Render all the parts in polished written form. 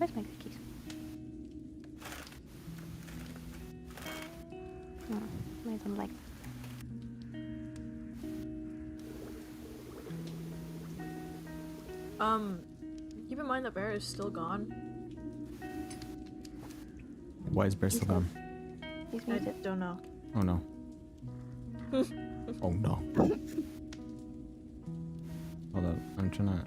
Where's my cookies? I don't like. Keep in mind that Bear is still gone. Why is Bear still gone? He's I muted. don't know. Oh no. Oh no. Hold up. I'm trying to.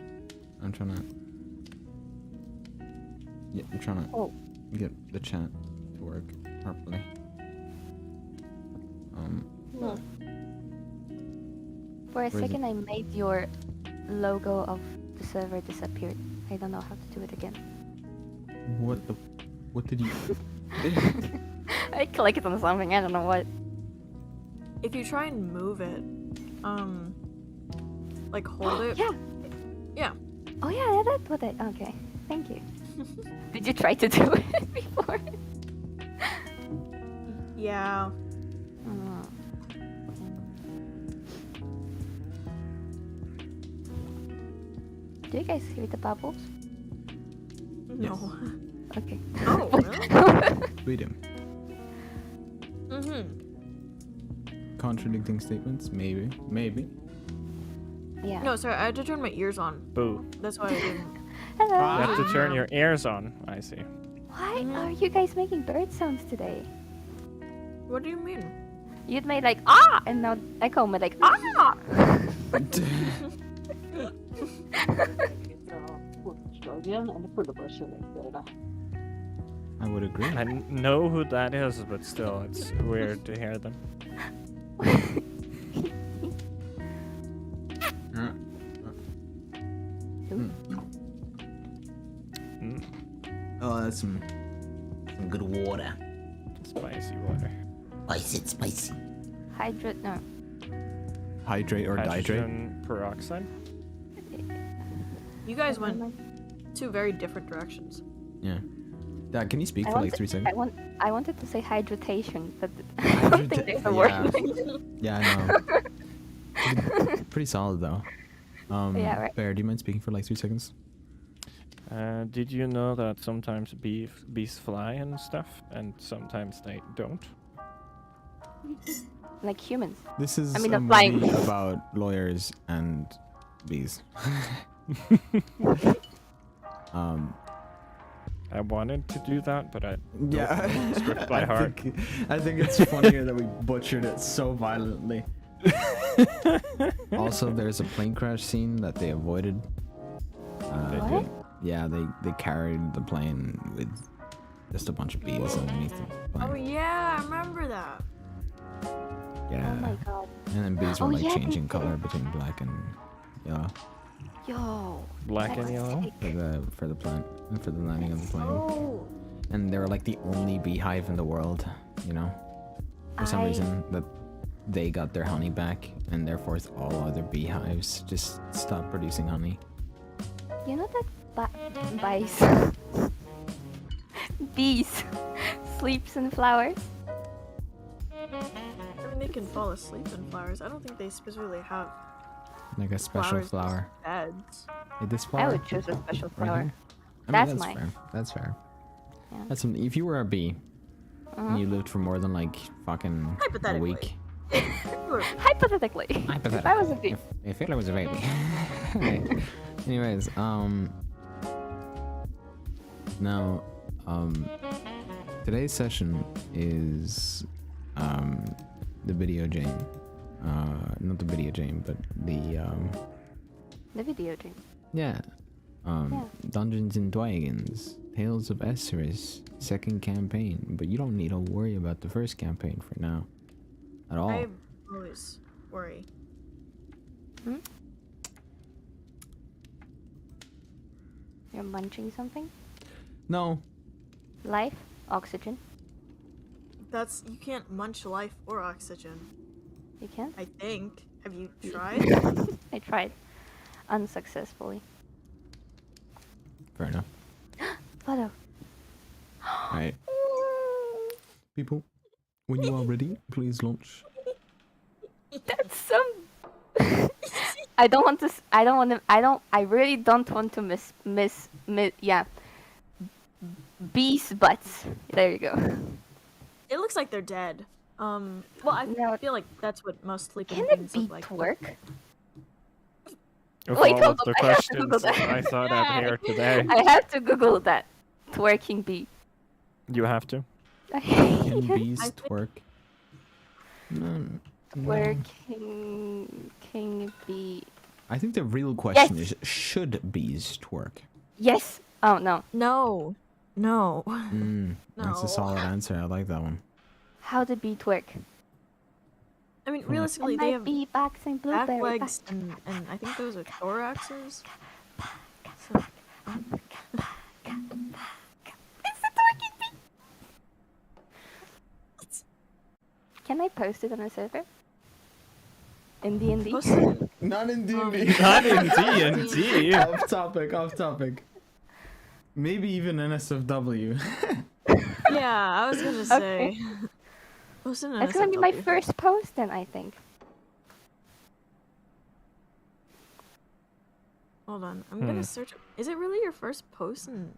Yeah, I'm trying to get the chat to work properly. No. For a second, I made your logo of the server disappeared. I don't know how to do it again. What did you? I clicked on something. I don't know what. If you try and move it, like hold it. Yeah. Yeah. Oh yeah, that's what I. Okay, thank you. Did you try to do it before? Yeah. Do you guys hear the bubbles? No. Okay. Oh, really? We do. Contradicting statements? Maybe. Yeah. No, sorry, I had to turn my ears on. Boo. That's why I didn't. Hello. You have to turn your ears on. I see. Why are you guys making bird sounds today? What do you mean? You'd made like ah, and now Echo made like ah. I would agree. I know who that is, but still, it's weird to hear them. Oh, that's some good water. Spicy water. Spicy. Hydrate no. Hydrate or dihydrate? Hydrogen peroxide? You guys went two very different directions. Yeah. Dad, can you speak for like 3 seconds? I wanted to say hydratation, but I don't think there's a word. Yeah, I know. Pretty solid though. Yeah, right. Bear, do you mind speaking for like 3 seconds? Did you know that sometimes bees fly and stuff, and sometimes they don't? Like humans. This is I mean, a the flying movie bees. about lawyers and bees. I wanted to do that, but I don't know the script by I heart. I think it's funnier that we butchered it so violently. Also, there's a plane crash scene that they avoided. They What? did. Yeah, they carried the plane with just a bunch of bees underneath the plane. Oh yeah, I remember that. Yeah. Oh my god. And then bees were Oh, like yeah, they changing did. color between black and yellow Yo. Black and that's yellow? sick. for the plane and for the landing of the plane. Oh. And they were like the only beehive in the world, you know? For some reason that they got their honey back, and therefore all other beehives just stopped producing honey. You know that bees sleeps in flowers. I mean, they can fall asleep in flowers. I don't think they specifically have Like a special flowers flower. as beds. Like this I flower? would choose a special right flower. here? I mean, That's that's mine. fair. That's fair. Yeah. That's if you were a bee and you lived for more than like fucking a Hypothetically. week. Hypothetically. If I was a bee. If Hitler was a baby. Okay. Anyways, now, today's session is, the video game. Not the video game, but The video game. yeah. Dungeons and Dragons, Tales of Eseruss, second campaign. But you don't need to worry about the first campaign for now. At all. I always worry. You're munching something? No. Life? Oxygen? That's you can't munch life or oxygen. You can? I think. Have you tried? I tried. Unsuccessfully. Fair enough. Photo. Alright. People, when you are ready, please launch. That's some... I really don't want to yeah. bees' butts. There you go. It looks like they're dead. Well, I No. feel like that's what most sleeping Can things a bee look like. twerk? Of Wait, all hold of on, the I have to Google questions that. I thought I'd hear today, I have to Google that. Twerking bee. you have to. Can bees I think- twerk? No. Twerking king bee. I think the real question Yes. is, should bees twerk? Yes. Oh no. No. No. That's a No. solid answer. I like that one. How the bee twerk? I mean, Right. realistically, And they my have bee box and back blueberry legs box. and I think those are thoraxes. So, It's a twerking bee. Can I post it on a server? In D&D? post it. Not in Not in D&D. Off topic. Maybe even NSFW. Yeah, I was gonna say. Post it in That's gonna be my SFW. first post then, I think. Hold on, I'm gonna search. Is it really your first post in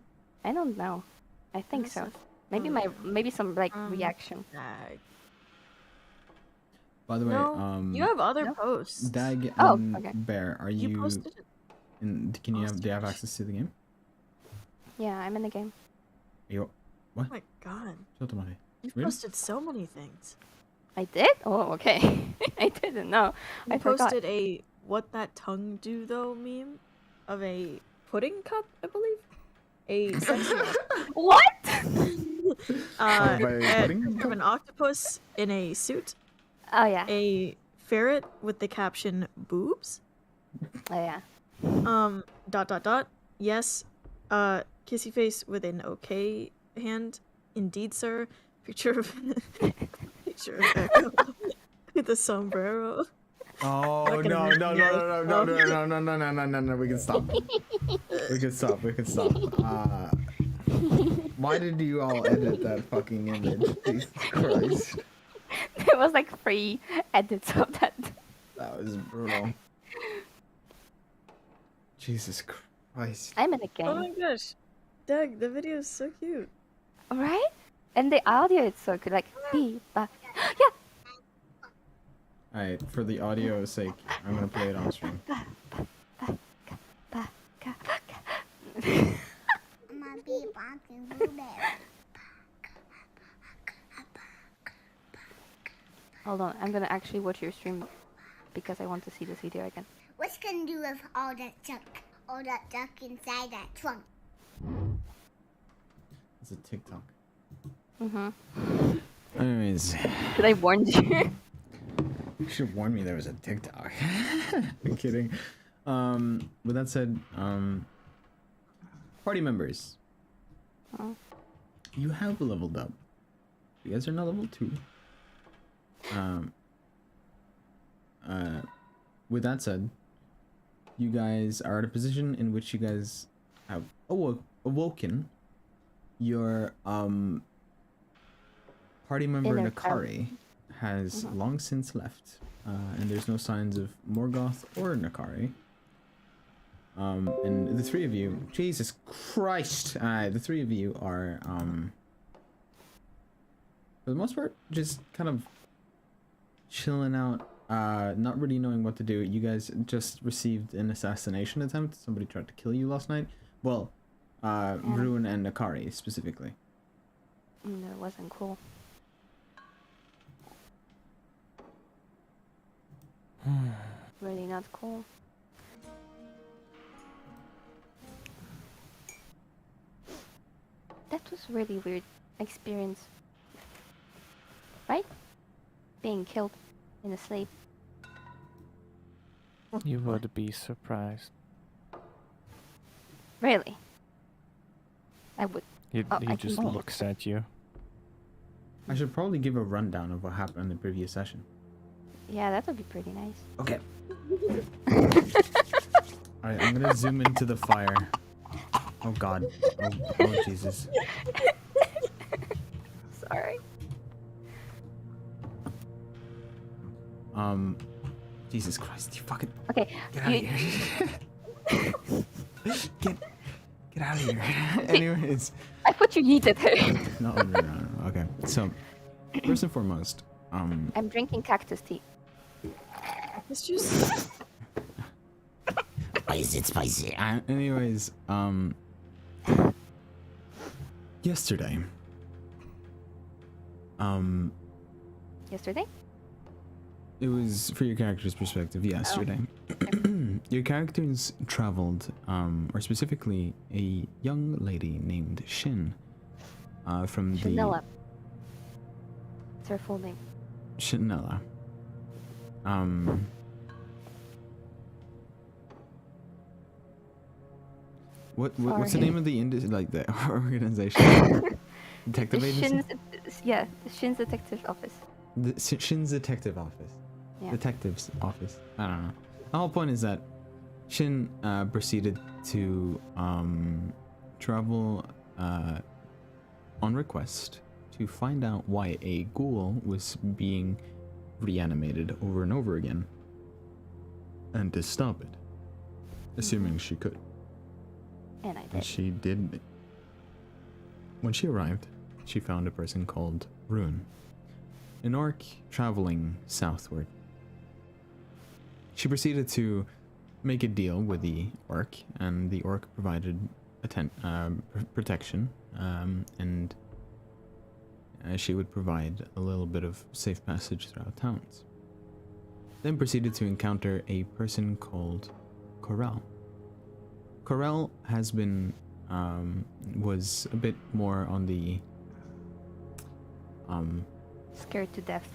I don't know. I think so. NSF? Maybe some like Um, reaction. Dag. By the way, No, you have other no? posts. Dag Oh, and okay. Bear, are You you posted it. in? Do you have access to the game? Yeah, I'm in the game. You, Oh my god, Sotomare. you've Really? posted so many things. I did? Oh, okay. I didn't know. You I forgot. posted a "What That Tongue Do Though" meme of a pudding cup, I believe. A sexy What? by pudding of an octopus in a suit, Oh yeah. a ferret with the caption "boobs." Oh yeah. Yes, kissy face with an okay hand. Indeed, sir. Picture of Echo with a sombrero. Oh Fucking no! We can stop. We can stop. Why did you all edit that fucking image? Jesus Christ. There was like 3 edits of that. That was brutal. Jesus Christ. I'm in the Oh my game. gosh, Doug, the video is so cute. Right? And the audio is so good. Like, beep, bop. Yeah! Alright, for the audio's sake, I'm gonna play it on stream. Hold on, I'm gonna actually watch your stream because I want to see this video again. What's gonna do with all that junk? All that junk inside that trunk? It's a TikTok. Mm-hmm. Anyways, Did I warn you? you should warn me there was a TikTok. I'm kidding. With that said, party members. Oh. You have leveled up. You guys are now level 2. With that said, you guys are at a position in which you guys have awoken your party member Inner Nakari has long since left, and there's no signs of Morgoth or Nakari. And the 3 of you, Jesus Christ, the 3 of you are for the most part just kind of chilling out, not really knowing what to do. You guys just received an assassination attempt. Somebody tried to kill you last night. Well, Ruin and Nakari specifically. No, it wasn't cool. Really not cool. That was really weird experience. Right? Being killed in a sleep. You would be surprised. Really? I would. He Oh, I just can- looks at you. I should probably give a rundown of what happened in the previous session. Yeah, that would be pretty nice. Okay. Alright, I'm gonna zoom into the fire. Oh god. Oh Jesus. Sorry. Jesus Christ, you fucking Okay. get out of you- here. Get out of here. Anyways. I thought you yeeted her. No. Okay. So, first and foremost, I'm drinking cactus tea. It's just why is it spicy? Anyways, yesterday, Yesterday? it was for your character's perspective. Yesterday, your characters traveled, or specifically, a young lady named Shin, from Chanela. It's her full name. Shanella. What's the name of the the organization? Detective agency? Shin's detective office. Shin's detective office. Yeah. Detective's office. I don't know. The whole point is that Shin proceeded to travel on request to find out why a ghoul was being reanimated over and over again, and to stop it, assuming she could. And I And did. she did. When she arrived, she found a person called Rune, an orc traveling southward. She proceeded to make a deal with the orc, and the orc provided protection, and she would provide a little bit of safe passage throughout towns. Then proceeded to encounter a person called Corel. Corel has been, was a bit more on the, Scared to death.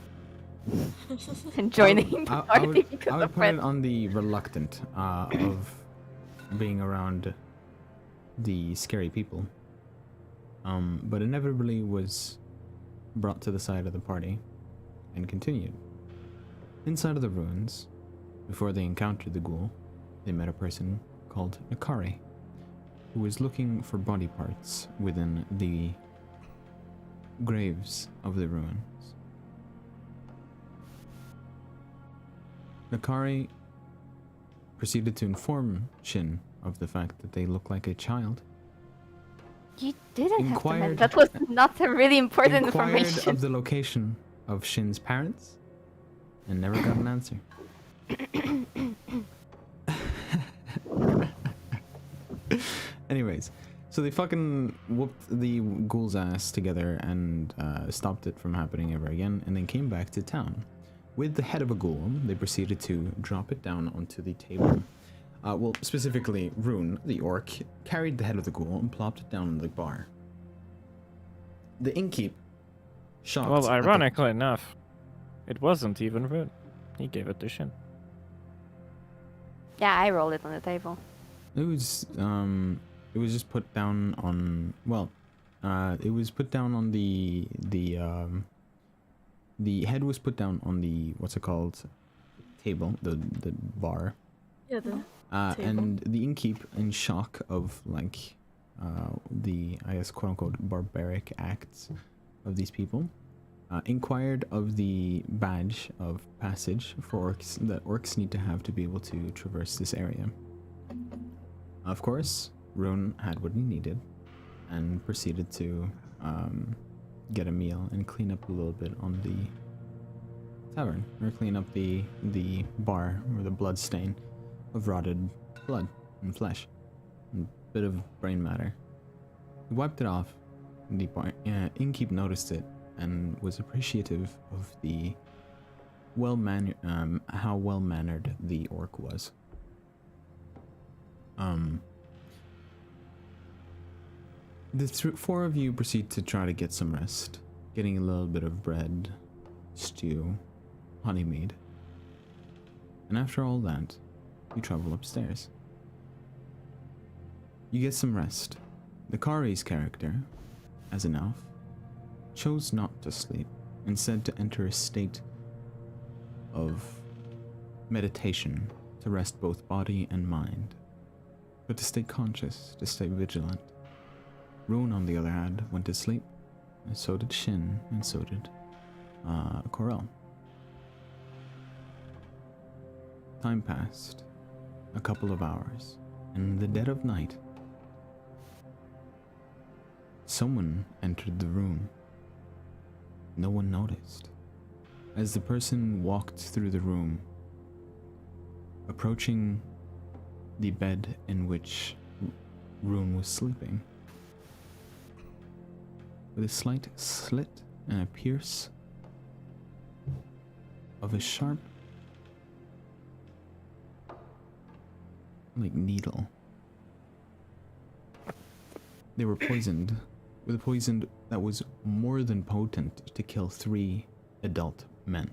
And joining the party because I would of put it Fred. on the reluctant of being around the scary people. But inevitably was brought to the side of the party and continued. Inside of the ruins, before they encountered the ghoul, they met a person called Nakari, who was looking for body parts within the graves of the ruins. Nakari proceeded to inform Shin of the fact that they look like a child. You didn't have to mention. Inquired- That was not a really important Inquired information. of the location of Shin's parents and never got an answer. Anyways, so they fucking whooped the ghoul's ass together and stopped it from happening ever again, and then came back to town. With the head of a ghoul, they proceeded to drop it down onto the table. Well, specifically, Rune, the orc, carried the head of the ghoul and plopped it down on the bar. The innkeep, shocked. Well, at the- ironically enough, it wasn't even Rune. He gave it to Shin. Yeah, I rolled it on the table. It was just put down on, well, it was put down on the head was put down on the, what's it called, table, the bar. yeah, the table. And the innkeep, in shock of like the, I guess, quote unquote barbaric acts of these people, inquired of the badge of passage for orcs that orcs need to have to be able to traverse this area. Of course, Rune had what he needed and proceeded to get a meal and clean up a little bit on the tavern, or clean up the bar or the blood stain of rotted blood and flesh, and a bit of brain matter. He wiped it off. The innkeep noticed it and was appreciative of the how well mannered the orc was. The four of you proceed to try to get some rest, getting a little bit of bread, stew, honey mead. And after all that, you travel upstairs. You get some rest. The Kari's character, as an elf, chose not to sleep, instead to enter a state of meditation to rest both body and mind, but to stay conscious, to stay vigilant. Rune, on the other hand, went to sleep, and so did Shin, and so did Corel. Time passed, a couple of hours, and in the dead of night, someone entered the room. No one noticed. As the person walked through the room, approaching the bed in which Rune was sleeping, with a slight slit and a pierce of a sharp, like, needle. They were poisoned with a poison that was more than potent to kill 3 adult men.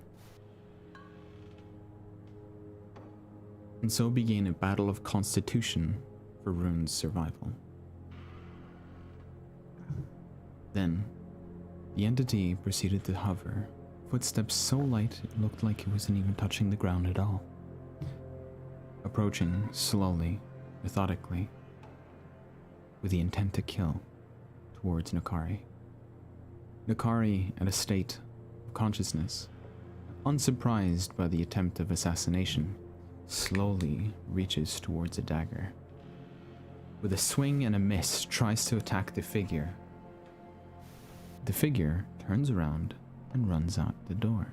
And so began a battle of constitution for Rune's survival. Then, the entity proceeded to hover, footsteps so light it looked like it wasn't even touching the ground at all. Approaching slowly, methodically, with the intent to kill, towards Nakari. Nakari, at a state of consciousness, unsurprised by the attempt of assassination, slowly reaches towards a dagger. With a swing and a miss, tries to attack the figure. The figure turns around and runs out the door.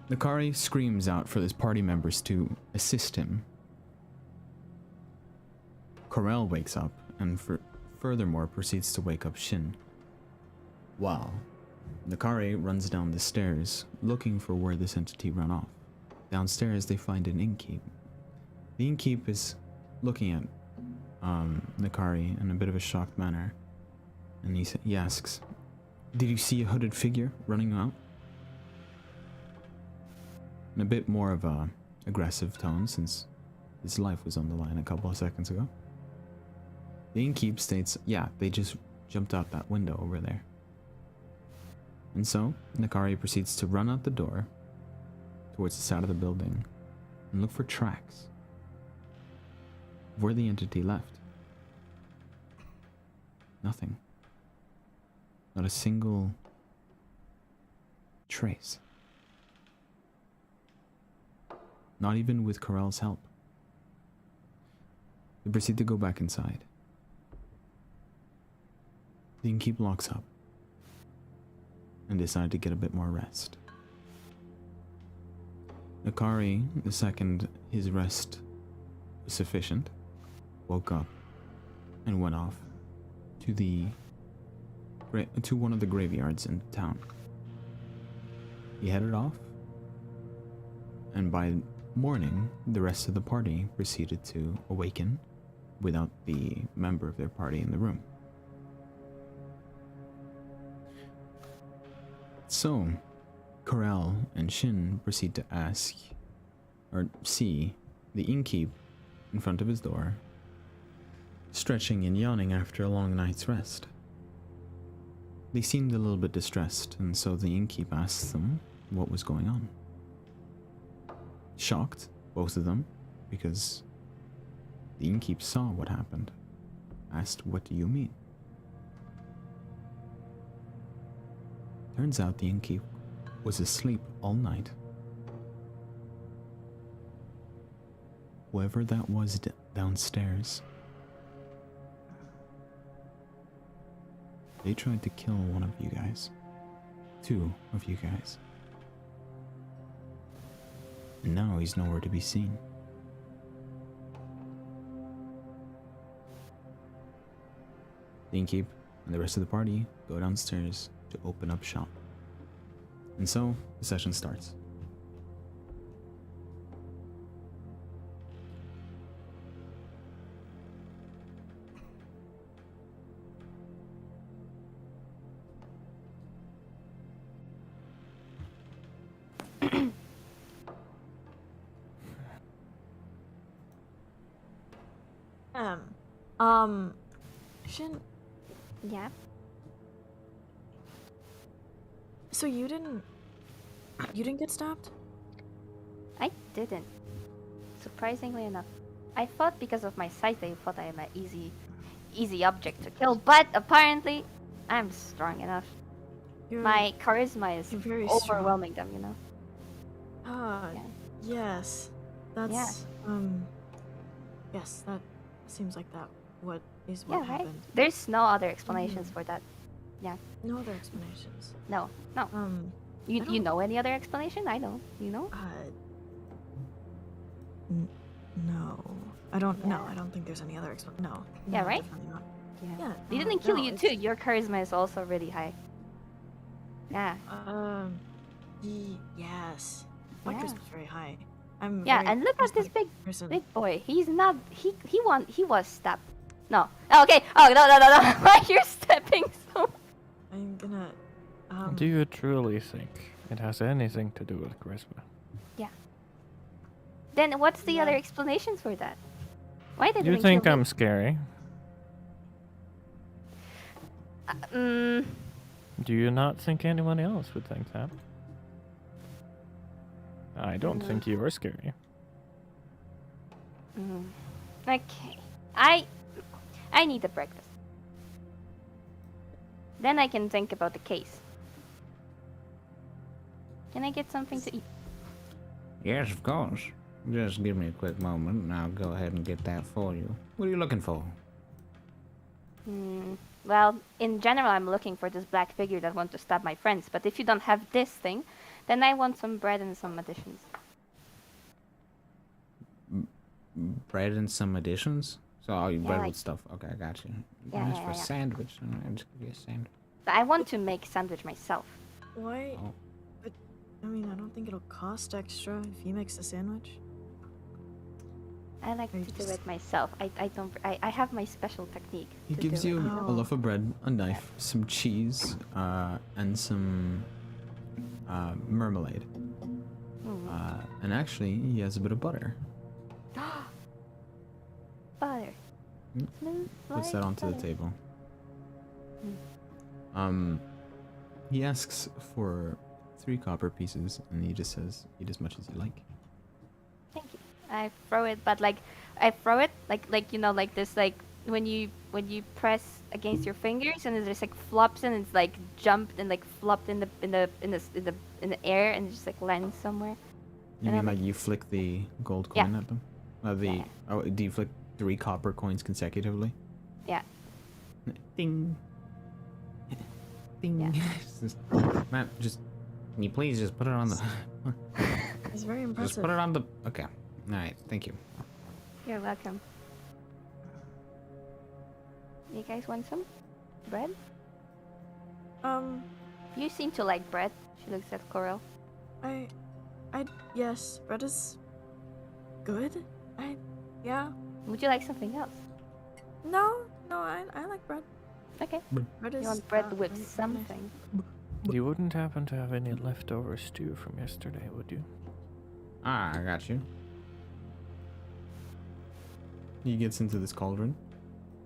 Nakari screams out for his party members to assist him. Corel wakes up and furthermore proceeds to wake up Shin. While Nakari runs down the stairs looking for where this entity ran off. Downstairs they find an innkeep. The innkeep is looking at Nakari in a bit of a shocked manner, and he asks, "Did you see a hooded figure running out?" In a bit more of a aggressive tone, since his life was on the line a couple of seconds ago. The innkeep states, "Yeah, they just jumped out that window over there." And so, Nakari proceeds to run out the door towards the side of the building and look for tracks of where the entity left. Nothing. Not a single trace. Not even with Corel's help. They proceed to go back inside. The innkeep locks up and decide to get a bit more rest. Nakari, the second his rest was sufficient, woke up and went off to one of the graveyards in town. He headed off, and by morning, the rest of the party proceeded to awaken without the member of their party in the room. So, Corel and Shin proceed to ask, or see, the innkeep in front of his door, stretching and yawning after a long night's rest. They seemed a little bit distressed, and so the innkeep asks them what was going on. Shocked, both of them, because the innkeep saw what happened. Asked, "What do you mean?" Turns out the innkeep was asleep all night. Whoever that was downstairs, they tried to kill one of you guys. 2 of you guys. And now he's nowhere to be seen. The innkeep and the rest of the party go downstairs to open up shop. And so, the session starts. Shin, Yeah. so you didn't get stabbed? I didn't. Surprisingly enough. I thought because of my size they thought I am an easy object to kill, but apparently I'm strong enough. My charisma is you're very overwhelming them, you know. Ah, Yeah. yes. That's yes, that seems like that would is what Yeah, right. happened. There's no other explanations for that. No other explanations. No. I You don't- know any other explanation? I don't. You know? No. I don't. No, Yeah. I don't think there's any other explanation. No. Yeah, no, right? Definitely not. Yeah. Yeah. They didn't kill no, you it's- too. Your charisma is also really high. Yeah. Yes. My Yeah. charisma's very high. I'm. Yeah, very and look at this charismatic person. big boy. He's not. He was stabbed. No. Oh, okay. Oh no. Why you're stepping so? I'm gonna. Do you truly think it has anything to do with charisma? Then what's the Yeah. other explanations for that? Why did You think I'm scary? Do you not think anyone else would think that? I don't think you are scary. Okay. I need a breakfast. Then I can think about the case. Can I get something to eat? Yes, of course. Just give me a quick moment and I'll go ahead and get that for you. What are you looking for? Well, in general, I'm looking for this black figure that wants to stab my friends. But if you don't have this thing, then I want some bread and some additions. Bread and some additions? So all you Yeah, bread like- with stuff. Okay, I got you. Yeah, Nice yeah, for a yeah. sandwich. All right, I'll just give you a sandwich. But I want to make sandwich myself. Why? Oh. But I mean, I don't think it'll cost extra if he makes the sandwich. I like Or to you do just- it myself. I have my special technique. He to gives do you it. a loaf of bread, a knife, some cheese, and some marmalade. And actually, he has a bit of butter. Butter. Mm. Smooth Puts that like onto the butter. table. Mm. He asks for 3 copper pieces, and he just says, "Eat as much as you like." Thank you. I throw it, but like I throw it like you know like this like when you press against your fingers and it just like flops and it's like jumped and like flopped in the air and it just like lands somewhere. You And mean I'm like you flick the gold Yeah. coin at them? Yeah. Oh, do you flick 3 copper coins consecutively? Yeah. Ding. Ding. Yeah. Just- Matt, just Can you please just put it on the... It's very just impressive. put it on the... Okay. Alright, thank you. You're welcome. You guys want some bread? You seem to like bread. She looks at Coral. Yes, bread is good. Yeah. Would you like something else? No, I like bread. Okay. Bread You is. want bread with very nice. something? You wouldn't happen to have any leftover stew from yesterday, would you? Ah, I got you. he gets into this cauldron,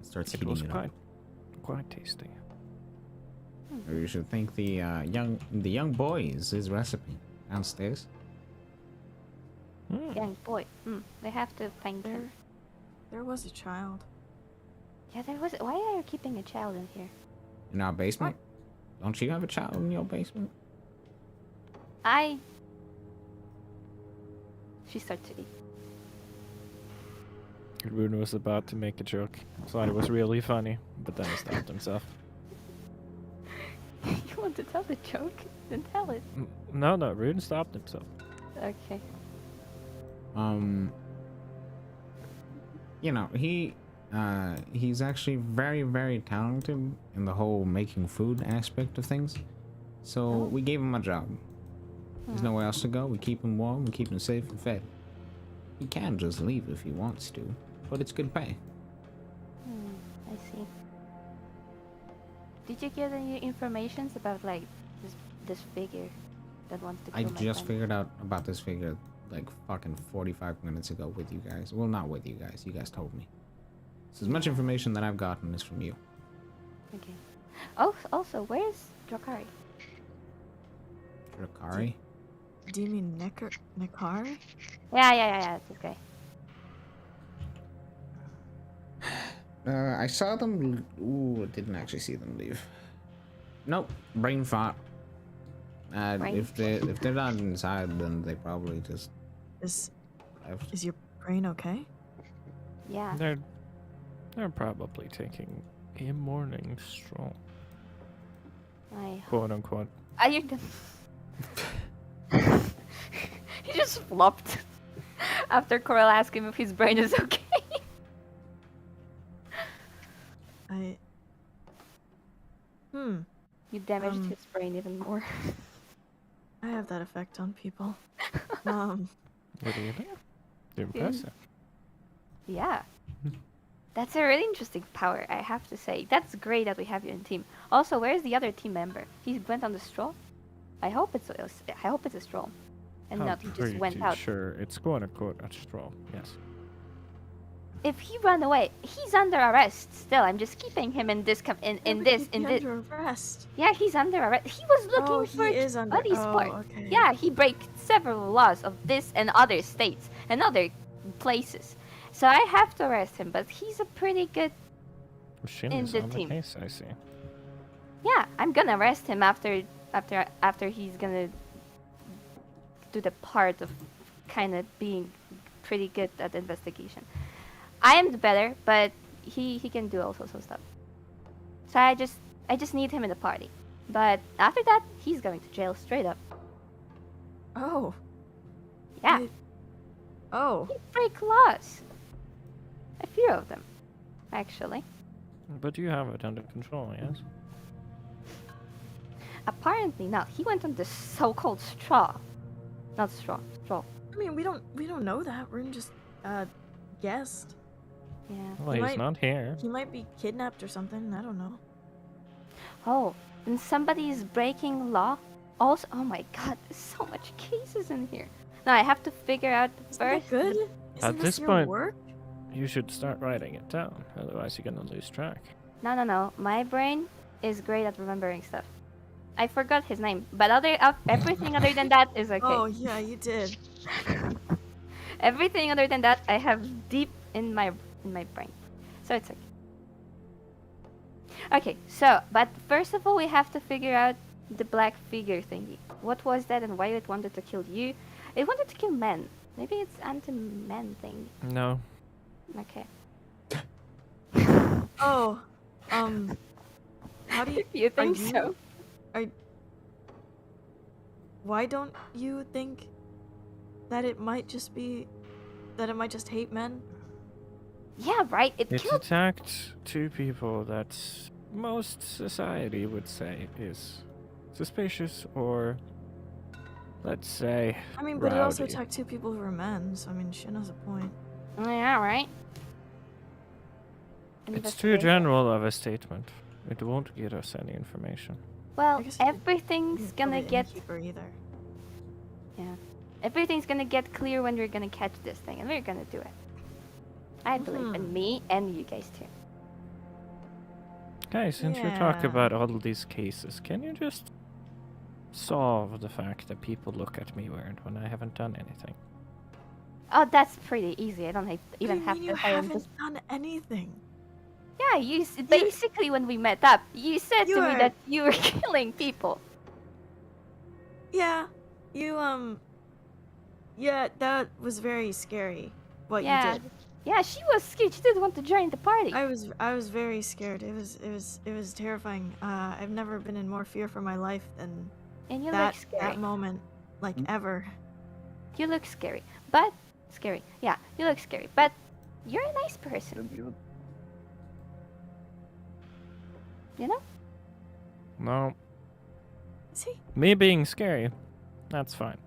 starts It heating was it up. quite tasty. You should thank the young boys, his recipe downstairs. Young boy. They have to thank him. There was a child. Yeah, there was. Why are you keeping a child in here? In our basement. Don't you have a child in your basement? She starts to eat. Rune was about to make a joke. Thought it was really funny, but then he stopped himself. You want to tell the joke? Then tell it. No, Rune stopped himself. Okay. You know, he's actually very, very talented in the whole making food aspect of things. So Oh. we gave him a job. There's nowhere else to go. We keep him warm, we keep him safe and fed. He can just leave if he wants to, but it's good pay. I see. Did you get any informations about like this figure that wants to I kill my just friend? figured out about this figure like fucking 45 minutes ago with you guys. Well, not with you guys. You guys told me. So as much information that I've gotten is from you. Okay. Oh, also, where's Drakari? Drakari? Do you mean Nekar? Yeah, it's okay. I saw them. Ooh, I didn't actually see them leave. Nope, brain fart. Brain If they're not inside, then they probably just Is left. your brain okay? Yeah. They're They're probably taking a morning stroll, I quote unquote. Are you done? He just flopped after Coral asked him if his brain is okay. I. Hmm. You damaged Um. his brain even more. I have that effect on people. Really? Impressive. Yeah. That's a really interesting power, I have to say. That's great that we have you in team. Also, where's the other team member? He went on the stroll? I hope it's a stroll. And I'm not he just went pretty out. sure it's quote unquote a stroll. Yes. If he ran away, he's under arrest still. I'm just keeping him in this in this. Under arrest. Yeah, he's under arrest. He was looking Oh, for he is under. buddy Oh, sport. okay. Yeah, he break several laws of this and other states and other places. So I have to arrest him, but he's a pretty good. Shin In is the on team. the case, I see. Yeah, I'm gonna arrest him after he's gonna do the part of kind of being pretty good at investigation. I am the better, but he can do also some stuff. So I just need him in the party. But after that, he's going to jail straight up. Oh. Yeah, I- Oh. he break laws. A few of them, actually. But you have it under control, yes? Apparently not. He went on the so-called straw. Not straw. Straw. I mean, we don't know that. We're just guessed. Yeah. Well, He he's might- not here. He might be kidnapped or something. I don't know. Oh, and somebody is breaking law. Also, oh my God, there's so much cases in here. Now I have to figure out Isn't that first. good? Isn't At this your point- work? You should start writing it down, otherwise you're gonna lose track. No. My brain is great at remembering stuff. I forgot his name, but everything other than that is okay. Oh yeah, you did. Everything other than that I have deep in my brain, so it's okay. Okay, so but first of all we have to figure out the black figure thingy. What was that and why it wanted to kill you? It wanted to kill men. Maybe it's anti-men thing. No. Okay. Oh. How do you? You think you- so? Why don't you think that it might just be that it might just hate men? Yeah, right. It It killed. attacked two people that most society would say is suspicious or, let's say, I mean, but it also rowdy. attacked two people who were men. So I mean, she has a point. Yeah, right. It's too Investigate. general of a statement. It won't get us any information. Well, I guess I didn't everything's kill gonna the get innkeeper either. everything's gonna get clear when we're gonna catch this thing, and we're gonna do it. I believe in me and you guys too. Okay, since you talk Yeah. about all these cases, can you just solve the fact that people look at me weird when I haven't done anything? Oh, that's pretty easy. I don't even What have do to you mean hire you him. haven't done anything? Yeah, basically when we met up, you said to me You're- that you were killing people. Yeah, you yeah, that was very scary. What Yeah. you did. Yeah, she was scared. She didn't want to join the party. I was very scared. It was terrifying. I've never been in more fear for my life than And you that look scary. that moment, like ever. You look scary, but scary. Yeah, you look scary, but you're a nice person. You know? No, See, me being scary, that's fine.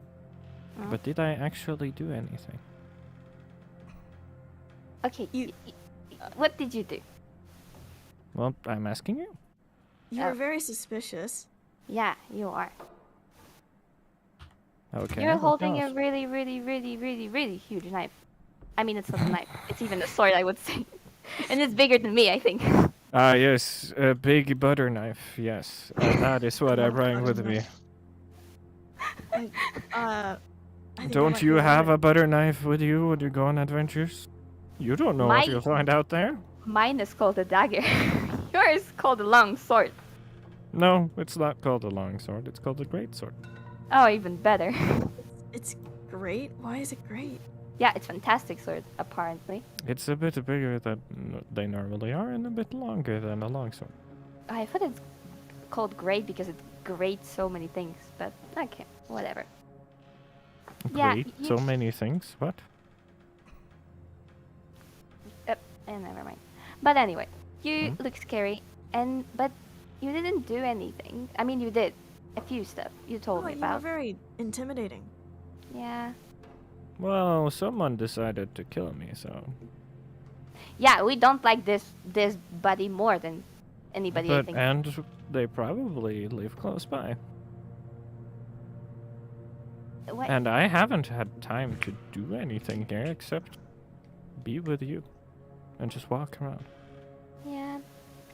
Oh. But did I actually do anything? Okay. You- What did you do? Well, I'm asking you. you Oh. were very suspicious. Yeah, you are. Okay. You're what holding a else? really, really, really, really, really huge knife. I mean, it's not a knife. It's even a sword, I would say. And it's bigger than me, I think. Ah, yes, a big butter knife. Yes, that is what I love bring butter with me. knife. I think I Don't might you go have with a butter knife with you when you go on adventures? You don't know what My- you'll find out there. Mine is called a dagger. Yours is called a long sword. No, it's not called a long sword. It's called a great sword. Oh, even better. It's great. Why is it great? Yeah, it's fantastic sword, apparently. It's a bit bigger than they normally are and a bit longer than a longsword. I thought it's called great because it grates so many things, but okay, whatever. Yeah, Great, you so many things. What? never mind. But anyway, you Hmm? look scary, but you didn't do anything. I mean, you did a few stuff you told Oh, me you were about. very intimidating. Yeah, Well, someone decided to kill me, so. yeah. We don't like this buddy more than anybody. I But think. and they probably live close by. What? And I haven't had time to do anything here except be with you and just walk around. Yeah.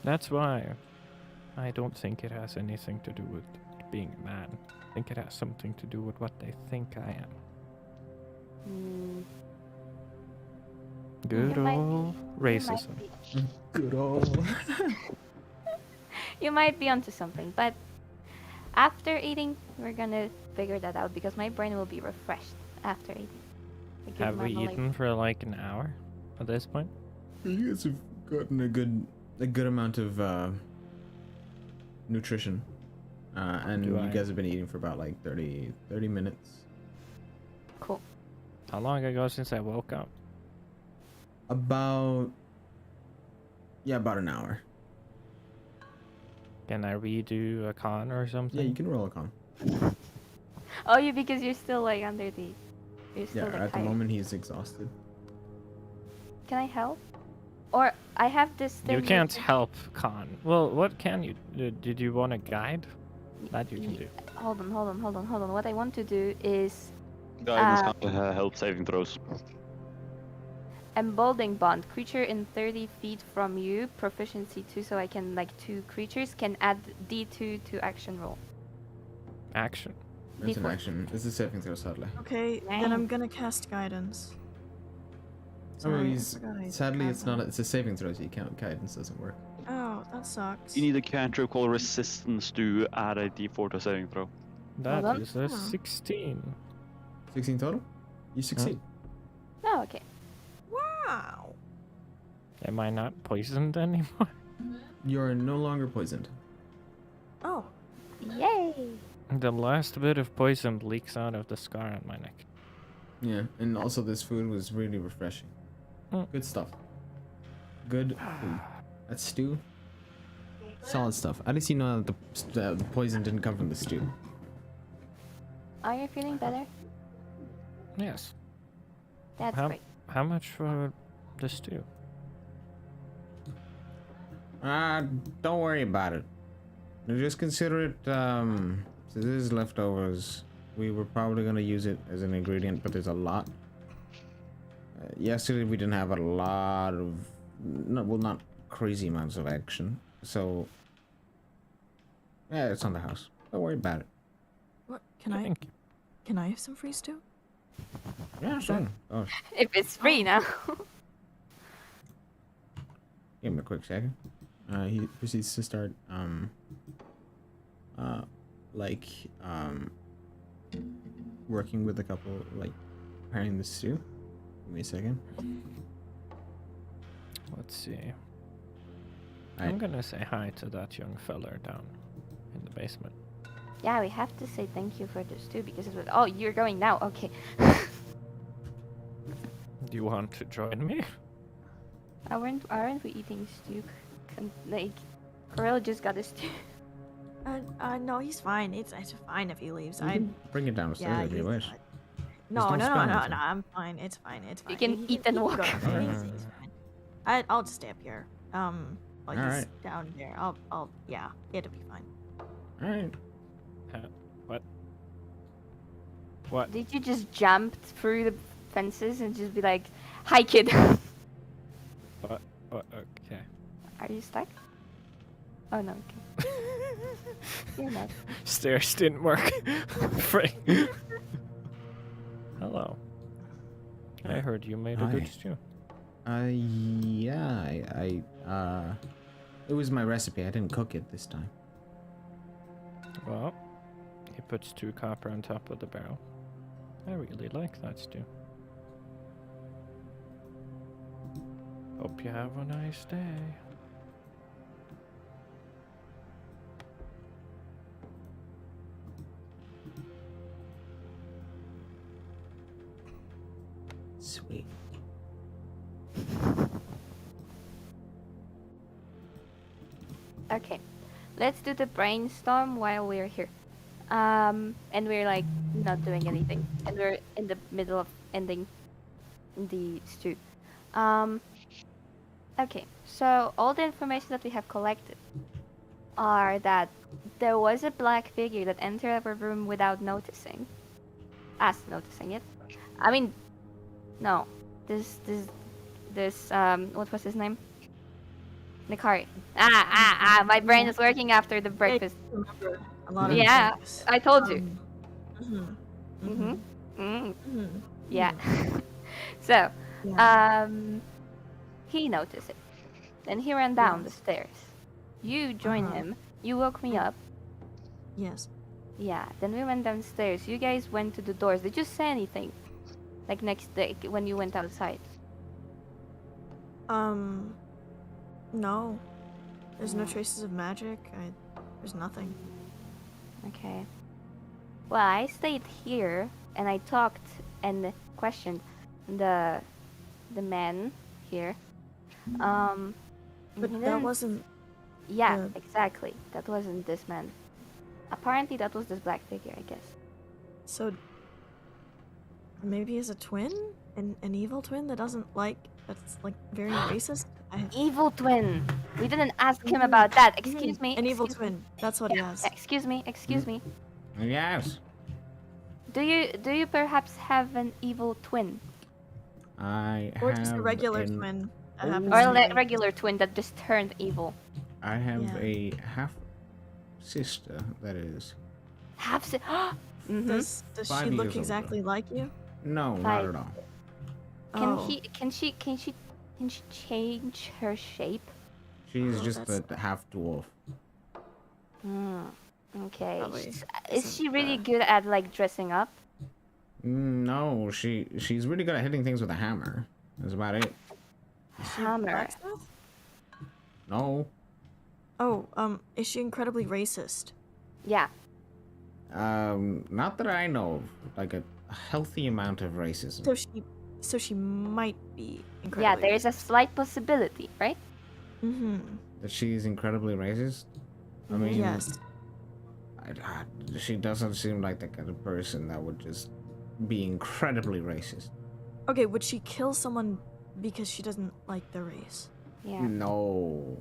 That's why I don't think it has anything to do with being a man. I think it has something to do with what they think I am. Mm, Good You might old racism. Good old. you might be onto something, but after eating, we're gonna figure that out because my brain will be refreshed after eating. Like, Have we normally- eaten for like an hour at this point? You guys have gotten a good amount of nutrition, and Do you I? guys have been eating for about like 30 minutes. Cool. How long ago since I woke up? About an hour. Can I redo a con or something? Yeah, you can roll a con. Oh, you because you're still like under the. You're Yeah, still like at the tired. moment he's exhausted. Can I help? Or I have this thing. You with can't the- help con. Well, what can you do? Did you want a guide? That you can Ye- do. Hold on. What I want to do is Guidance help saving throws. emboldening bond. Creature in 30 feet from you, proficiency 2, so I can like 2 creatures can add D2 to action roll. Action. It's an D4. action. It's a saving throw, sadly. Okay, then Dang. I'm gonna cast guidance. Oh, well, Sorry, I he's, forgot I sadly, got it's not. that. It's a saving throw, so you can't. Guidance doesn't work. Oh, that sucks. You need a cantrip called resistance to add a d4 to a saving throw. That on. is a Oh. 16. 16 total. You succeed. Oh, okay. Wow. Am I not poisoned anymore? You're no longer poisoned. Oh, Yay! The last bit of poison leaks out of the scar on my neck. Yeah, and also this food was really refreshing. Mm. Good stuff. Good food. That stew. Solid stuff. At least you know that the poison didn't come from the stew. Are you feeling better? Yes. That's How- great. How much for the stew? Don't worry about it. Just consider it, so this is leftovers. We were probably gonna use it as an ingredient, but there's a lot. Yesterday we didn't have a lot of, not crazy amounts of action. So, yeah, it's on the house. Don't worry about it. what? Can I? Thank you. Can I have some free stew? Yeah, sure. Oh, If it's free now. give him a quick second. He proceeds to start, working with a couple, like, preparing the stew. Give me a second. Let's see. Alright. I'm gonna say hi to that young feller down in the basement. Yeah, we have to say thank you for this too because it was. Oh, you're going now. Okay. Do you want to join me? Aren't we eating stew? Like, Corel just got a stew. No, he's fine. It's fine if he leaves. You can bring it downstairs yeah, if you he's wish. fine. No, don't no, spill no, no, anything. no. I'm fine. It's fine. It's fine. You can eat and he walk. go. Alright. He's fine. I'll just stay up here. While he's Alright. down there. Yeah, it'll be fine. Alright. What? What? Did you just jump through the fences and just be like, "Hi, kid"? What? Okay. Are you stuck? Oh no. Okay. You're not. Stairs didn't work. Frick. Hello. I heard you made a Hi. good stew. Yeah, it was my recipe. I didn't cook it this time. Well, he puts 2 copper on top of the barrel. I really like that stew. Hope you have a nice day. Sweet. Okay, let's do the brainstorm while we're here. And we're like not doing anything, and we're in the middle of ending the stew. Um, okay, so all the information that we have collected are that there was a black figure that entered our room without noticing us noticing it. I mean, no, this what was his name? Nikari. My brain is working after the Yeah, breakfast. you remember a lot of Yeah, things. I told you. Mhm. Mhm. Mm. Mhm. Yeah. So, Yeah. he noticed it. Then he ran down the Yes. stairs. You joined Uh-huh. him. You woke me up. Yes. Yeah. Then we went downstairs. You guys went to the doors. Did you say anything? Like next day when you went outside? No. There's no No. traces of magic. There's nothing. Okay. Well, I stayed here and I talked and questioned the man here. But he that didn't- wasn't. Yeah, the- exactly. That wasn't this man. Apparently, that was this black figure, I guess. So. Maybe he's a twin? An evil twin that's like very racist? Evil twin. We didn't ask him about that. Excuse me. An evil excuse me. twin. That's what he has. Excuse me. Excuse me. Yes. Do you perhaps have an evil twin I Or have just a regular an- twin that happens or to a be racist. regular twin that just turned evil? I have Yeah. a half sister that is. Half. Mm-hmm. Does 5 she years look older. exactly like you? No, Five. not at all. Oh. Can she change her shape? She's Oh, just that's- the half dwarf. Hmm. Okay. Probably Is isn't she really the- good at like dressing up? No, she's really good at hitting things with a hammer. That's about it. Is she a Hammer. blacksmith? No. Oh, is she incredibly racist? Yeah. Not that I know of. Like a healthy amount of racism. So she might be Yeah, incredibly there is a slight possibility, right? Mm-hmm. That she's incredibly racist. I mean, Yes. she doesn't seem like the kind of person that would just be incredibly racist. Okay, would she kill someone because she doesn't like the race? Yeah. No.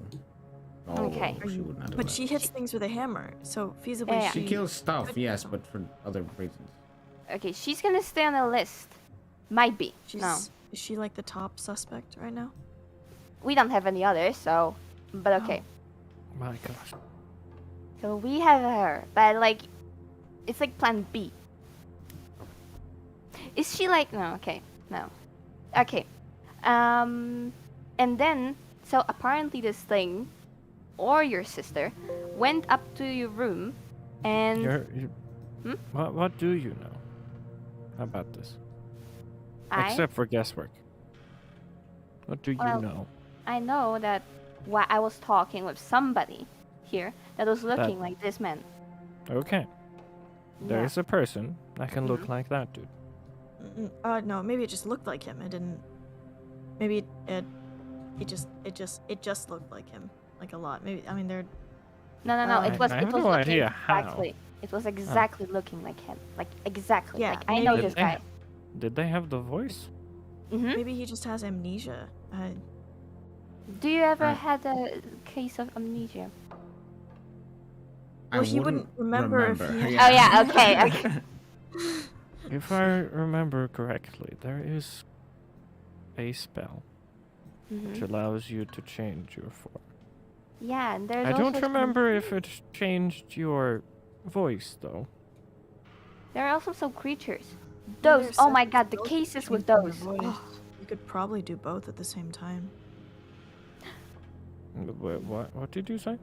No, Okay. she would not do But that. she hits things with a hammer, so feasibly Yeah. She kills stuff, could yes, kill but for other reasons. Okay, she's gonna stay on the list. Might be. No. Is she like the top suspect right now? We don't have any others, so. But okay. My gosh. So we have her, but like, it's like plan B. Is she like. No, okay. No. Okay. And then. So apparently this thing, or your sister, went up to your room and. Hmm? What do you know about this? I Except for guesswork. What do you Well, know? I know that I was talking with somebody here that was looking like this man. Okay. There Yeah. is a person that can look Mhm. like that dude. No, maybe it just looked like him. It didn't. Maybe it just looked like him, like a lot. Maybe I mean they're. No. I It was. have It was no looking idea how. exactly. It was exactly looking like him. Like exactly. Yeah, Like I know maybe- this guy. Did they have the voice? Hmm. Maybe he just has amnesia. Do you ever I- had a case of amnesia? Well, he wouldn't remember if he had- Oh yeah. Okay. Okay. If I remember correctly, there is a spell which Mhm. allows you to change your form. Yeah, and there's I also don't some- remember if it changed your voice though. There are also some creatures. Maybe Those. there's Oh my separate god, the spells cases for with changing those. your voice. Oh, You could probably do both at the same time. What did you say?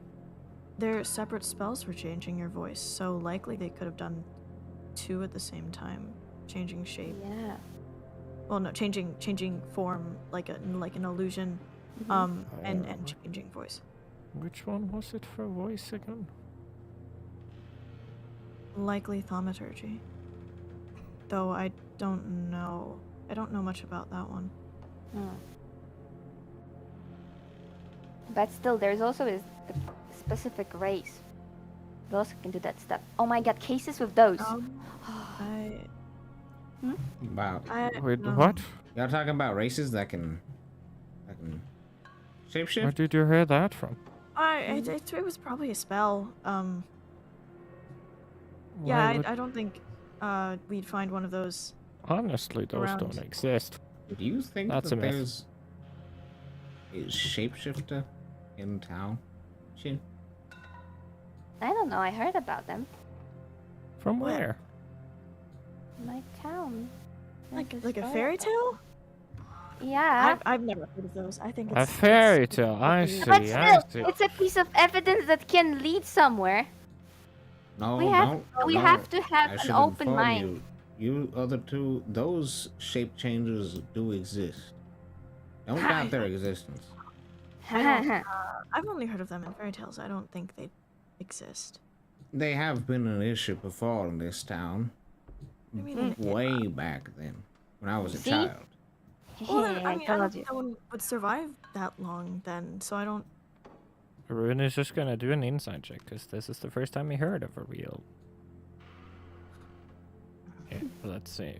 There are separate spells for changing your voice, so likely they could have done two at the same time, changing shape. yeah. Well, no, changing form like an illusion and Oh. changing voice. Which one was it for voice again? Likely thaumaturgy. Though I don't know. I don't know much about that one. Hmm. But still, there's also a specific race. They also can do that stuff. Oh my god, cases with those. I Wow. Wait, don't what? know. Y'all talking about races that can Where shapeshift? did you hear that from? It was probably a spell. Why Yeah, would- I don't think we'd find one of those. Honestly, those around. don't exist. Do you think That's that a myth. there's a shapeshifter in town? Shit. I don't know, I heard about them. From What? where? My town. Like There's a story fairy about tale? it. Yeah. I've never heard of those. I think A it's fairy it's tale, I weird. see. But I still, see. it's a piece of evidence that can lead somewhere. No, We have no, no. have to have I an should open inform mind. You other two, those shape changers do exist. Don't doubt their existence. I've only heard of them in fairy tales. I don't think they exist. They have been an issue before in this town. I mean, Way back then, when I was a See? child. well, then, I I mean, I don't told think you. no one would survive that long then. So I don't. Rune is just gonna do an insight check, because this is the first time he heard of a real. Okay, let's see.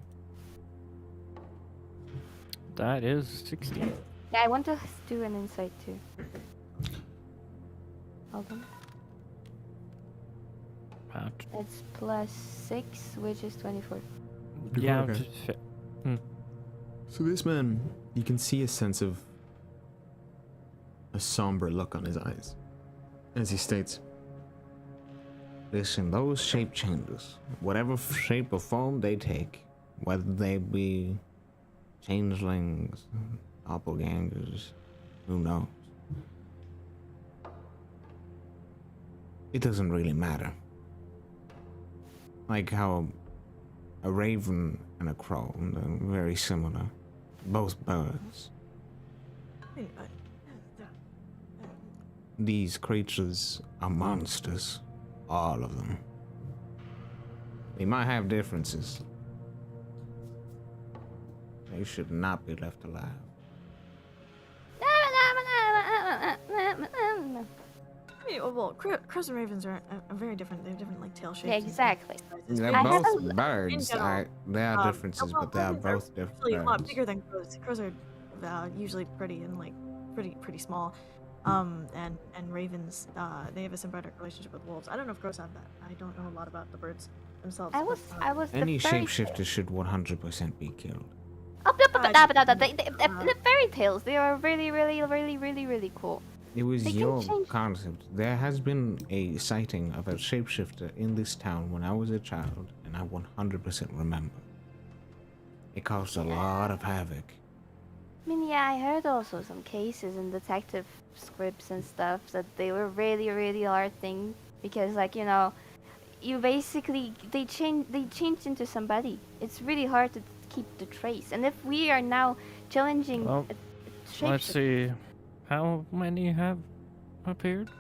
That is 16. Yeah, I want to do an insight too. Hold on. Pat. It's +6, which is 24. Yeah, Okay. just fi- So this man, you can see a sense of a somber look on his eyes as he states, Listen, those shape changers, whatever shape or form they take, whether they be changelings, doppelgangers, who knows? It doesn't really matter. Like how a raven and a crow, they're very similar. Both birds. I mean, These creatures are monsters. All of them. They might have differences. They should not be left alive. I mean, well, crows and ravens are very different. They have different like tail shapes. Yeah, and exactly. sizes. They're I have both a- birds. in general, There are um, differences, well, but they are ravens are both different Actually, a lot birds. bigger than crows. Crows are usually pretty and like pretty small. And ravens, they have a symbiotic relationship with wolves. I don't know if crows have that. I don't know a lot about the birds themselves. I was Any the fairy shapeshifter should 100% be killed. The fairy tales, they are really cool. It was They can your change- concept. There has been a sighting of a shapeshifter in this town when I was a child, and I 100% remember. It caused a lot of havoc. I mean, yeah, I heard also some cases in detective scripts and stuff that they were really hard thing because, like, you know, you basically they changed into somebody. It's really hard to keep the trace. And if we are now challenging Well, a let's shapeshifter- see. How many have appeared?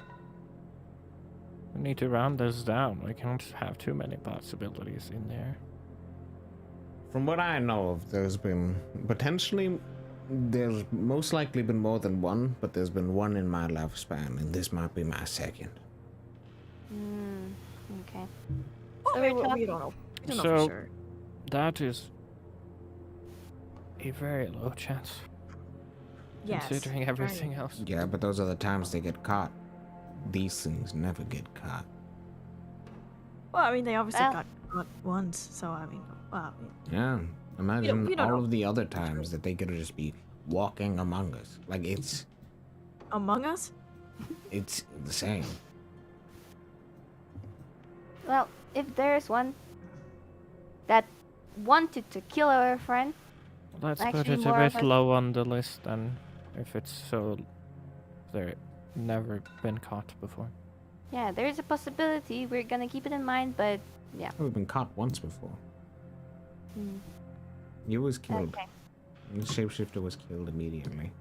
We need to round this down. We can't have too many possibilities in there. From what I know of, there's most likely been more than one, but there's been one in my lifespan, and this might be my second. Okay. Well, So I mean, we're we talking- don't know. We don't know So- for sure. That is a very low chance, Yes. considering very. everything else. Yeah, but those are the times they get caught. These things never get caught. Well, I mean, they obviously Well- got caught once, so I mean, well, I mean, Yeah, imagine we don't all know. of the other times that they could just be walking among us. Like, it's Among Us. the same. Well, if there's one that wanted to kill our friend, Let's put Actually, it a more of bit a- low on the list then, if it's so. They're never been caught before. yeah, there is a possibility. We're gonna keep it in mind, but yeah. We've been caught once before. Hmm. You was killed. Okay. The shapeshifter was killed immediately.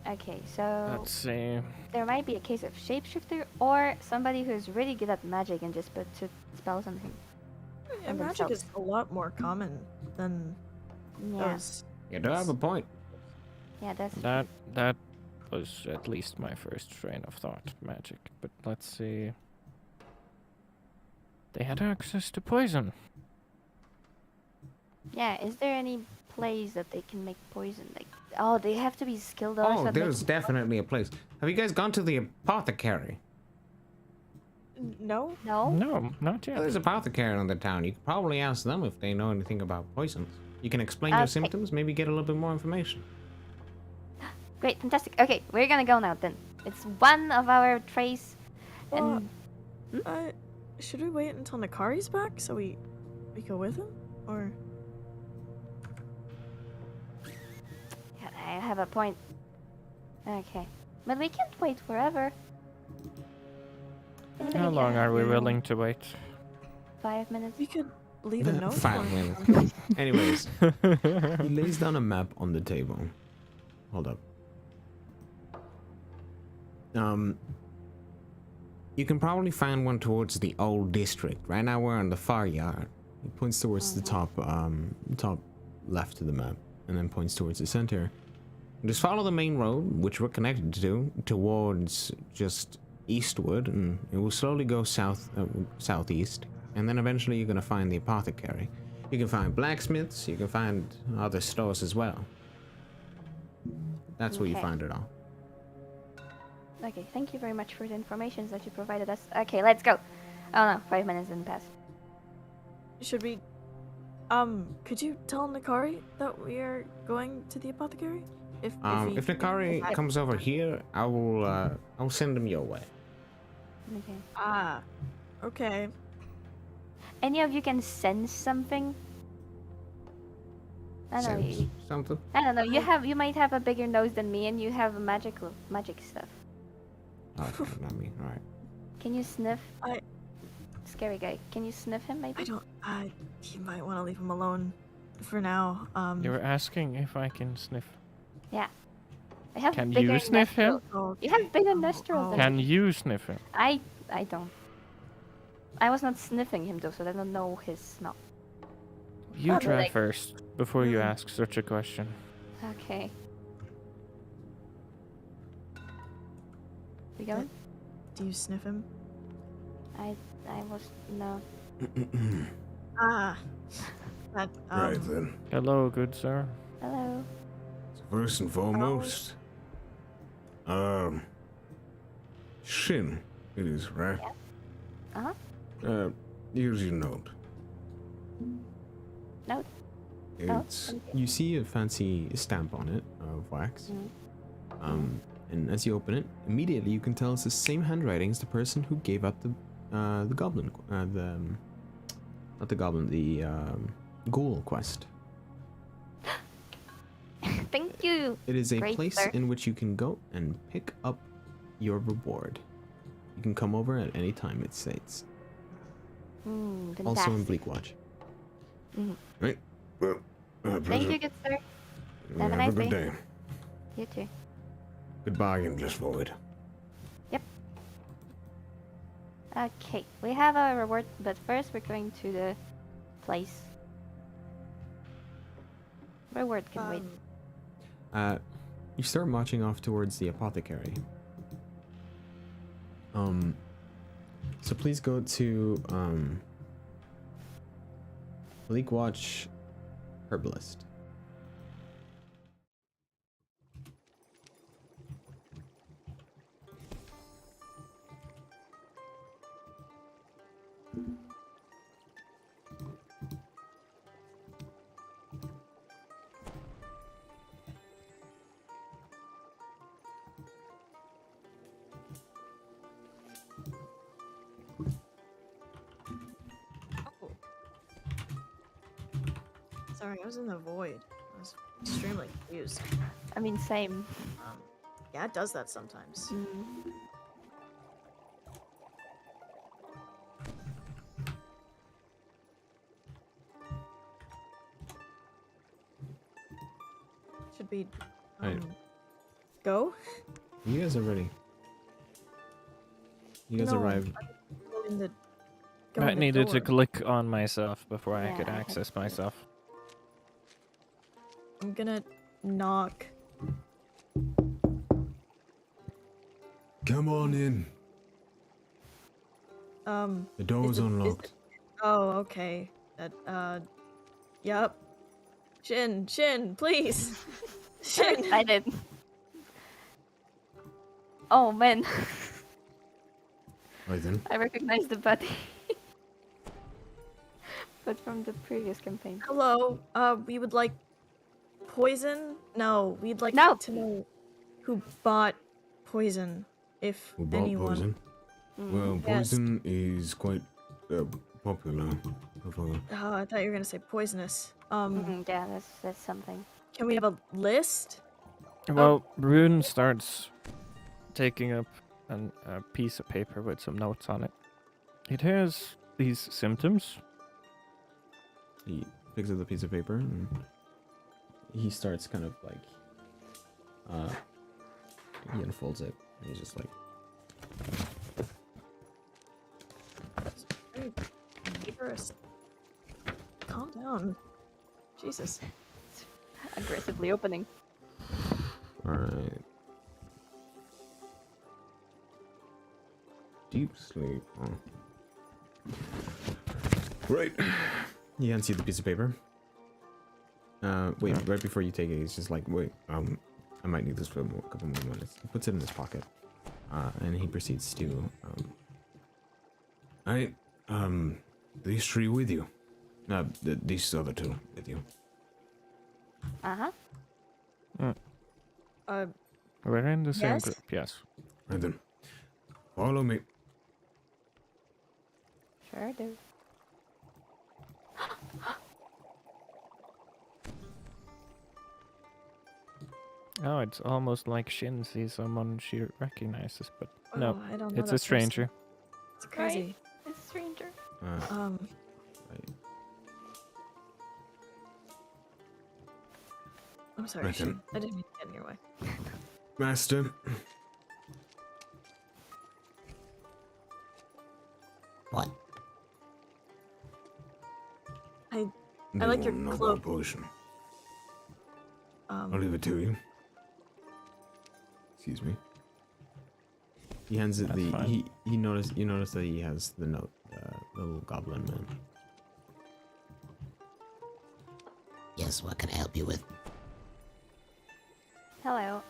Okay, so Let's see. there might be a case of shapeshifter or somebody who's really good at magic and just put two spells on him. And And magic is themselves. a lot more common than Yeah, those. You do have a point. yeah, that's That was at least my first train of thought, magic. But let's see. They had access to poison. Yeah, is there any place that they can make poison? Like, oh, they have to be skilled artists Oh, at there's making definitely a place. Have you guys gone to the apothecary? No? No? No, not Well, yet. there's an apothecary in the town. You could probably ask them if they know anything about poisons. You can explain your Okay. symptoms, maybe get a little bit more information. Great, fantastic. Okay, we're gonna go now then. It's one of our trays. Well, And should we wait until Nakari's back so we go with him? Or yeah, I have a point. Okay. But we can't wait forever. Anybody How long are we yeah. willing to wait? 5 minutes? we could leave a note? 5 for him. minutes. Anyways, He lays down a map on the table. Hold up. you can probably find one towards the old district. Right now we're in the far yard. He points towards the top left of the map, and then points towards the center. Just follow the main road, which we're connected to, towards just eastward, and it will slowly go southeast. And then eventually you're going to find the apothecary. You can find blacksmiths, you can find other stores as well. That's where you Okay. find it all. Okay, thank you very much for the information that you provided us. Okay, let's go. Oh no, 5 minutes didn't pass. Should we could you tell Nakari that we are going to the apothecary? If If Nakari comes over here, I'll send him your way. Okay. Okay. Any of you can sense something? I don't know. Sense something? I don't know. You might have a bigger nose than me, and you have magic stuff. Oh, okay, not me. All right. Can you sniff? I- Scary guy. Can you sniff him, maybe? I don't you might want to leave him alone for now. You're asking if I can sniff. I have Can bigger you sniff him? nostrils. You have bigger nostrils than Can me. you sniff him? I don't. I was not sniffing him though, so I don't know his smell. You Probably try like- first before you ask such a question. Okay. We going? Do you sniff him? I was no. That Right then. Hello, good sir. Hello. First and foremost, Shin, it is, right? Uh-huh. Here's your note. Note? It's thank you. You see a fancy stamp on it of wax. And as you open it, immediately you can tell it's the same handwriting as the person who gave up the goblin, not the goblin, the ghoul quest. Thank you. It is a Great, place sir. in which you can go and pick up your reward. You can come over at any time, it states. Fantastic. Also in Bleakwatch. Right? Well, Thank you, good sir. Have a nice day. You too. Goodbye, Endless Void. Okay, we have our reward, but first we're going to the place. Reward can wait. You start marching off towards the apothecary. So please go to Bleakwatch Herbalist. Sorry, I was in the void. I was extremely confused. I mean, same. Yeah, it does that sometimes. Should be Right. go? You guys are ready. You guys No, arrive. I'm willing to go I in the needed to door. click on myself before I Yeah, could I had access to. myself. I'm gonna knock. Come on in. The door is it- unlocked. Oh, okay. Yup. Shin, please. Very Shin. excited. Oh man, Right then. I recognize the body. But from the previous campaign. Hello. We would like poison. No, we'd like No. to know who bought poison, if Who bought anyone. poison? Well, Yes. poison is quite popular. Oh, I thought you were gonna say poisonous. Yeah, that's something. Can we have a list? Well, Rune starts taking up a piece of paper with some notes on it. It has these symptoms. He picks up the piece of paper and he starts kind of like he unfolds it and he's just like, Eseruss, calm down. Jesus. Aggressively opening. Alright. Deep sleep. Oh. right. He hands you the piece of paper. Wait, right before you take it, he's just like, wait, I might need this for a couple more minutes. He puts it in his pocket. And he proceeds to, These three with you. These other two with you. Uh-huh. We're in the same Yes? group, yes. Right then. Follow me. Sure do. Oh, it's almost like Shin sees someone she recognizes, but no, Oh, I don't know it's that a stranger. person. It's crazy. It's a stranger. right. I'm sorry, Right then. Shin. I didn't mean to get in your way. Master. What? I They like your won't know about cloak. potion. I'll leave it to you. Excuse me. He hands it That's the fine. you notice that he has the note, little goblin man. Yes, what can I help you with? Hello.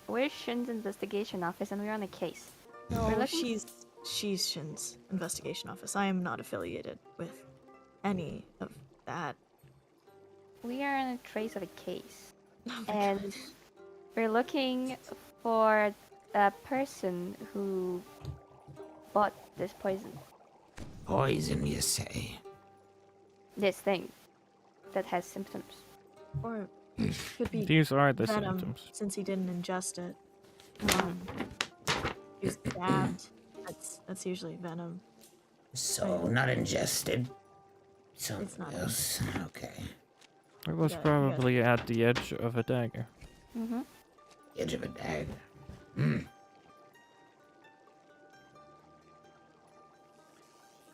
We're Shin's investigation office and we're on a case. We're No, looking- she's Shin's investigation office. I am not affiliated with any of that. We are on a trace of a case. Oh my And God. we're looking for a person who bought this poison. Poison, you say? This thing that has symptoms. Or could be These are the venom, symptoms. since he didn't ingest it. He was stabbed. That's usually venom. So, not ingested. It's Something not. else. Okay. It was Yeah, probably at the edge of a dagger. Mm-hmm. Edge of a dagger.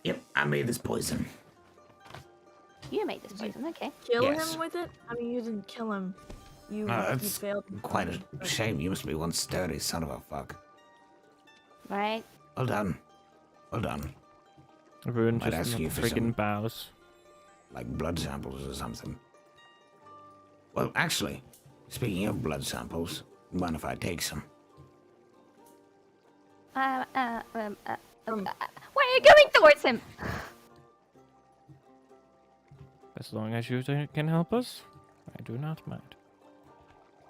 Yep, I made this poison. You made this poison, okay. Kill Yes. him with it? I mean, you didn't kill him. You That's failed. Quite a shame. You must be one sturdy son of a fuck. Right? Well done. Well done. Rune Might just ask you for freaking some- bows. Like blood samples or something. Well, actually, speaking of blood samples, mind if I take some? Why are you going towards him? As long as you can help us, I do not mind.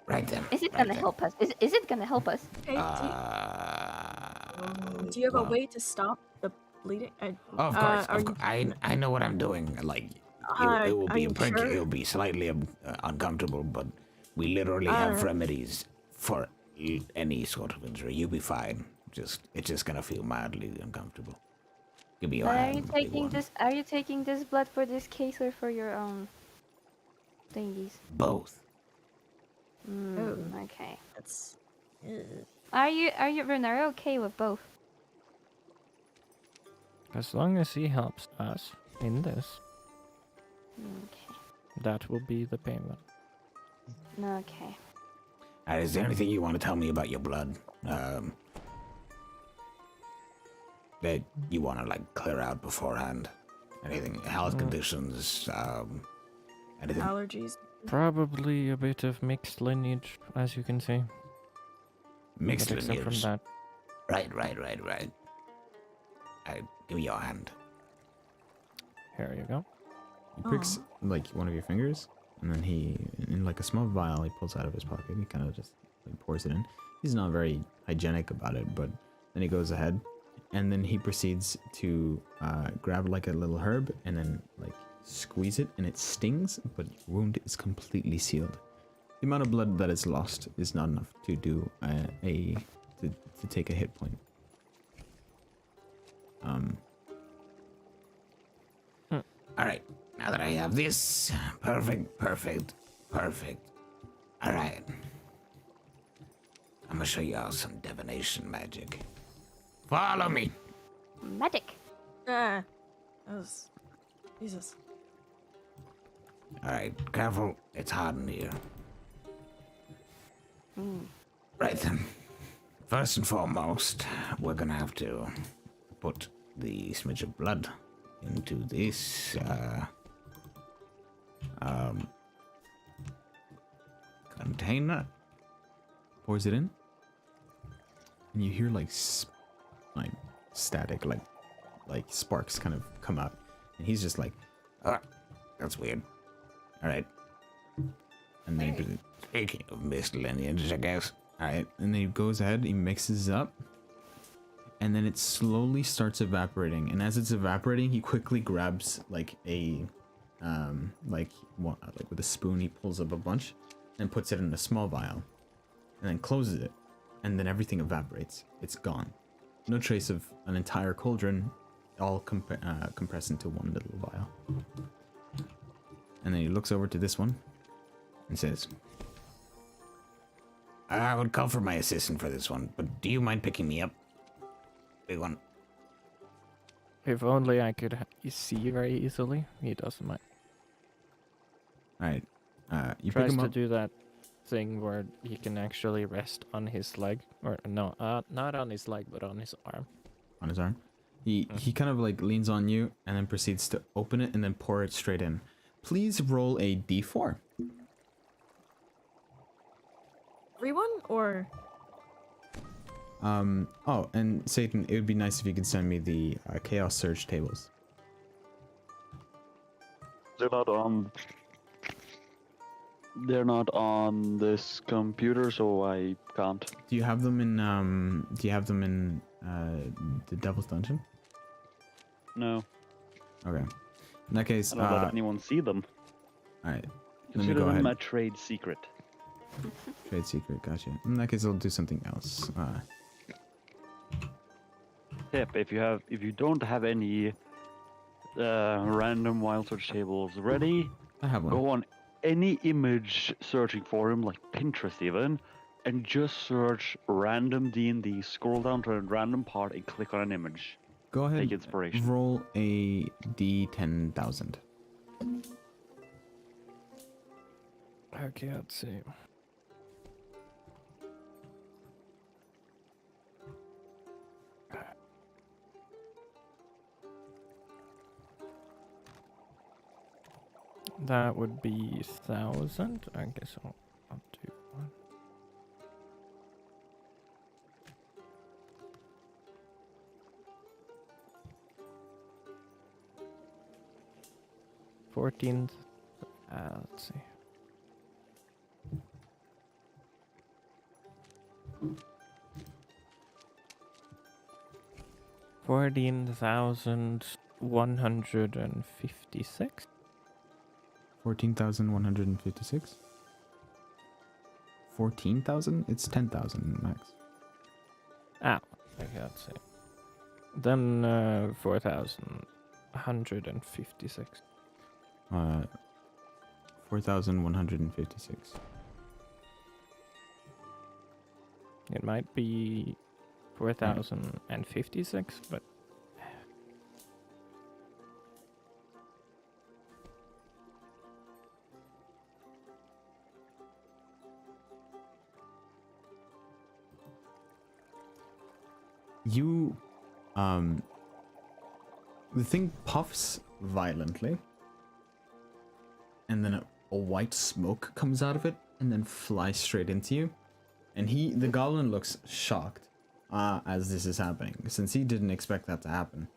Right then. Is it right gonna then. help us? Is it gonna help us? Okay, do you have a well, way to stop the bleeding? Of course, are of course. I know what I'm doing. Like, it will are be you a prick. sure? It'll be slightly uncomfortable, but we literally have remedies for any sort of injury. You'll be fine. It's just gonna feel mildly uncomfortable. Give me your But hand, big one. are you taking this blood for this case or for your own thingies? Both. Mm, okay. That's Are you Rune, are you okay with both? As long as he helps us in this, Okay. that will be the payment. Okay. Is there anything you want to tell me about your blood? That you want to, like, clear out beforehand? Anything? Health conditions? Anything? Allergies. Probably a bit of mixed lineage, as you can see. Mixed But except from lineage. that, Right. Give me your hand. here you go. He picks like one of your fingers, and then he, in like a small vial, he pulls out of his pocket. He kind of just like, pours it in. He's not very hygienic about it, but then he goes ahead, and then he proceeds to grab like a little herb and then like squeeze it, and it stings, but your wound is completely sealed. The amount of blood that is lost is not enough to do to take a hit point. All right. Now that I have this, perfect. All right. I'm gonna show you all some divination magic. Follow me. Medic. That was Jesus. All right. Careful. It's hot in here. Right then. First and foremost, we're gonna have to put the smidge of blood into this container. Pours it in, and you hear like static, like sparks kind of come out, and he's just like, Ah, that's weird. All right. and then he, Speaking of mixed lineage, I guess. all right, and then he goes ahead, he mixes it up, and then it slowly starts evaporating. And as it's evaporating, he quickly grabs like a like with a spoon, he pulls up a bunch and puts it in a small vial, and then closes it, and then everything evaporates. It's gone. No trace of an entire cauldron, all compressed into one little vial. And then he looks over to this one and says, I would call for my assistant for this one, but do you mind picking me up? Big one. If only I could see very easily. He doesn't mind. all right, you pick Tries him to up. do that thing where he can actually rest on his leg, or no, not on his leg, but on his arm. On his arm. He kind of like leans on you and then proceeds to open it and then pour it straight in. Please roll a d4. Everyone or Oh, and Satan, it would be nice if you could send me the Chaos Surge tables. They're not on this computer, so I can't. Do you have them in the Devil's Dungeon? No, Okay. In that case, I don't let anyone see them. alright. Let me Consider go them ahead. my trade secret. Trade secret, gotcha. In that case, I'll do something else. Tip: if you don't have any random wild search tables ready, I have one. go on any image searching forum like Pinterest even, and just search random D&D. Scroll down to a random part and click on an image. Go ahead. Take inspiration. Roll a d10,000. Okay, let's see. That would be 1,000. I guess I'll do one. Let's see. $14,156. 14,156. 14,000? It's 10,000 max. Ah, okay, let's see. Then 4,156. 4,156. It might be 4056, but You, the thing puffs violently, and then a white smoke comes out of it, and then flies straight into you. And the goblin looks shocked, as this is happening, since he didn't expect that to happen.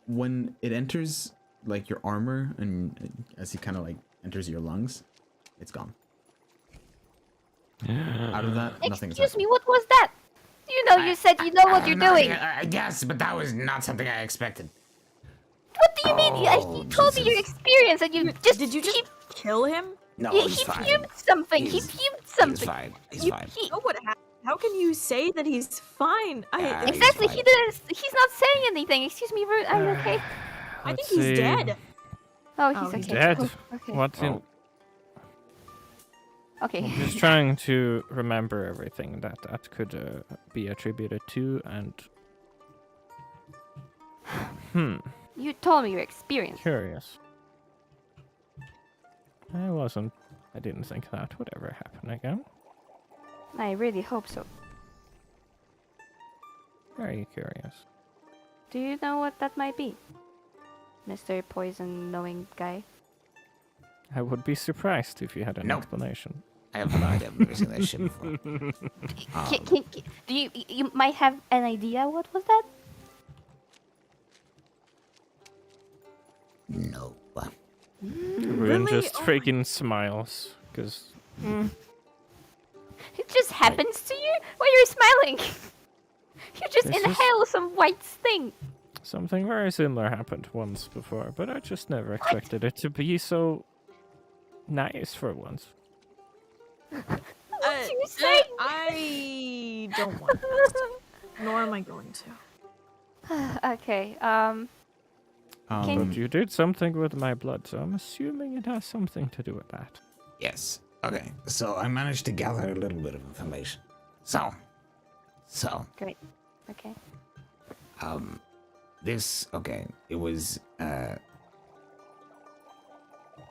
When it enters, like, your armor, and as he kind of, like, enters your lungs, it's gone. Out of that, nothing. Excuse me, what was that? You know, you said you know what you're doing. Yes, but that was not something I expected. What do you mean? Oh, You told me your Jesus. experience, and you just Did you just kill him? No, he he's fine. fumed something. He He's- fumed He's something. fine. He's You- fine. he- Oh, what happened? How can you say that he's fine? Yeah, he's exactly. fine. He didn't. He's not saying anything. Excuse me, Rude. Are you okay? I think let's he's see. dead. Oh, Oh, he's he's okay. dead. Cool. Okay. What's in? Oh. Okay. I'm just trying to remember everything that could be attributed to, and You told me your experience. curious. I didn't think that would ever happen again. I really hope so. Very curious. Do you know what that might be, Mr. Poison knowing guy? I would be surprised if you had an Nope. explanation. I have no idea. I've never seen that shit before. Do you might have an idea what was that? No. Ruin Really? just Oh my- freaking smiles, because It just happens to you? Why you're smiling? You just This is- inhale some white thing. something very similar happened once before, but I just never expected it to be so nice for once. What you saying? I don't want this. Nor am I going to. Okay. But you did something with my blood, so I'm assuming it has something to do with that. Yes. Okay. So I managed to gather a little bit of information. So, Great. Okay.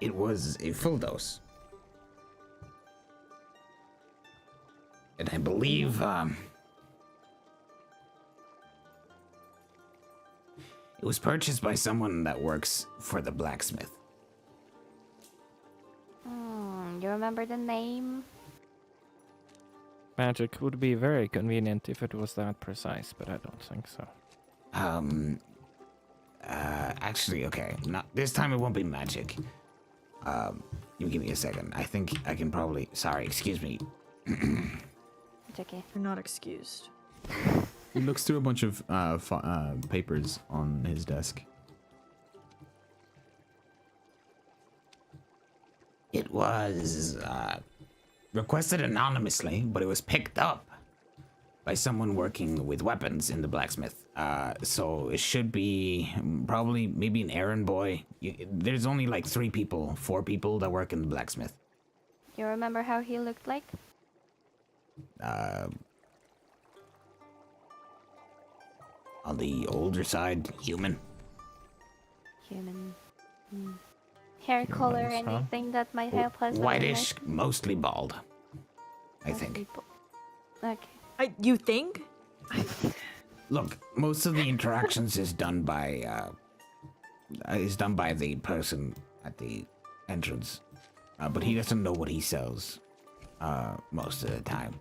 it was a full dose. And I believe, it was purchased by someone that works for the blacksmith. You remember the name? Magic would be very convenient if it was that precise, but I don't think so. Actually, okay. Not this time. It won't be magic. You give me a second. I think I can probably. Sorry, excuse me. It's okay. You're not excused. He looks through a bunch of papers on his desk. It was requested anonymously, but it was picked up by someone working with weapons in the blacksmith. So it should be probably maybe an errand boy. There's only like 4 people that work in the blacksmith. You remember how he looked like? On the older side, human. Human. Hair color, Humans, huh? anything that might help us? Whitish, mostly bald. I Mostly think. Okay. You think? Look, most of the interactions is done by the person at the entrance, but he doesn't know what he sells most of the time.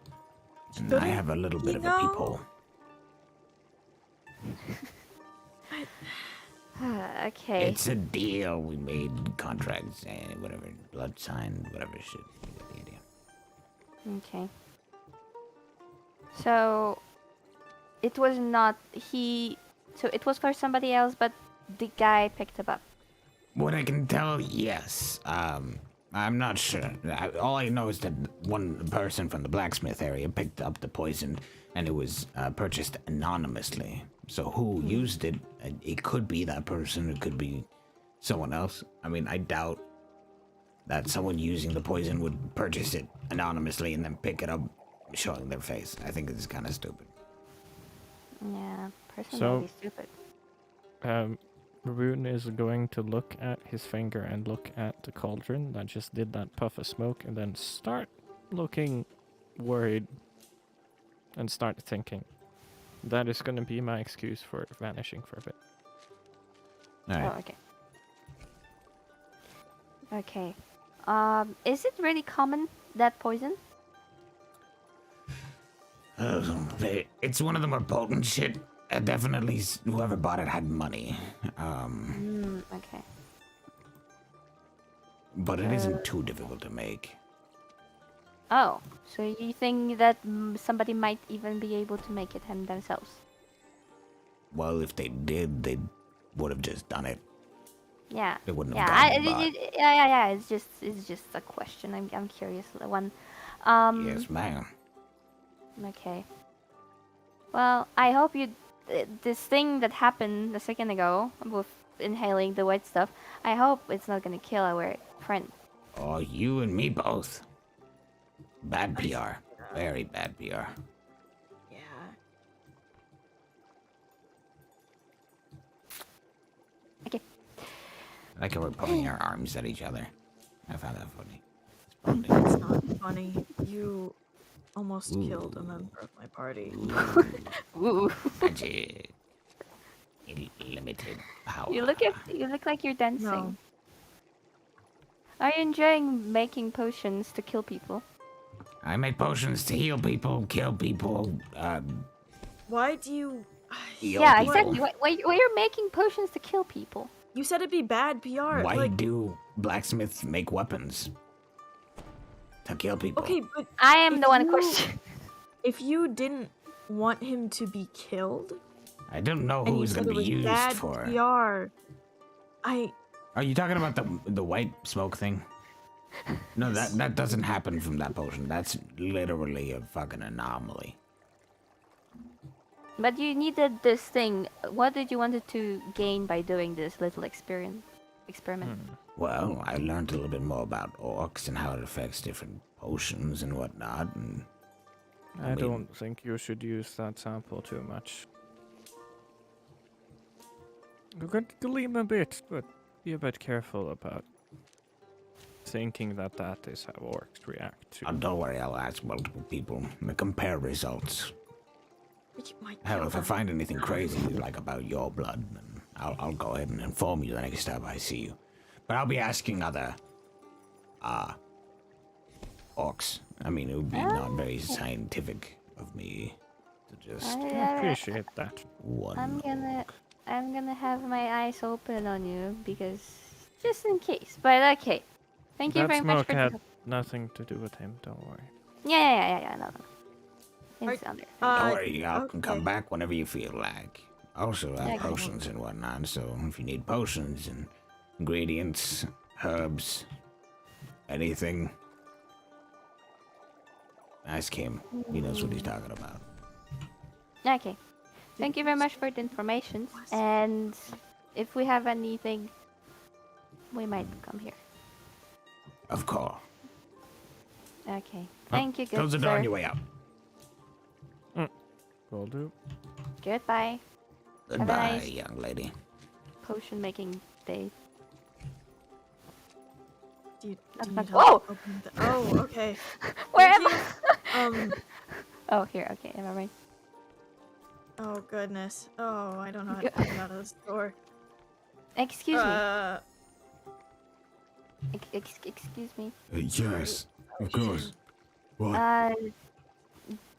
And I have a little bit of a peephole. Okay. It's a deal. We made contracts and whatever, blood signed, whatever shit. You get the idea. Okay. So it was not he. So it was for somebody else, but the guy picked him up. What I can tell, yes. I'm not sure. All I know is that one person from the blacksmith area picked up the poison, and it was purchased anonymously. So who used it? It could be that person. It could be someone else. I mean, I doubt that someone using the poison would purchase it anonymously and then pick it up showing their face. I think it's kind of stupid. Yeah, person So- might be stupid. Rune is going to look at his finger and look at the cauldron that just did that puff of smoke and then start looking worried and start thinking. That is going to be my excuse for vanishing for a bit. All right. Oh, okay. Okay. Is it really common, that poison? It's one of the more potent shit. Definitely, whoever bought it had money. Okay. But it isn't too difficult to make. Oh, so you think that somebody might even be able to make it themselves? Well, if they did, they would have just done it. Yeah. They wouldn't Yeah, have gotten bought. yeah. It's just a question. I'm curious. One. Yes, ma'am. Okay. Well, I hope you. This thing that happened a second ago with inhaling the white stuff. I hope it's not gonna kill our friend. Oh, you and me both. Bad PR. Very bad PR. Yeah. Okay. I like how we're pointing our arms at each other. I found that funny. It's bonding. It's not funny. You almost killed a member of my party. Ooh. Magic. Limited power. You look like you're dancing. No. Are you enjoying making potions to kill people? I make potions to heal people, kill people, Why do you... heal Yeah, people. exactly. Why you're making potions to kill people? You said it'd be bad PR. Why like, do blacksmiths make weapons? To kill people. okay, but I am If the one you- question. if you didn't want him to be killed, I don't know and who you it's said gonna it be was used bad for. PR, Are you talking about the white smoke thing? No, that doesn't happen from that potion. That's literally a fucking anomaly. But you needed this thing. What did you wanted to gain by doing this little experiment? Well, I learned a little bit more about orcs and how it affects different potions and whatnot, and I don't think you should use that sample too much. You could glean a bit, but be a bit careful about thinking that that is how orcs react to. don't worry, I'll ask multiple people and compare results. but you might Hell, kill if I them. find anything crazy like about your blood, then I'll go ahead and inform you the next time I see you. But I'll be asking other orcs. I mean, it would be not very scientific of me to just I I, appreciate that. one. I'm gonna have my eyes open on you because just in case. But okay. Thank you That very much smoke for had the... nothing to do with him, don't worry. Yeah. No. It's Are- under. Don't worry, y'all can come okay. back whenever you feel like. I also have Okay. potions and whatnot, so if you need potions and ingredients, herbs, anything, ask him. He knows what he's talking about. Okay. Thank you very much for the information. And if we have anything, we might come here. Of course. Okay. Thank you, good Close the door sir. on your way out. Will do. Goodbye. a Goodbye, nice- young lady. Potion making day. Do you Knock, need knock. help Whoa! opening the- Oh, okay. Where Thank am you. I? Oh, here. Okay, never mind. Oh goodness. Oh, I don't know how Go- to get out of this door. Excuse me. Excuse me. Yes, of course. What?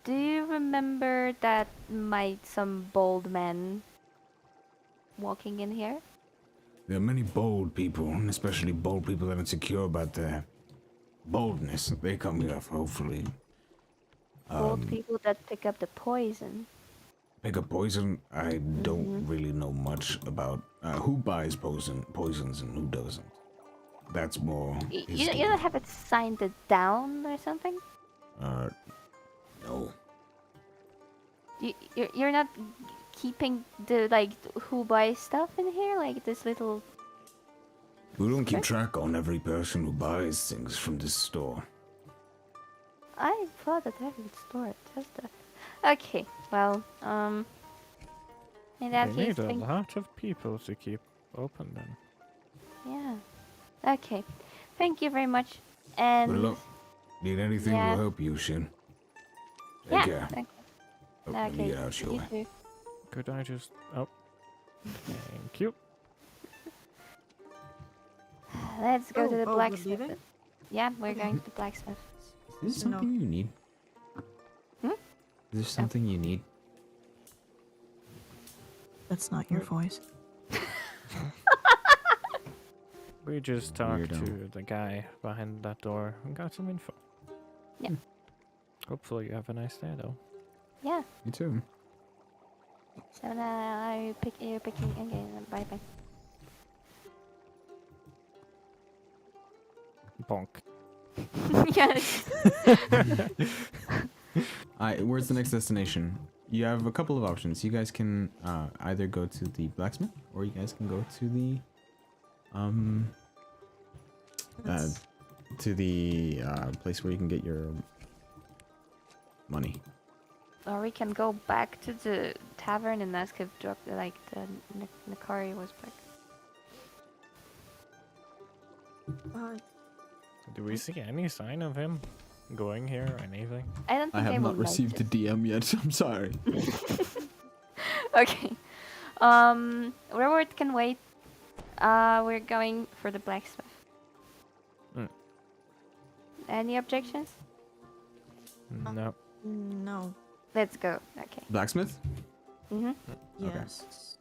Do you remember that some bold men walking in here? There are many bold people, and especially bold people that are insecure about their boldness. They come here for hopefully Bold people that pick up the poison. pick up poison. I don't really know much about who buys poisons and who doesn't. That's more. his You deal. don't have it signed it down or something? No. You're not keeping the who buys stuff in here, like this little. We don't keep track on every person who buys things from this store. I thought that I would store it. Just that. Okay. Well, in that They case, need a thank lot of people to keep open then. yeah. Okay. Thank you very much. And Good luck. Need anything, Yeah. we'll help you soon. Take yeah. care. Thank Oh, you. let me Okay. get out your You way. too. Could I just... Oh. Thank you. Let's go to the we're blacksmith. leaving? then. Yeah, we're Okay. going to the blacksmith. Is this No. something you need? Hmm? Is there something you need? That's not your voice. We just talked Weirdo. to the guy behind that door and got some info. Yeah. Hopefully you have a nice day though. Yeah. You too. So now you're picking again. Bye bye. Bonk. Yes. Where's the next destination? You have a couple of options. You guys can either go to the blacksmith, or you guys can go to the That's- place where you can get your money. Or we can go back to the tavern and ask if the Nakari was back. Do we see any sign of him going here or anything? I don't I think have will not received a DM yet. I'm sorry. Okay. Robert can wait. We're going for the blacksmith. Any objections? No. No. Let's go. Okay. Blacksmith? Mhm. Okay. Yes.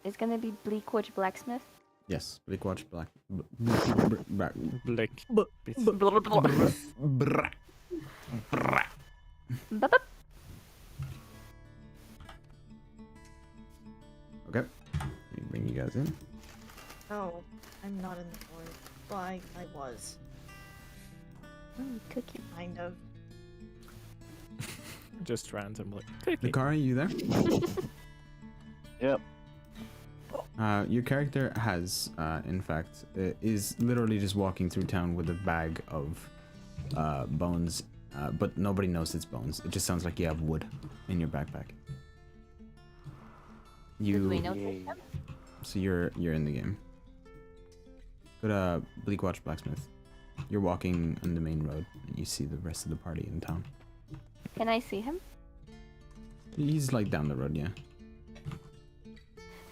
It's gonna be Bleakwood blacksmith. Yes. Bleak Watch Black. Blick. Brah. Bup. Okay. Let me bring you guys in. Oh, I'm not in the void. Well, I was. Cookie. Kind of. Just randomly. Cookie. Nakari, you there? Yep. Your character has, in fact, is literally just walking through town with a bag of bones, but nobody knows it's bones. It just sounds like you have wood in your backpack. Did we You, notice Yay. him? so you're in the game. Go to Bleakwatch Blacksmith. You're walking on the main road, and you see the rest of the party in town. Can I see him? He's like down the road, yeah.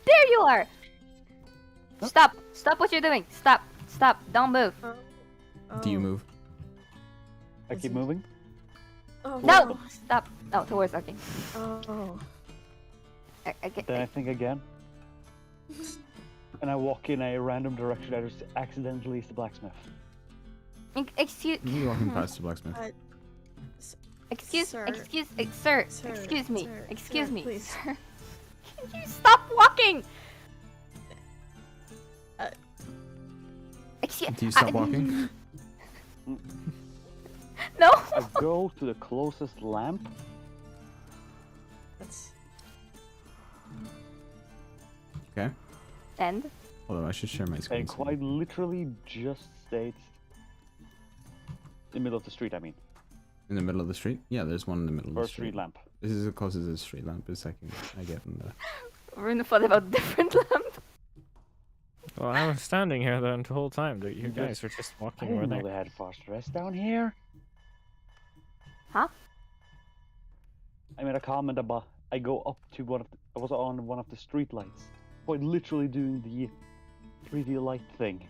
There you are! Stop! Stop what you're doing! Stop! Stop! Don't move! Do you Oh. move? I Is keep he- moving. Oh, No! Stop! Oh, towards, okay. Oh. Then I think again. And I walk in a random direction. I just accidentally is the blacksmith. Excuse You're walking past the blacksmith. Excuse Sir. sir, Sir, excuse me, sir, excuse sir, me, please. sir. Can you stop walking? Excuse. Do you stop walking? No. I go to the closest lamp. That's. Okay. And Hold on, I should share my screen. And quite literally just states in the middle of the street. I mean, In the middle of the street? Yeah, there's one in the middle of the or street. street lamp. This is as close as a street lamp as I get in the... we're gonna thought about different lamp. Well, I was standing here then the whole time. You Yes. guys were just I walking didn't over know there. they had phosphorus down here. Huh? I made a comment about I go up to I was on one of the street lights, quite literally doing the 3D light thing.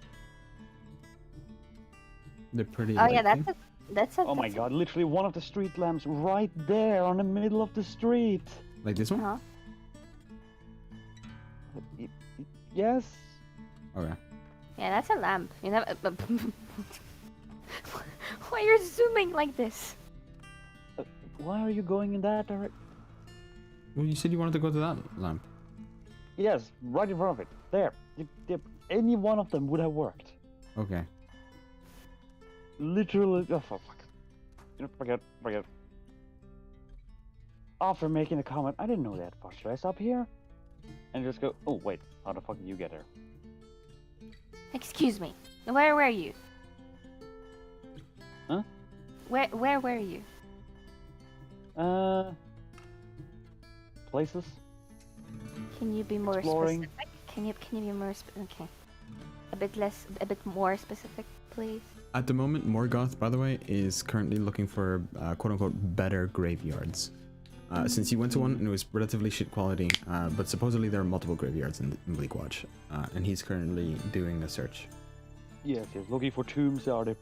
They're pretty Oh yeah, light thing. that's a. Oh my god, literally one of the street lamps right there on the middle of the street. Like this one? Huh? Yes. Okay. Yeah, that's a lamp. You know. Why you're zooming like this? Why are you going in that direction? Well, you said you wanted to go to that lamp. Yes, right in front of it. There. Any one of them would have worked. Okay. Literally. Oh, fuck. You know, forget. After making a comment, I didn't know they had phosphorus up here. And just go, oh, wait, how the fuck did you get there? Excuse me. Where were you? Huh? Where were you? Places? Can you be more Exploring. specific? Can you be more okay? A bit more specific, please. At the moment, Morgoth, by the way, is currently looking for quote-unquote better graveyards. Since he went to one and it was relatively shit quality, but supposedly there are multiple graveyards in Bleakwatch, and he's currently doing a search. Yes, yes. Looking for tombs are the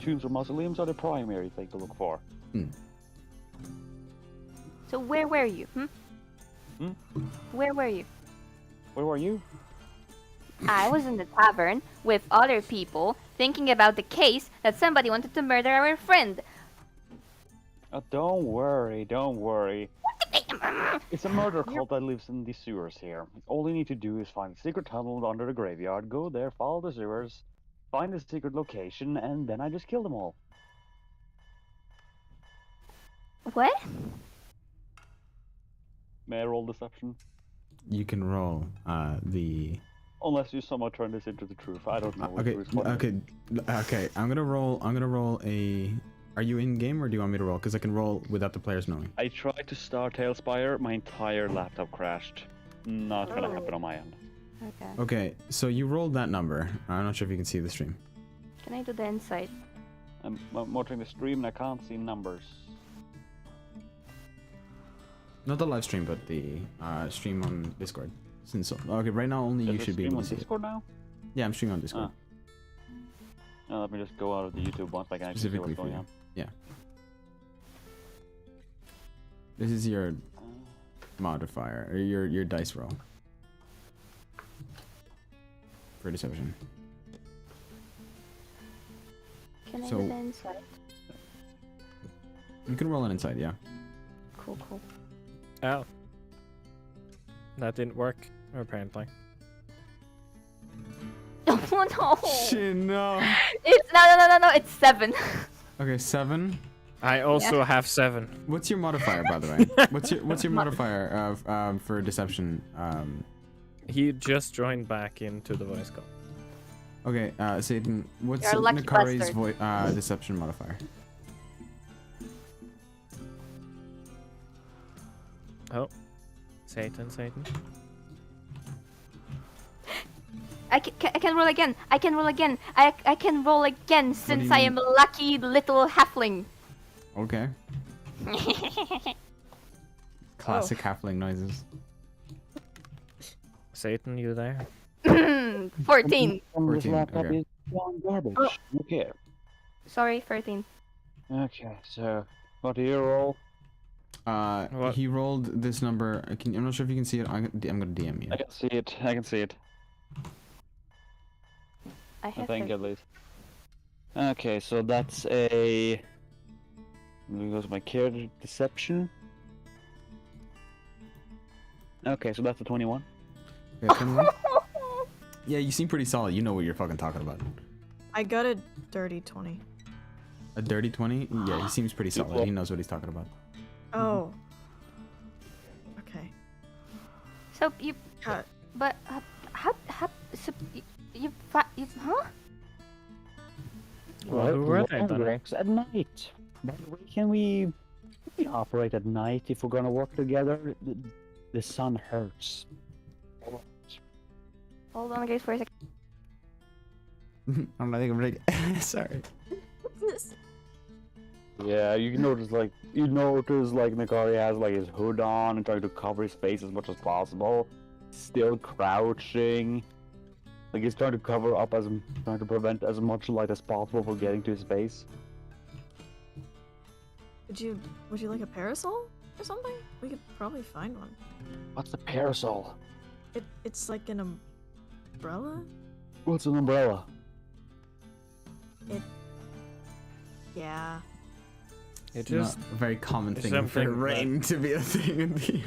tombs or mausoleums are the primary thing to look for. So where were you? Where were you? Where were you? I was in the tavern with other people thinking about the case that somebody wanted to murder our friend. Oh, don't worry, don't worry. It's a murder cult that lives in the sewers here. All you need to do is find a secret tunnel under the graveyard, go there, follow the sewers, find the secret location, and then I just kill them all. What? May I roll deception? You can roll the. Unless you somehow turn this into the truth. I don't know. Okay, okay. I'm gonna roll a. Are you in game or do you want me to roll? Because I can roll without the players knowing. I tried to start Tailspire, my entire laptop crashed. Not gonna happen on my end. Okay. Okay, so you rolled that number. I'm not sure if you can see the stream. Can I do the insight? I'm watching the stream and I can't see numbers. Not the live stream, but the stream on Discord. Since okay, right now only you should be able to see Discord it. now? Yeah, I'm streaming on Discord. Let me just go out of the YouTube once I can actually see what's Specifically for going you. on. Yeah. This is your modifier, or your dice roll for deception. Can I So- do the insight? You can roll an insight, yeah. Cool. Oh. That didn't work, apparently. Oh no! Shit, no. It's no. It's 7. Okay, 7. I also have 7. What's your modifier, by the way? What's your modifier of for deception? He just joined back into the voice call. Okay, Satan, what's You're a lucky Nakare's bastard. deception modifier? Oh. Satan. I can roll again. I can roll again. I can roll again since you I am a lucky little halfling. Okay. Classic halfling noises. Satan, you there? 14. 14, This laptop okay. is garbage. Oh. Okay. Sorry, 13. Okay, so what do you roll? What? He rolled this number. I'm not sure if you can see it. I'm gonna DM you. I can see it. I can see it. I I have think 13. at least. Okay, so that's a. There goes my character deception. Okay, so that's a 21. Okay, 21? Yeah, you seem pretty solid. You know what you're fucking talking about. I got a dirty 20. A dirty 20? Yeah, he seems pretty solid. He knows what he's talking about. Oh. Okay. So you, Cut. but how so you huh? Well, who were they then? Rex at night. By the way, can we operate at night if we're gonna work together? The sun hurts. Hold on, guys, for a second. I'm not thinking really. Sorry. Yeah, you notice like Nikari has like his hood on and trying to cover his face as much as possible. Still crouching. Like he's trying to cover up trying to prevent as much light as possible from getting to his face. Would you like a parasol or something? We could probably find one. What's a parasol? It's like an umbrella? What's an umbrella? Yeah. It It's not just a very common thing for something that- rain to be a thing in the.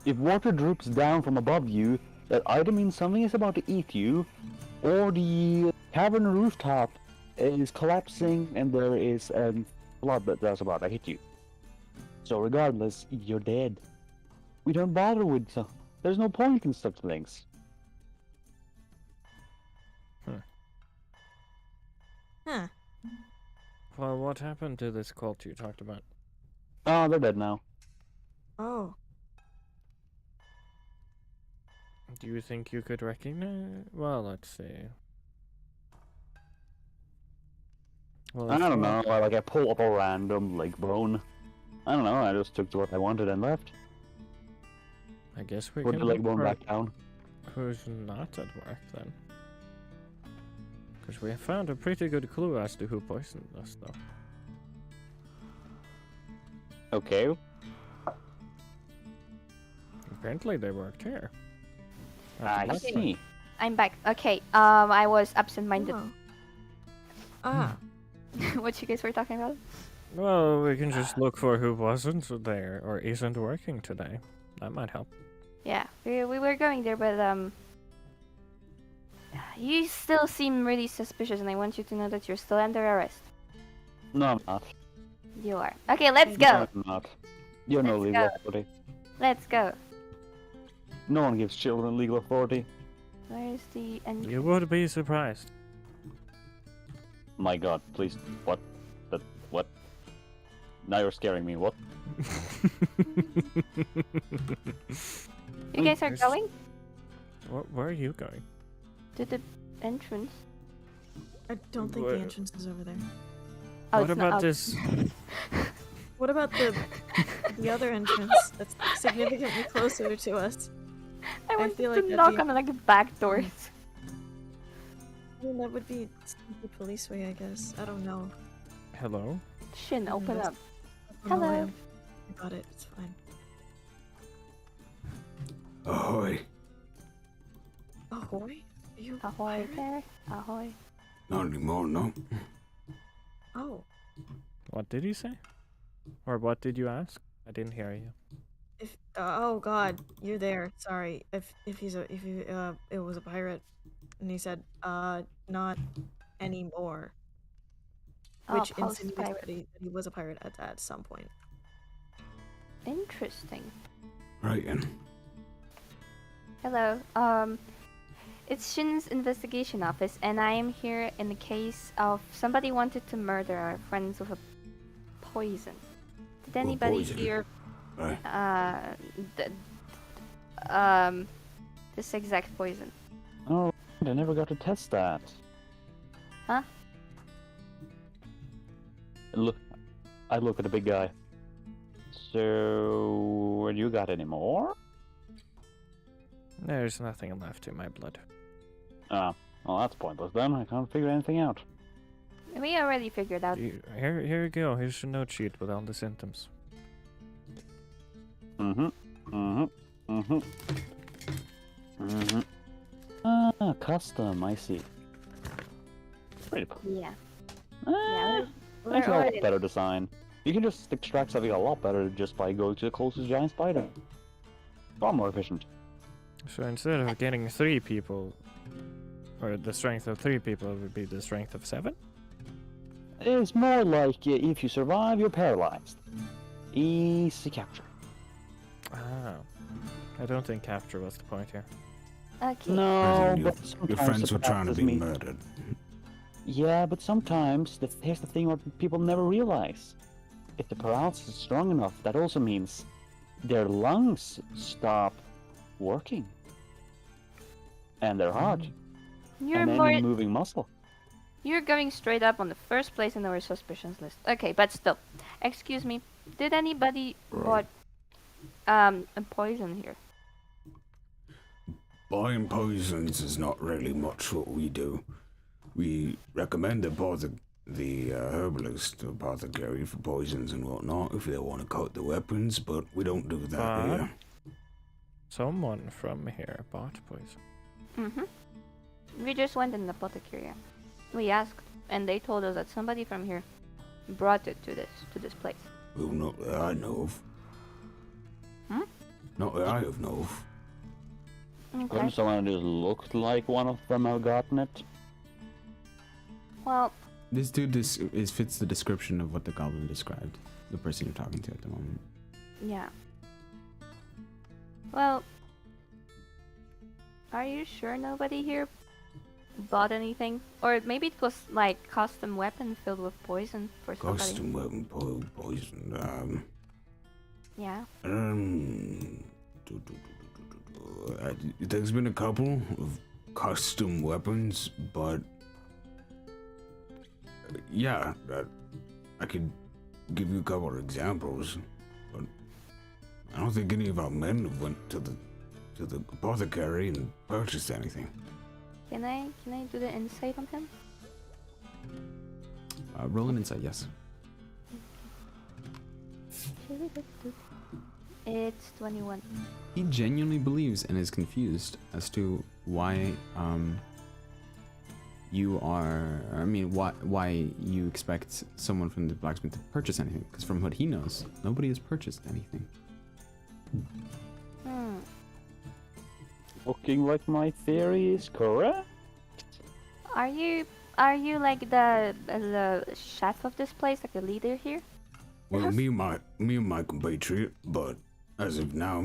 If water droops down from above you, that either means something is about to eat you, or the cavern rooftop is collapsing and there is a flood that's about to hit you. So regardless, you're dead. We don't bother with there's no point in such things. Huh. Well, what happened to this cult you talked about? Oh, they're dead now. Oh. Do you think you could recognize? Well, let's see. Well, I if don't you- know. I pull up a random leg bone. I don't know. I just took what I wanted and left. I guess we Put can the leg look bone for back down. who's not at work then. Because we have found a pretty good clue as to who poisoned us, though. Okay. Apparently they worked here. I At the see. library. I'm back. Okay. I was absent-minded. Oh. Ah. What you guys were talking about? Well, we can just look for who wasn't there or isn't working today. That might help. Yeah, we were going there, but you still seem really suspicious, and I want you to know that you're still under arrest. No, I'm not. You are. Okay, let's No, go. I'm not. You're no Let's legal go. authority. Let's go. No one gives children legal authority. Where's the entrance? You would be surprised. My god, please. What? What? Now you're scaring me. What? You guys are There's- going Where are you going? to the entrance. I don't think Where- the entrance is over there. Oh, What it's not- about oh. this? What about the other entrance that's significantly closer to us? I want feel to like that'd knock be- on like back doors. I mean, that would be the police way, I guess. I don't know. Hello? Shin, open that's- up. I don't know, Hello. I got it. It's fine. Ahoy. Ahoy? Are you Ahoy pirate? there. Ahoy. Not anymore, no. Oh. What did you say? Or what did you ask? I didn't hear you. If oh god, you're there. Sorry. If it was a pirate, and he said not anymore, Oh, which post insinuates pirate. that he was a pirate at some point. Interesting. Right then. Hello. It's Shin's investigation office, and I am here in the case of somebody wanted to murder our friends with a poison. Did anybody poison? hear Right. this exact poison? Oh, I never got to test that. Huh? Look, I look at the big guy. So, you got any more? There's nothing left in my blood. Ah, well, that's pointless then. I can't figure anything out. We already figured out. Here you go. Here's your note sheet with all the symptoms. Ah, custom, I see. Pretty cool. Yeah. Ah, Yeah. that's a lot already- better design. You can just extract something a lot better just by going to the closest giant spider. Far more efficient. So instead of getting 3 people, or the strength of 3 people, it would be the strength of 7? It's more like if you survive, you're paralyzed. Easy capture. Ah. I don't think capture was the point here. Okay. No, Your, but your sometimes friends the were trying to practice be means- murdered. Yeah, but sometimes here's the thing what people never realize. If the paralysis is strong enough, that also means their lungs stop working. And their heart. You're and more. any moving muscle. You're going straight up on the first place in our suspicions list. Okay, but still. Excuse me. Did anybody Right. bought a poison here? Buying poisons is not really much what we do. We recommend the herbalist or apothecary for poisons and whatnot if they want to coat the weapons, but we don't do that But- here. Someone from here bought poison. Mm-hmm. We just went in the apothecary. We asked, and they told us that somebody from here brought it to this place. Well, not that I know of. Hmm? Not that I have know of. Okay. Couldn't someone just looked like one of them have gotten it? Well, This dude fits the description of what the goblin described. The person you're talking to at the moment. yeah. Well, are you sure nobody here bought anything, or maybe it was like custom weapon filled with poison for somebody. Custom weapon poison. Yeah. There's been a couple of custom weapons, but yeah, I could give you a couple of examples. But I don't think any of our men went to the apothecary and purchased anything. Can I do the insight on him? Roll an insight, yes. It's 21. He genuinely believes and is confused as to why you are. I mean, why you expect someone from the blacksmith to purchase anything? Because from what he knows, nobody has purchased anything. Hmm. Looking like my theory is correct. Are you like the chef of this place, like the leader here? Well, me and my compatriot, but as of now,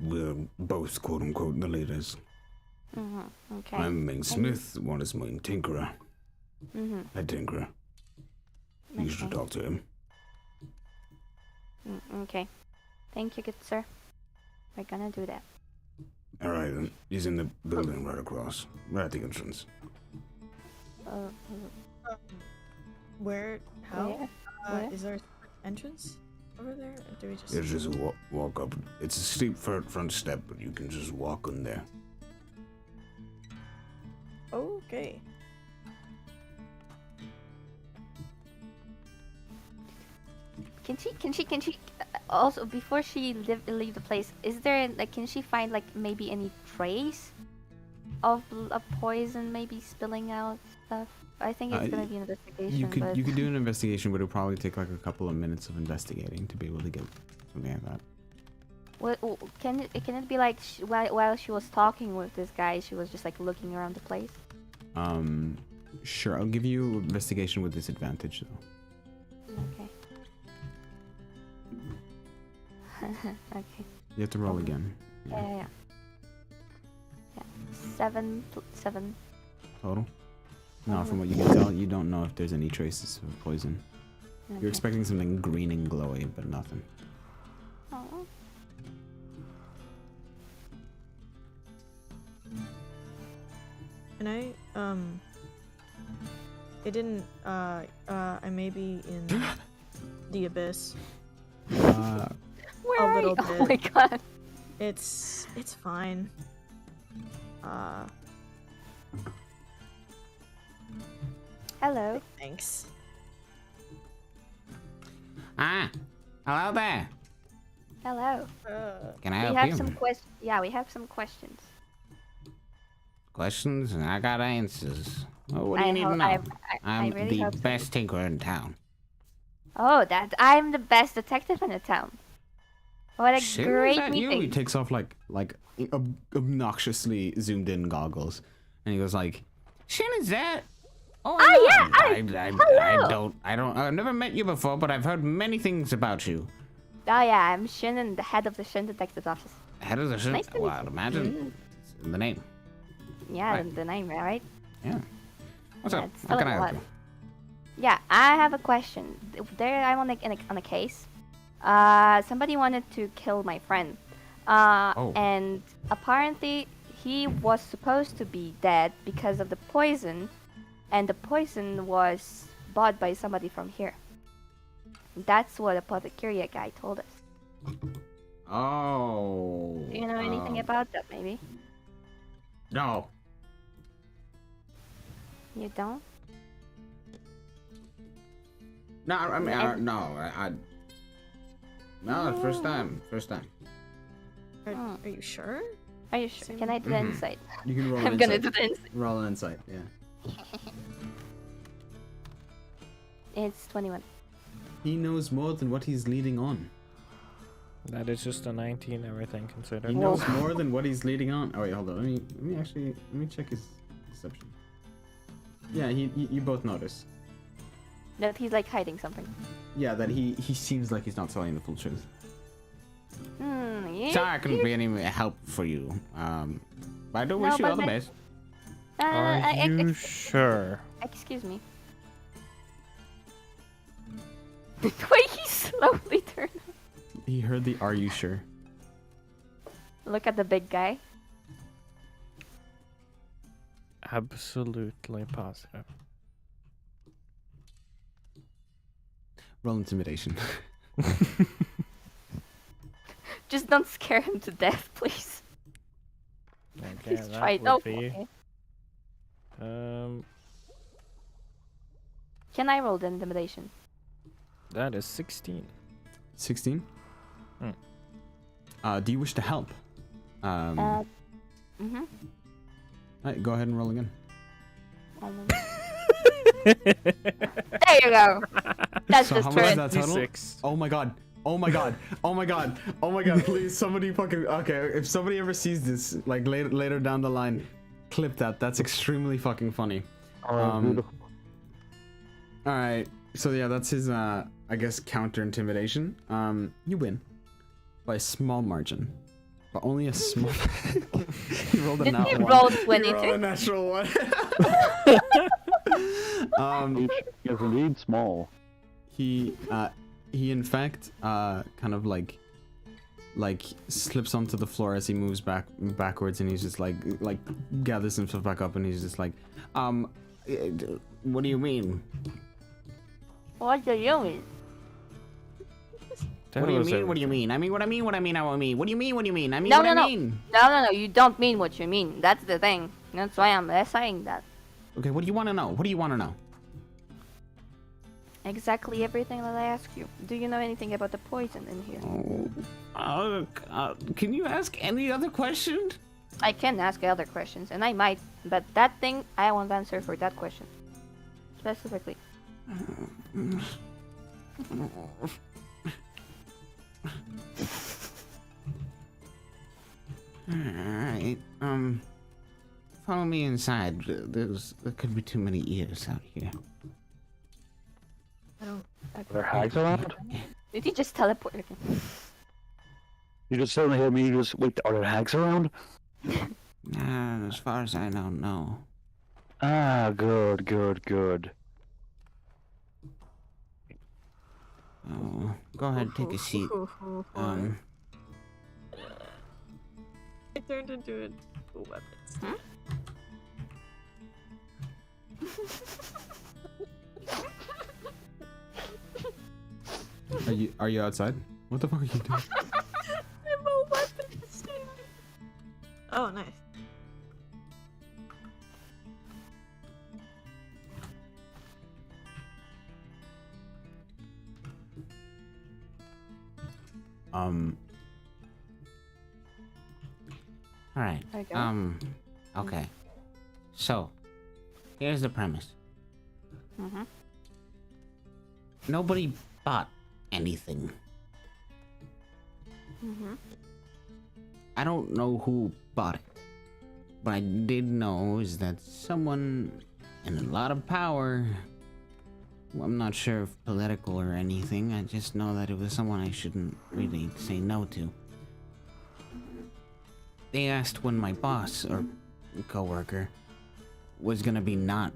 we're both quote unquote the leaders. Mm-hmm. Okay. I'm main smith, one is main tinkerer. Mm-hmm. Head tinkerer. You should talk to him. Okay. Thank you, good sir. We're gonna do that. All right, then. He's in the building right across, right at the entrance. Where? How? Where? Where? Is there an entrance over there? Or do we just? You just walk up. It's a steep front step, but you can just walk in there. Okay. Can she also, before she leave the place, is there like, can she find like maybe any trace of a poison maybe spilling out stuff? I think it's gonna be an investigation. You could do an investigation, but it'll probably take like a couple of minutes of investigating to be able to get something like that. What can it be like while she was talking with this guy, she was just like looking around the place? Sure. I'll give you investigation with disadvantage though. Okay. Okay. You have to roll again. Yeah. 7 Total? No, from what you can tell, you don't know if there's any traces of poison. Okay. You're expecting something green and glowy, but nothing. Oh. Can I it didn't I may be in the abyss. Where A are little you? Oh my bit. god. It's fine. Hello. Thanks. Ah, hello there. Hello. Can I We help have you? some questions. Yeah, we have some questions. Questions? I got answers. Oh, what do I you need ho- to know? I I'm really the hope so. best tinkerer in town. Oh, that I'm the best detective in the town. What a Shit, is great that you? meeting. He takes off like obnoxiously zoomed in goggles, and he goes like, Shin, is that? Oh, yeah, I don't. I've never met you before, but I've heard many things about you. Oh yeah, I'm Shin and the head of the Shin Detective Office. Head of the Shin. Nice to meet Well, I'd you. imagine it's in the name. Yeah, Right. the name, right? Yeah. What's Yeah, up? it's How a can I little help you? Yeah, I have a question. There, I'm on a case. Somebody wanted to kill my friend. Oh. And apparently he was supposed to be dead because of the poison, and the poison was bought by somebody from here. That's what the apothecary guy told us. Oh. Do you know anything about that, maybe? No. You don't? No, I mean, And- no, first time. Are you sure? Are you sure? Can I do the Mhm. insight? "You can roll an I'm gonna insight. do the insight. Roll an insight." Yeah. It's 21. He knows more than what he's leading on. That is just a 19, everything considered. He knows more than what he's leading on. Oh wait, hold on. Let me check his deception. Yeah, you both notice. That he's like hiding something. Yeah, that he seems like he's not telling the full truth. Yeah. Sorry I couldn't be any help for you. But I do wish No, you but all the my- best. Are you sure? Excuse me. The way he slowly turned. He heard the "Are you sure?" Look at the big guy. Absolutely positive. Roll intimidation. Just don't scare him to death, please. Okay, Please that try it. would Oh, be. okay. Can I roll the intimidation? That is 16. 16. Hmm. Do you wish to help? Mm-hmm. Alright, go ahead and roll again. There you go. That's So just how much is turn. that total? 26. Oh my god. Oh my god. Oh my god. Oh my god. Please, somebody fucking. Okay, if somebody ever sees this, like later down the line, clip that. That's extremely fucking funny. Beautiful. Alright. So yeah, that's his I guess counter intimidation. You win. By a small margin. But only a small. He rolled a Did nat he one. roll He 22? rolled a natural one. Yes, indeed, small. He in fact kind of like slips onto the floor as he moves backwards, and he's just like gathers himself back up, and he's just like what do you mean? What do you mean? What do you mean? What do you mean? I mean what I mean. What I mean. How I mean. What do you mean? What do you mean? I mean No, what no, I no. mean. No, you don't mean what you mean. That's the thing. That's why I'm saying that. Okay, what do you want to know? What do you want to know? Exactly everything that I ask you. Do you know anything about the poison in here? Can you ask any other question? I can ask other questions, and I might, but that thing, I won't answer for that question. Specifically. Alright, follow me inside. There could be too many ears out here. I don't. Are there hags around? Did he just teleport again? You just suddenly hear me just wait. Are there hags around? As far as I know, no. Ah, good. Oh, go ahead, take a seat. I turned into a weapons. Are you outside? What the fuck are you doing? I'm a weapons. Oh, nice. Alright. Okay. Okay. So, here's the premise. Mm-hmm. Nobody bought anything. Mm-hmm. I don't know who bought it. What I did know is that someone in a lot of power, well, I'm not sure if political or anything, I just know that it was someone I shouldn't really say no to. They asked when my boss or coworker was gonna be not,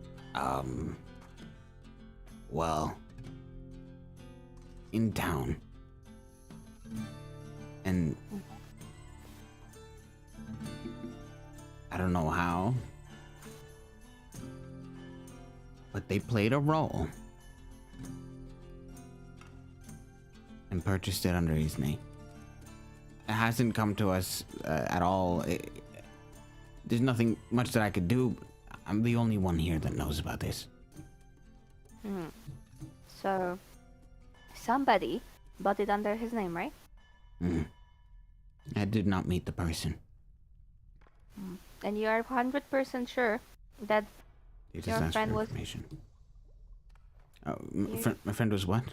well, in town. And I don't know how, but they played a role and purchased it under his name. It hasn't come to us at all. There's nothing much that I could do. I'm the only one here that knows about this. So, somebody bought it under his name, right? I did not meet the person. And you are 100% sure that It your is asked friend for was information. Oh, my friend was what?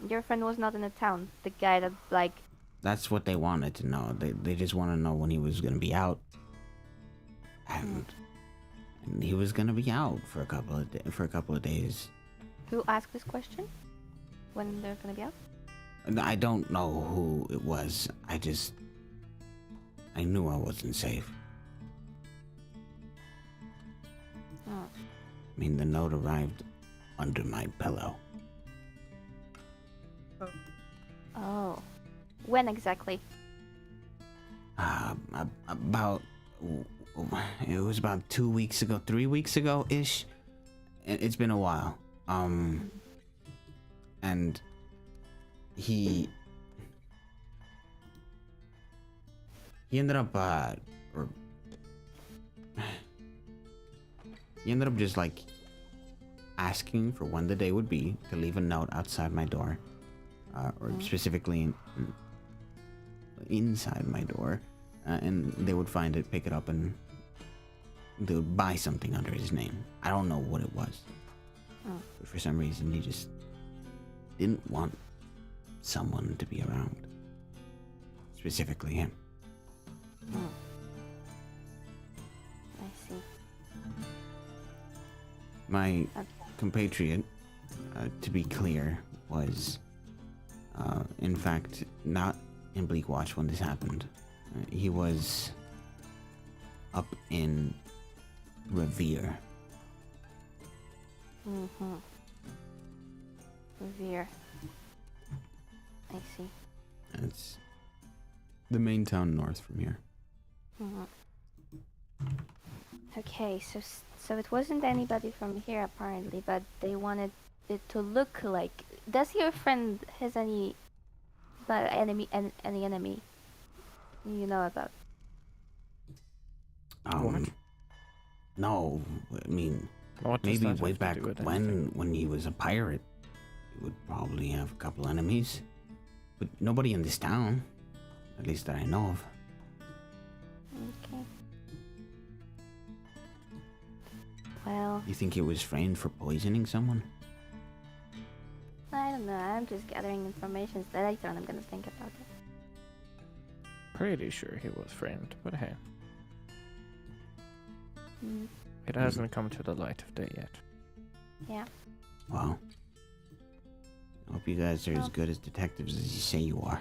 your friend was not in the town. The guy that like. That's what they wanted to know. They just want to know when he was gonna be out, and he was gonna be out for a couple of days. Who asked this question? When they're gonna be out? And I don't know who it was. I knew I wasn't safe. Oh. I mean, the note arrived under my pillow. Oh. When exactly? About it was about 2 weeks ago, 3 weeks ago ish. It's been a while. And he ended up just like asking for when the day would be to leave a note outside my door, or specifically inside my door, and they would find it, pick it up, and they would buy something under his name. I don't know what it was, but for some reason he just didn't want someone to be around, specifically him. I see. My Okay. compatriot, to be clear, was in fact not in Bleakwatch when this happened. He was up in Revere. Mm-hmm. Revere. I see. It's the main town north from here. Mhm. Okay, so it wasn't anybody from here apparently, but they wanted it to look like. Does your friend has any, but any enemy you know about? No, I mean, What does maybe that way have to back do with anything? when he was a pirate, he would probably have a couple enemies, but nobody in this town, at least that I know of. Okay. Well, You think he was framed for poisoning someone? I don't know. I'm just gathering information. So later on, I'm gonna think about it. Pretty sure he was framed, but hey, Mm, it hasn't come to the light of day yet. yeah. Well, I hope you guys are as Well- good as detectives as you say you are.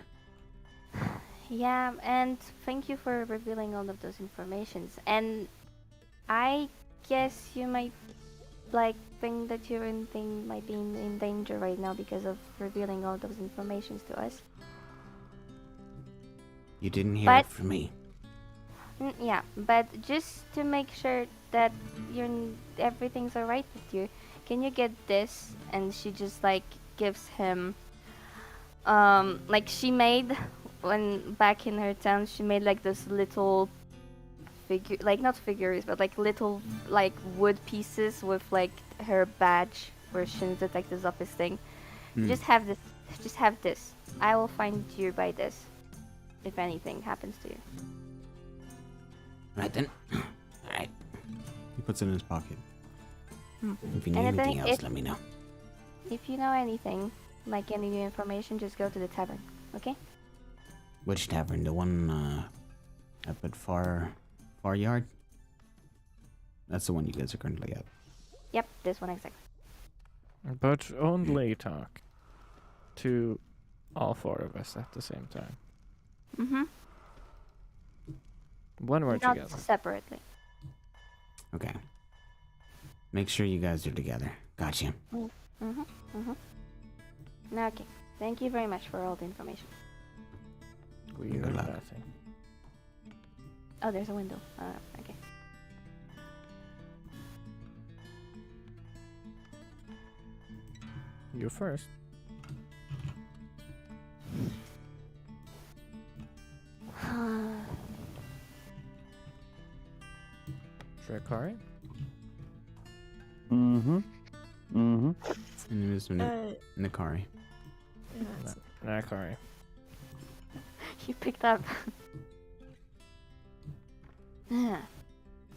Yeah, and thank you for revealing all of those informations. And I guess you might think that your thing might be in danger right now because of revealing all those informations to us. You didn't hear But- it from me. Yeah, but just to make sure that everything's alright with you, can you get this? And she just gives him she made when back in her town she made this little figure, not figures but little wood pieces with her badge or Shin's detective's office thing. Just have this. I will find you by this if anything happens to you. Right then. Alright. He puts it in his pocket. If you need And if anything else, if- let me know. If you know anything, any new information, just go to the tavern, okay? Which tavern? The one up at Far Yard? That's the one you guys are currently at. Yep, this one exactly. But only talk to all four of us at the same time. Mm-hmm. When we're Not together. separately. Okay. Make sure you guys are together. Gotcha. Mm-hmm. Mm-hmm. Okay. Thank you very much for all the information. We Good are luck. nothing. Oh, there's a window. Okay. You first. Shrekari? Mm-hmm. Mm-hmm. And it is Nikari. Yeah, it's- Nakari. You picked up.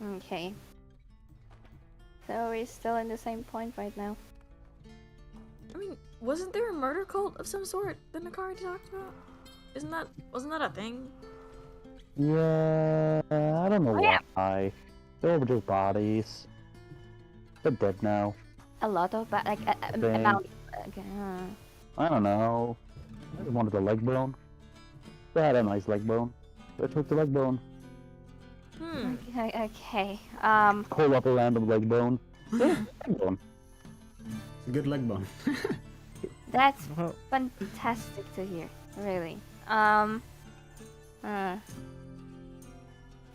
Okay. So we're still in the same point right now. I mean, wasn't there a murder cult of some sort that Nakari talked about? Wasn't that a thing? Yeah, I don't know Oh, yeah. why. They were just bodies. They're dead now. A lot of Dang. amount. Okay. I don't know. I just wanted the leg bone. They had a nice leg bone. They took the leg bone. Hmm. Okay. Pull up a random leg bone. Leg bone. It's a good leg bone. That's Well, fantastic to hear. Really.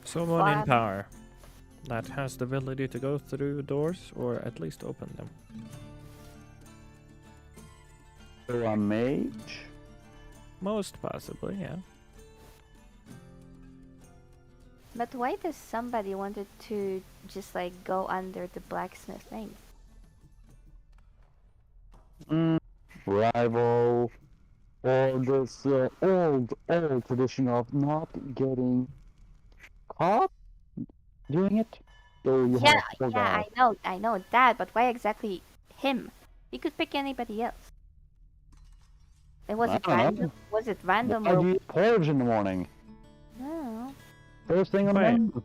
someone in Fun. power that has the ability to go through doors or at least open them. So a mage. Most possibly, yeah. But why does somebody wanted to just like go under the blacksmith name? Rival. Or this old tradition of not getting caught doing it. So you have Yeah, a poor yeah, guy. I know that, but why exactly him? He could pick anybody else. And was I it don't know. random? Was it random Why or do you eat porridge in the morning? no? First thing on the Wait. menu.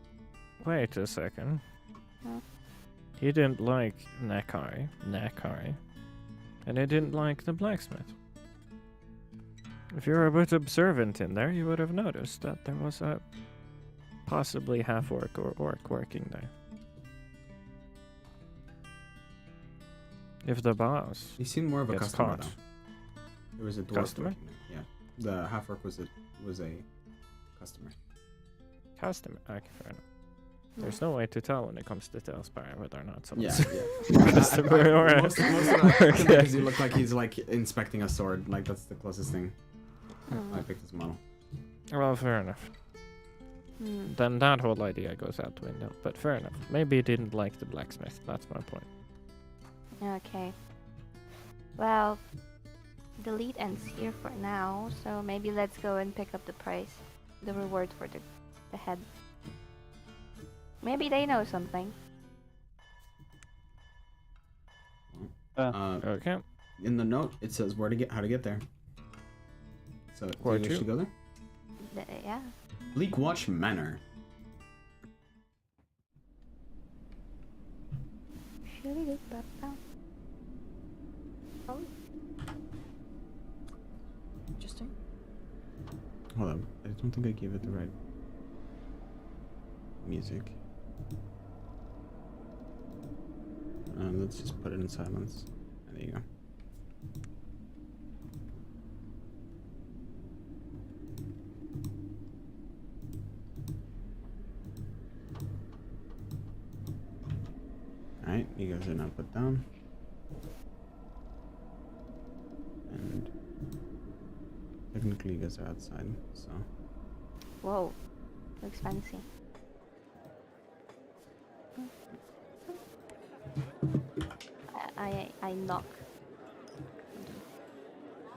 Wait a second. Huh? He didn't like Nakari, and he didn't like the blacksmith. If you were a bit observant in there, you would have noticed that there was a possibly half-orc or orc working there. If the boss He seemed more of a gets customer caught, though. There was a dwarf Customer? working there. Yeah, the half orc was a customer. customer. Okay, fair enough. There's no way to tell when it comes to Tailspire whether or not Yeah, someone's yeah. customer or a- most of that Okay. because he looked like he's like inspecting a sword. Like that's the closest thing. I picked this model. Well, fair enough. Hmm. Then that whole idea goes out the window. But fair enough. Maybe he didn't like the blacksmith. That's my point. Okay. Well, the lead ends here for now, so maybe let's go and pick up the prize, the reward for the head. Maybe they know something. Okay. In the note, it says how to get there. So, do Where you wish to? to go there? Yeah. Bleak Watch Manor. Oh. Interesting. Hold on, I don't think I gave it the right music. Let's just put it in silence. There you go. Alright, you guys are now put down. And technically you guys are outside, so Whoa. Looks fancy. I knock.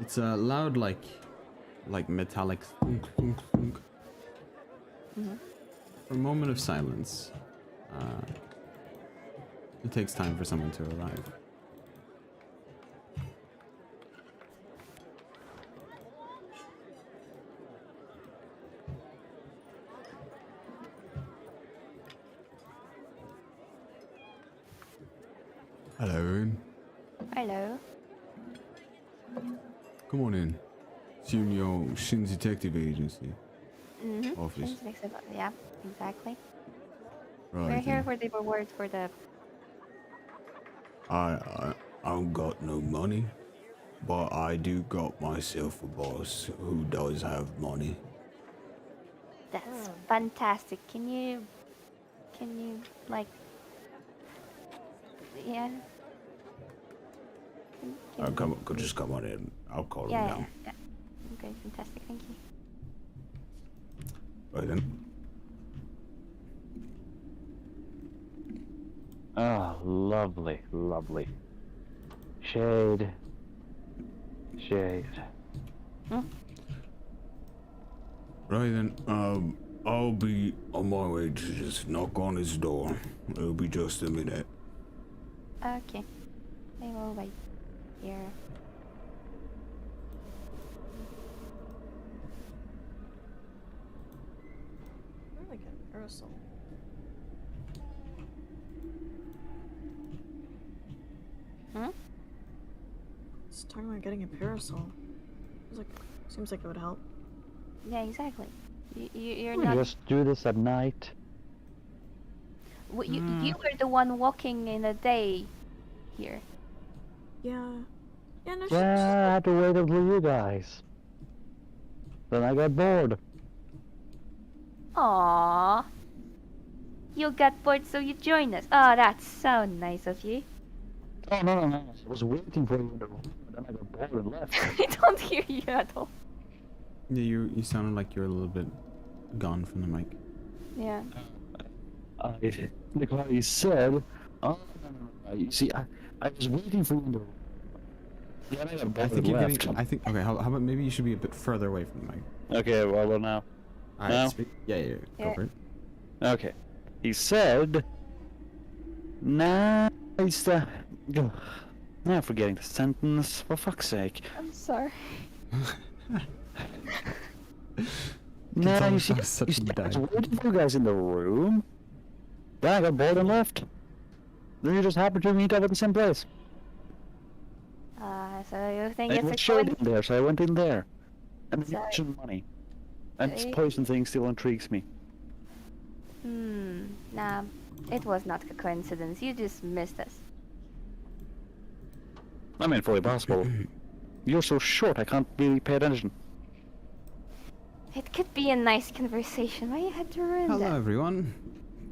it's a loud like metallic thunk, thunk, thunk. For a moment of silence. It takes time for someone to arrive. Hello, Aaron. Hello. Come on in. Soon your Shin's Detective Agency office. Yeah, exactly. Right. We're here then. for the reward for the. I don't got no money, but I do got myself a boss who does have money. That's fantastic. Can you like? Yeah. Just come on in. I'll call him Yeah, down. yeah. Okay, fantastic. Thank you. Right then. Ah, lovely, lovely. Shade. Shade. Right then. I'll be on my way to just knock on his door. It'll be just a minute. Okay. I will wait here. Where did I get an aerosol? Hmm? It's talking about getting a parasol. Seems like it would help. Yeah, exactly. You're We not. just do this at night. You were the one walking in the day here. Yeah. Yeah, no, Yeah, I had to wait until you guys. Then I got bored. Aww. You got bored, so you joined us. Oh, that's so nice of you. Oh, no. I was waiting for you in the room, and then I got bored and left. I don't hear you at all. Yeah, you sounded like you're a little bit gone from the mic. Yeah. Like what he said, oh, no. You see, I was waiting for you in the room. Then I got bored I think and you're left. getting. I think. Okay, how about maybe you should be a bit further away from the mic. Okay, well now. Alright, Now? speak. Yeah. Go Yeah. for it. Okay. He said, nice. Now I'm forgetting the sentence. For fuck's sake. I'm sorry. Now tell you I'm see, such you a see, I was dad. waiting for you guys in the room. Then I got bored and left. Then you just happened to meet up at the same place. So you think And it it's was a showed coincidence? in there, so I went in there. And you Sorry. mentioned money. And this Sorry. poison thing still intrigues me. Nah. It was not a coincidence. You just missed us. I mean, fully possible. You're so short, I can't really pay attention. It could be a nice conversation. Why you had to ruin Hello, that? everyone.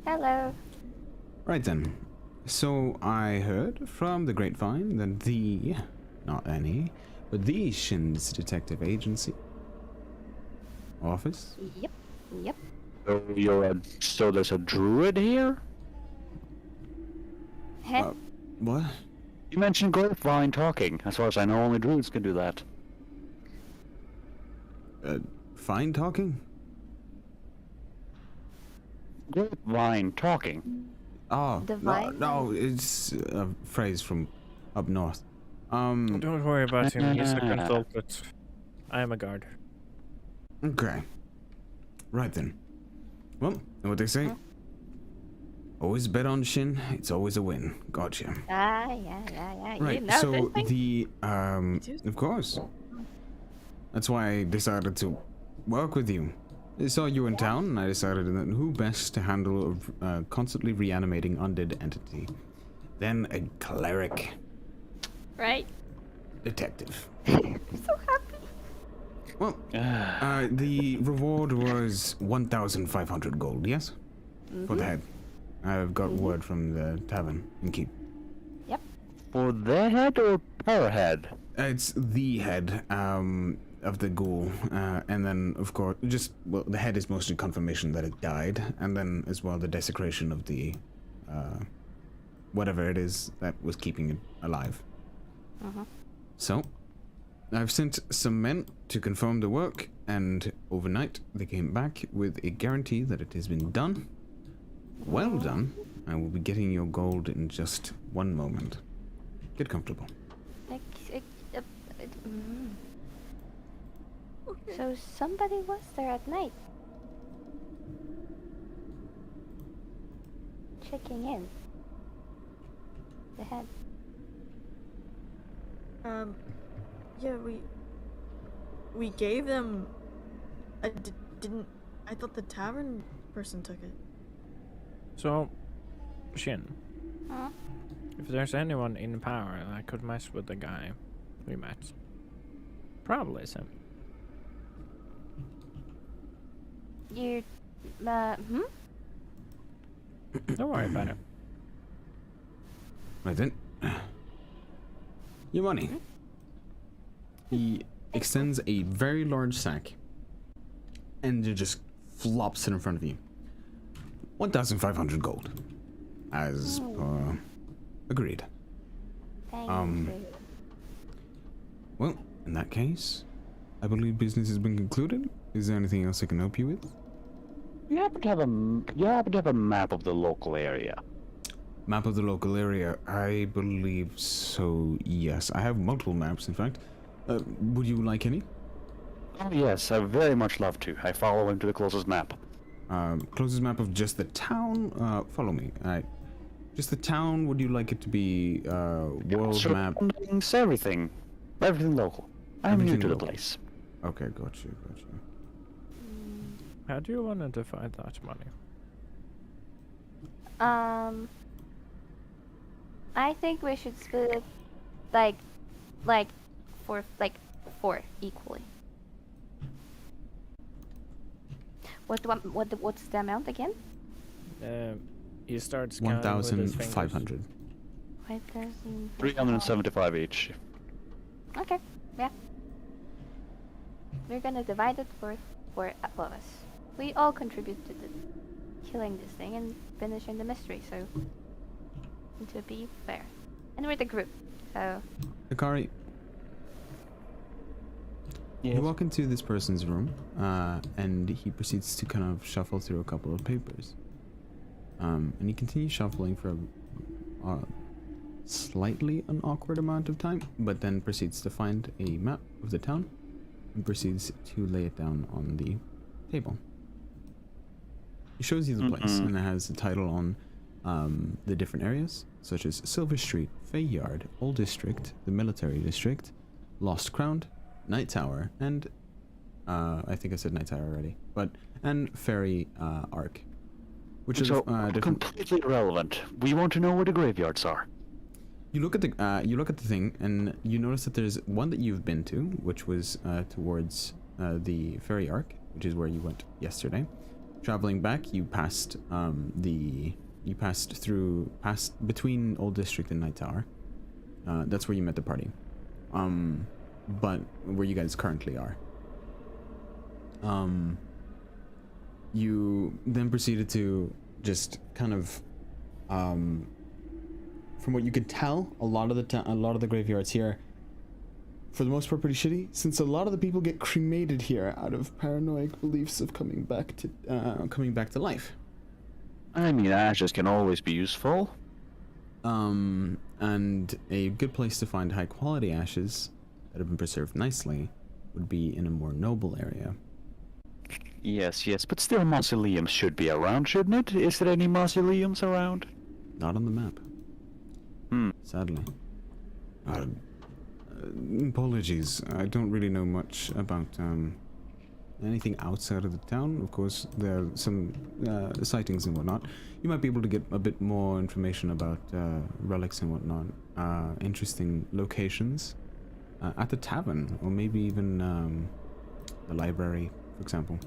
Hello. Right then. So I heard from the grapevine that the, not any, but the Shin's Detective Agency office. Yep. So there's a druid here? Heh. What? You mentioned grapevine talking. As far as I know, only druids can do that. Fine talking? Grapevine talking. Oh, Divine? no, it's a phrase from up north. Don't worry about him. He's a consultant. I am a guard. Okay. Right then. Well, know what they say? Always bet on Shin, it's always a win. Gotcha. Yeah. Right, You know so this thing? the, of course. That's why I decided to work with you. I saw you in town, and I decided that who best to handle a constantly reanimating undead entity than a cleric Right? detective. I'm so happy. Well, the reward was 1,500 gold, yes? For the head. I've got word from the tavern in Keep. Yep. For their head or per head? It's the head of the ghoul, and then of course, the head is mostly confirmation that it died, and then as well the desecration of the whatever it is that was keeping it alive. So, I've sent some men to confirm the work, and overnight they came back with a guarantee that it has been done. Well done. I will be getting your gold in just one moment. Get comfortable. So somebody was there at night. Checking in. The head. Yeah, we gave them. Didn't. I thought the tavern person took it. So, Shin, Huh? if there's anyone in power that could mess with the guy we met, probably it's him. You. Don't worry about it. Right then. Your money. He extends a very large sack and it just flops it in front of you. 1,500 gold. As per agreed. Thank you. Well, in that case, I believe business has been concluded. Is there anything else I can help you with? You happen to have a map of the local area. Map of the local area? I believe so, yes. I have multiple maps, in fact. Would you like any? Oh yes, I very much love to. I follow him to the closest map. Closest map of just the town? Follow me. Just the town, would you like it to be, world map? Surroundings, everything. Everything local. I'm new Everything to the local. place. Okay, got you. How do you want to divide that money? Um, I think we should split it like, like, four equally. What's the amount again? He starts counting with his fingers. 1,500. 5,000. 375 each. Okay, yeah. We're gonna divide it for of us. We all contribute to the killing this thing and finishing the mystery, so it would be fair. And we're the group, so Akari, Yes. you walk into this person's room, and he proceeds to kind of shuffle through a couple of papers. And he continues shuffling for a slightly an awkward amount of time, but then proceeds to find a map of the town and proceeds to lay it down on the table. He shows you the place, and it has the title on the different areas, such as Silver Street, Fay Yard, Old District, the Military District, Lost Crown, Night Tower, and I think I said Night Tower already, and Fairy Arc, which So, are different. completely irrelevant. We want to know where the graveyards are. You look at the thing, and you notice that there's one that you've been to, which was towards the Fairy Arc, which is where you went yesterday. Traveling back, you passed between Old District and Night Tower. That's where you met the party. But where you guys currently are. You then proceeded to just kind of, from what you could tell, a lot of the graveyards here, for the most part, pretty shitty. Since a lot of the people get cremated here out of paranoid beliefs of coming back to life. I mean, ashes can always be useful. And a good place to find high quality ashes that have been preserved nicely would be in a more noble area. Yes, but still mausoleums should be around, shouldn't it? Is there any mausoleums around? Not on the map. Sadly. Apologies. I don't really know much about anything outside of the town. Of course, there are some sightings and whatnot. You might be able to get a bit more information about relics and whatnot. Interesting locations at the tavern, or maybe even the library, for example.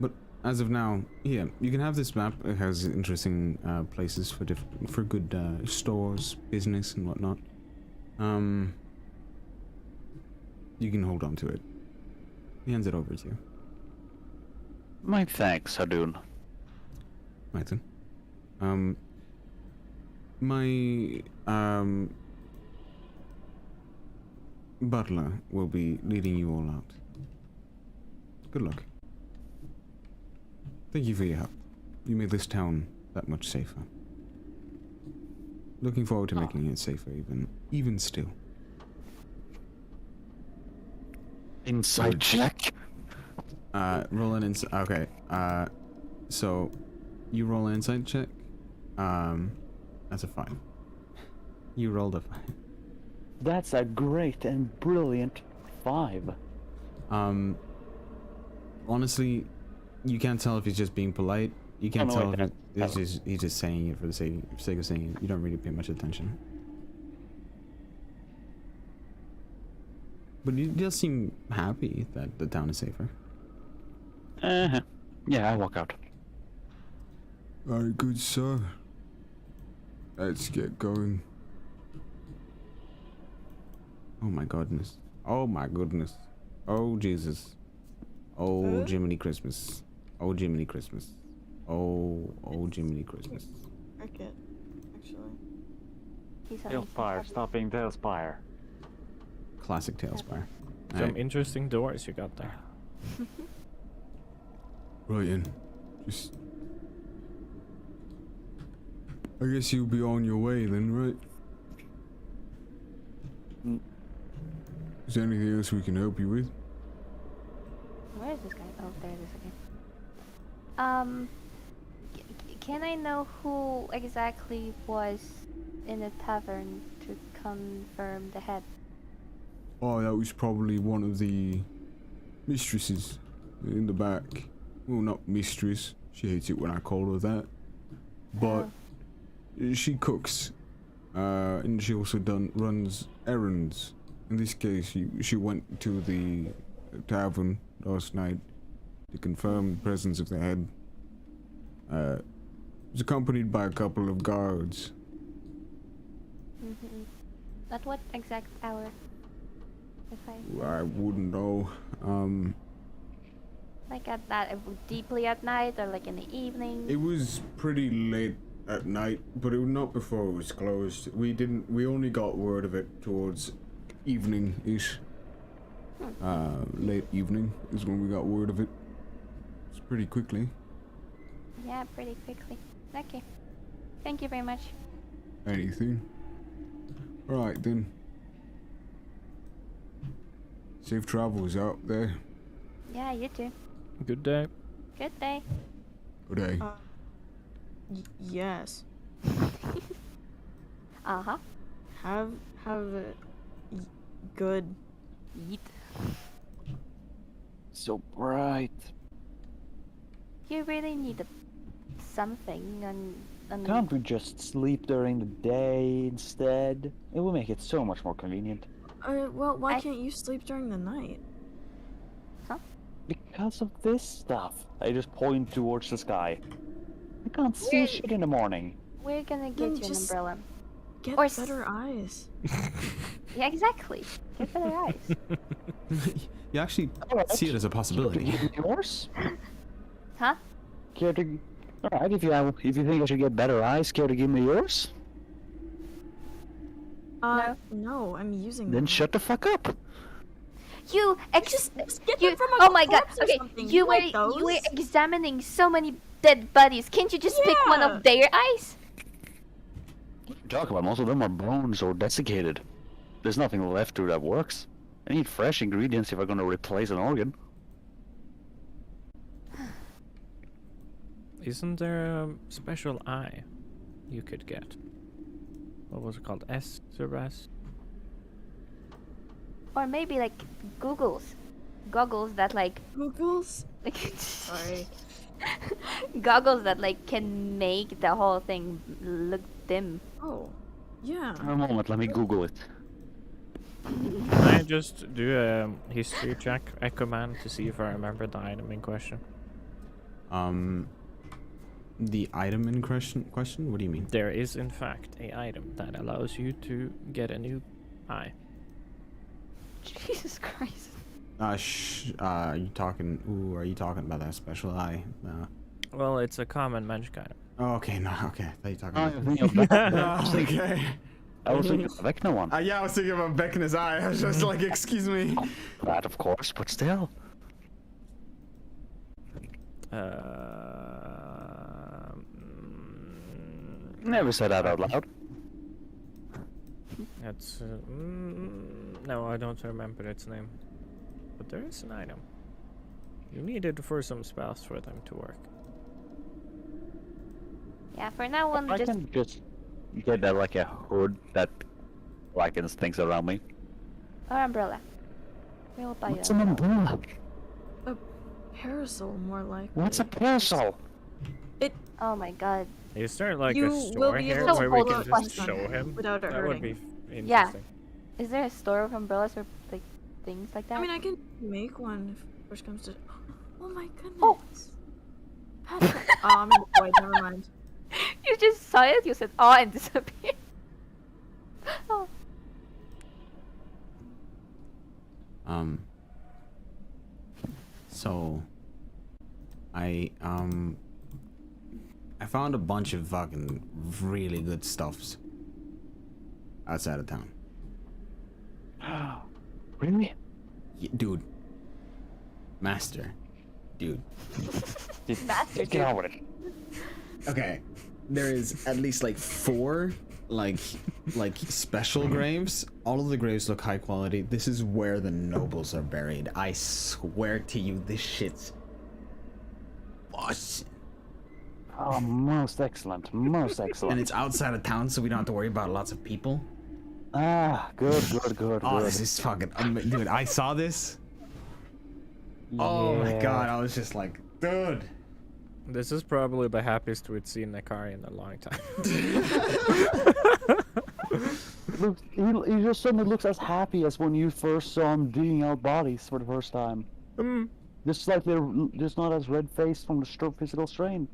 But as of now, yeah, you can have this map. It has interesting places for good stores, business, and whatnot. You can hold on to it. He hands it over to you. My thanks, Hadun. Right then. My butler will be leading you all out. Good luck. Thank you for your help. You made this town that much safer. Looking forward to making it safer, even still. Inside check. Roll an insight. Okay. So you roll an insight check. That's a 5. You rolled a 5. That's a great and brilliant 5. Honestly, you can't tell if he's just being polite. You can't tell if can't. he's just saying it for the sake of saying it. You don't really pay much attention. But he does seem happy that the town is safer. Yeah, I walk out. Alright, good sir. Let's get going. Oh my goodness. Oh my goodness. Oh Jesus. Oh Jiminy Christmas. Oh Jiminy Christmas. Oh Jiminy Christmas. Cricket, actually. he's Tailspire, stop being Tailspire. Classic Tailspire. Some interesting doors you got there. Right in. Just... I guess you'll be on your way then, right? Is there anything else we can help you with? Where is this guy? Oh, there it is again. Can I know who exactly was in the tavern to confirm the head? Oh, that was probably one of the mistresses in the back. Well, not mistress. She hates it when I call her that. But she cooks, and she also runs errands. In this case, she went to the tavern last night to confirm the presence of the head. Was accompanied by a couple of guards. At what exact hour? If I wouldn't know. Like at that deeply at night or like in the evening? It was pretty late at night, but it was not before it was closed. We only got word of it towards evening-ish. Late evening is when we got word of it. It's pretty quickly. Yeah, pretty quickly. Okay. Thank you very much. Anything. Alright then. Safe travels out there. Yeah, you too. Good day. Good day. Good day. Yes. Uh-huh. Have a good. Eat. So bright. You really need something and Can't we just sleep during the day instead? It will make it so much more convenient. Well, why I- can't you sleep during the night? Because of this stuff. I just point towards the sky. I can't see We're- shit in the morning. we're gonna Then get you an just- umbrella. Get Or better eyes. Yeah, exactly. Get better eyes. You actually Alright. see it as a possibility. Care to give me yours? Huh? Care to... Alright, if you think I should get better eyes, care to give me yours? No, I'm using Then them. shut the fuck up. You Just get you them from a oh my god. corpse or Okay, something. you were like you were those? examining so many dead bodies. Can't you just pick one Yeah. of their eyes? Talk about most of them are bones or desiccated. There's nothing left to that works. I need fresh ingredients if I'm gonna replace an organ. Isn't there a special eye you could get? What was it called? Eseruss? Or maybe like goggles that like Googles? Sorry. goggles that like can make the whole thing look dim. Oh, yeah. A moment, let me Google it. Can I just do a history check, Echo Man, to see if I remember the item in question? The item in question? What do you mean? There is, in fact, a item that allows you to get a new eye. Jesus Christ. Are you talking? Ooh, are you talking about that special eye? No. Well, it's a common magic item. Oh, okay, no, okay. I thought you were talking I about. was thinking of Vecna. Oh, okay. I was thinking of the Vecna one. Yeah, I was thinking about Beck in his eye. I was just like, excuse me. That, of course, but still. Never said that out loud. That's no, I don't remember its name. But there is an item. You need it for some spells for them to work. Yeah, for now on I just can just get that like a hood that likens things around me. or umbrella. We'll buy you What's an an umbrella. umbrella? Parasol, more like. What's a parasol? Oh my god. Is there like You a will store be here able to where we hold can on just to show him? without it That would be hurting. interesting. Is there a store of umbrellas or like things like that? I mean, I can make one if push comes to. Oh my goodness. Oh. Patrick. Oh, I'm in the void. Never mind. You just saw it, you said oh and disappeared. Oh. So I found a bunch of fucking really good stuffs outside of town. Really? Dude. Master. Dude. Master, Get on with it. Okay. There is at least like 4 like special graves. All of the graves look high quality. This is where the nobles are buried. I swear to you, this shit's awesome. Oh, most excellent. Most excellent. And it's outside of town, so we don't have to worry about lots of people. Ah, good, good, good, Oh, good. this is fucking dude, I saw this. Oh my Yeah. god, I was just like, dude. This is probably the happiest we've seen Nakari in a long time. He just suddenly looks as happy as when you first saw him digging out bodies for the first time. Just like they're just not as red-faced from the physical strain.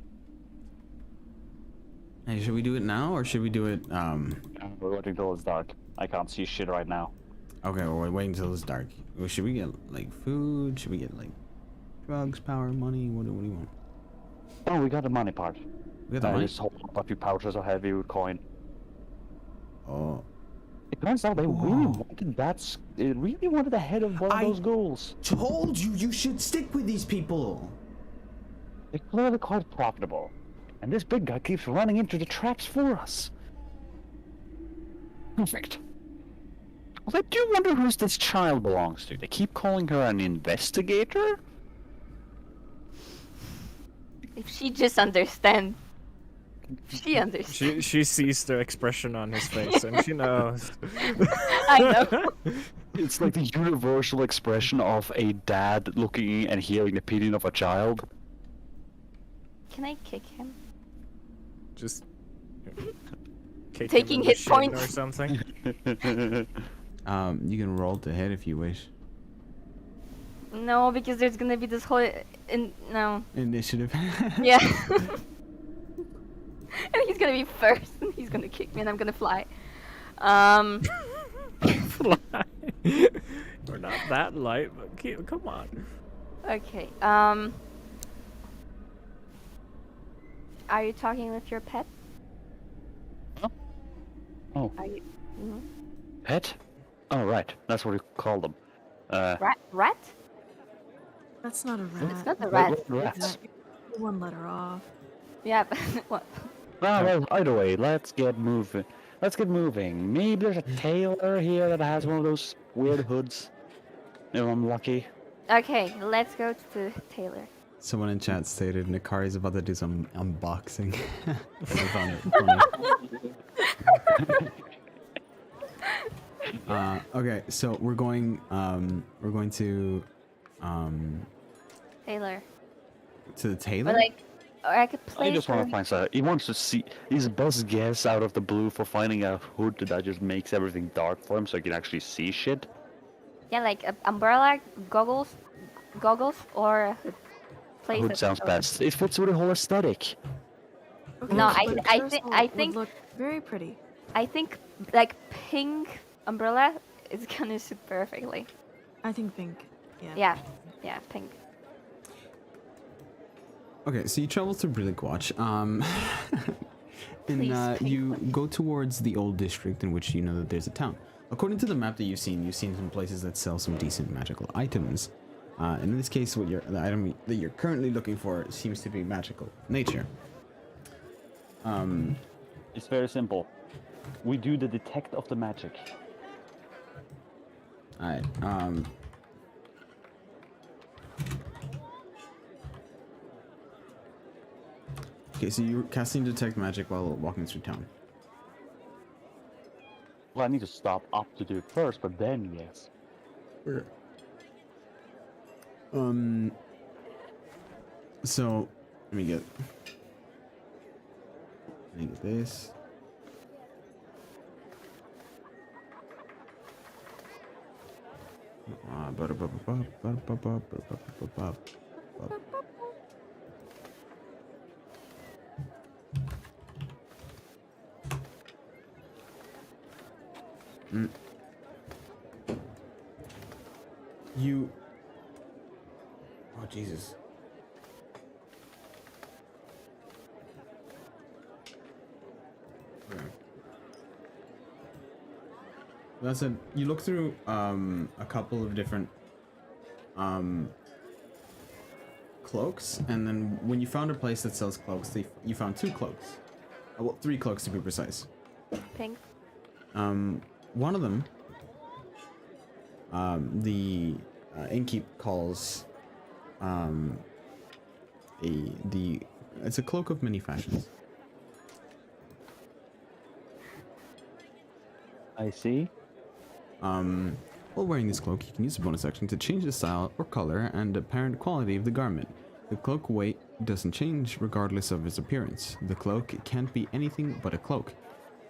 Hey, should we do it now or should we do it? We're waiting till it's dark. I can't see shit right now. Okay, well, we're waiting until it's dark. Well, should we get like food? Should we get like drugs, power, money? What do we want? Oh, we got the money part. We got the money. Just hold up a few pouches of heavy with coin. Oh, It turns out they really wanted that. They really wanted the head of one of those ghouls. told you you should stick with these people. They're clearly quite profitable, and this big guy keeps running into the traps for us. Perfect. Well, I do wonder who this child belongs to. They keep calling her an investigator? If she just understands. She understands. She sees the expression on his face and she knows. I know. It's like the universal expression of a dad looking and hearing the opinion of a child. Can I kick him? Just kick Taking him in the hit shin points. or something. You can roll to hit if you wish. No, because there's gonna be this whole. No. Initiative. Yeah. And he's gonna be first, and he's gonna kick me, and I'm gonna fly. Fly. We're not that light, but come on. Okay. Are you talking with your pet? Huh? Oh. Are you? Mhm. Pet? Oh, right. That's what we call them. Rat? That's not a rat. It's not the rat. Rats. One letter off. Yeah, but what? Ah, well, either way, let's get moving. Maybe there's a tailor here that has one of those weird hoods. If I'm lucky. Okay, let's go to the tailor. Someone in chat stated Nakari's about to do some unboxing. I found it funny. Okay, so we're going to Tailor. the tailor. Or I could play. I just want to find something. He wants to see his best guess out of the blue for finding a hood that just makes everything dark for him so he can actually see shit. Yeah, like umbrella, goggles, or a place. Hood that- sounds best. It fits with the whole aesthetic. Okay, No, but I parasol think- would look very pretty. I think like pink umbrella is gonna suit perfectly. I think pink. Yeah. Yeah, pink. Okay, so you travel through Brilliquatch, Please, and pink you one. go towards the old district in which you know that there's a town. According to the map that you've seen some places that sell some decent magical items. And in this case, the item that you're currently looking for seems to be magical nature. It's very simple. We do the detect of the magic. Alright, okay, so you're casting Detect Magic while walking through town. Well, I need to stop up to do it first, but then yes. So let me get this. You. Oh Jesus. Okay. That said, you look through a couple of different cloaks, and then when you found a place that sells cloaks, you found 2 cloaks. Well, 3 cloaks to be precise. Pink. One of them, the innkeep calls it's a cloak of many fashions. I see. While wearing this cloak, you can use the bonus action to change the style or color and apparent quality of the garment. The cloak weight doesn't change regardless of its appearance. The cloak can't be anything but a cloak,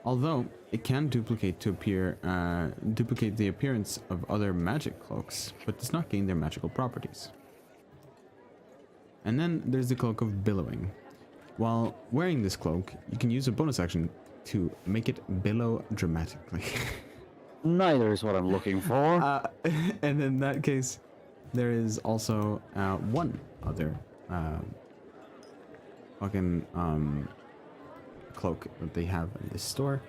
although it can duplicate the appearance of other magic cloaks, but does not gain their magical properties. And then there's the Cloak of Billowing. While wearing this cloak, you can use a bonus action to make it billow dramatically. Neither is what I'm looking for. And in that case, there is also one other cloak that they have in this store,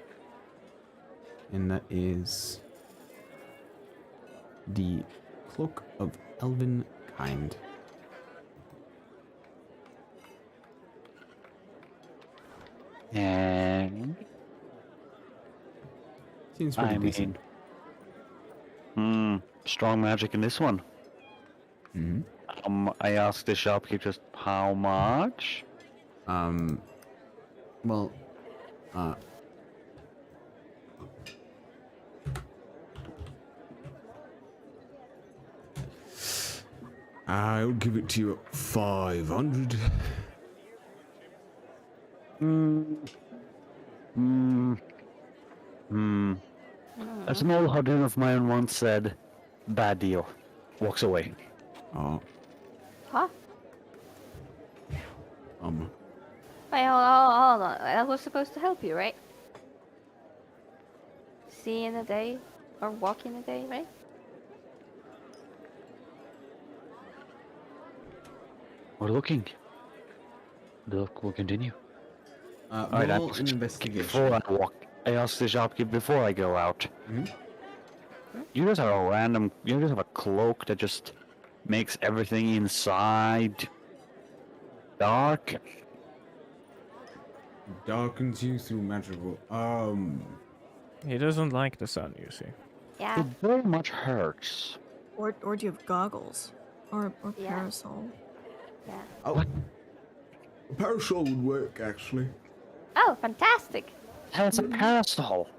and that is the Cloak of Elven Kind. And Seems pretty I decent. mean, strong magic in this one. Mm-hmm. I asked the shopkeeper just how much. Well, I'll give it to you at 500. As an old husband of mine once said, bad deal. Walks away. Oh, Huh? Wait, hold on. I was supposed to help you, right? See in a day, or walk in a day, right? We're looking. The look will continue. Roll I'm an investigation. Before I walk, I ask the shopkeeper before I go out. You just have a random. You just have a cloak that just makes everything inside dark. Darkens you through magical. He doesn't like the sun, you see. Yeah. It very much hurts. Or do you have goggles? Or Yeah. parasol? Yeah. Oh, a parasol would work actually. Oh, fantastic! That's a parasol.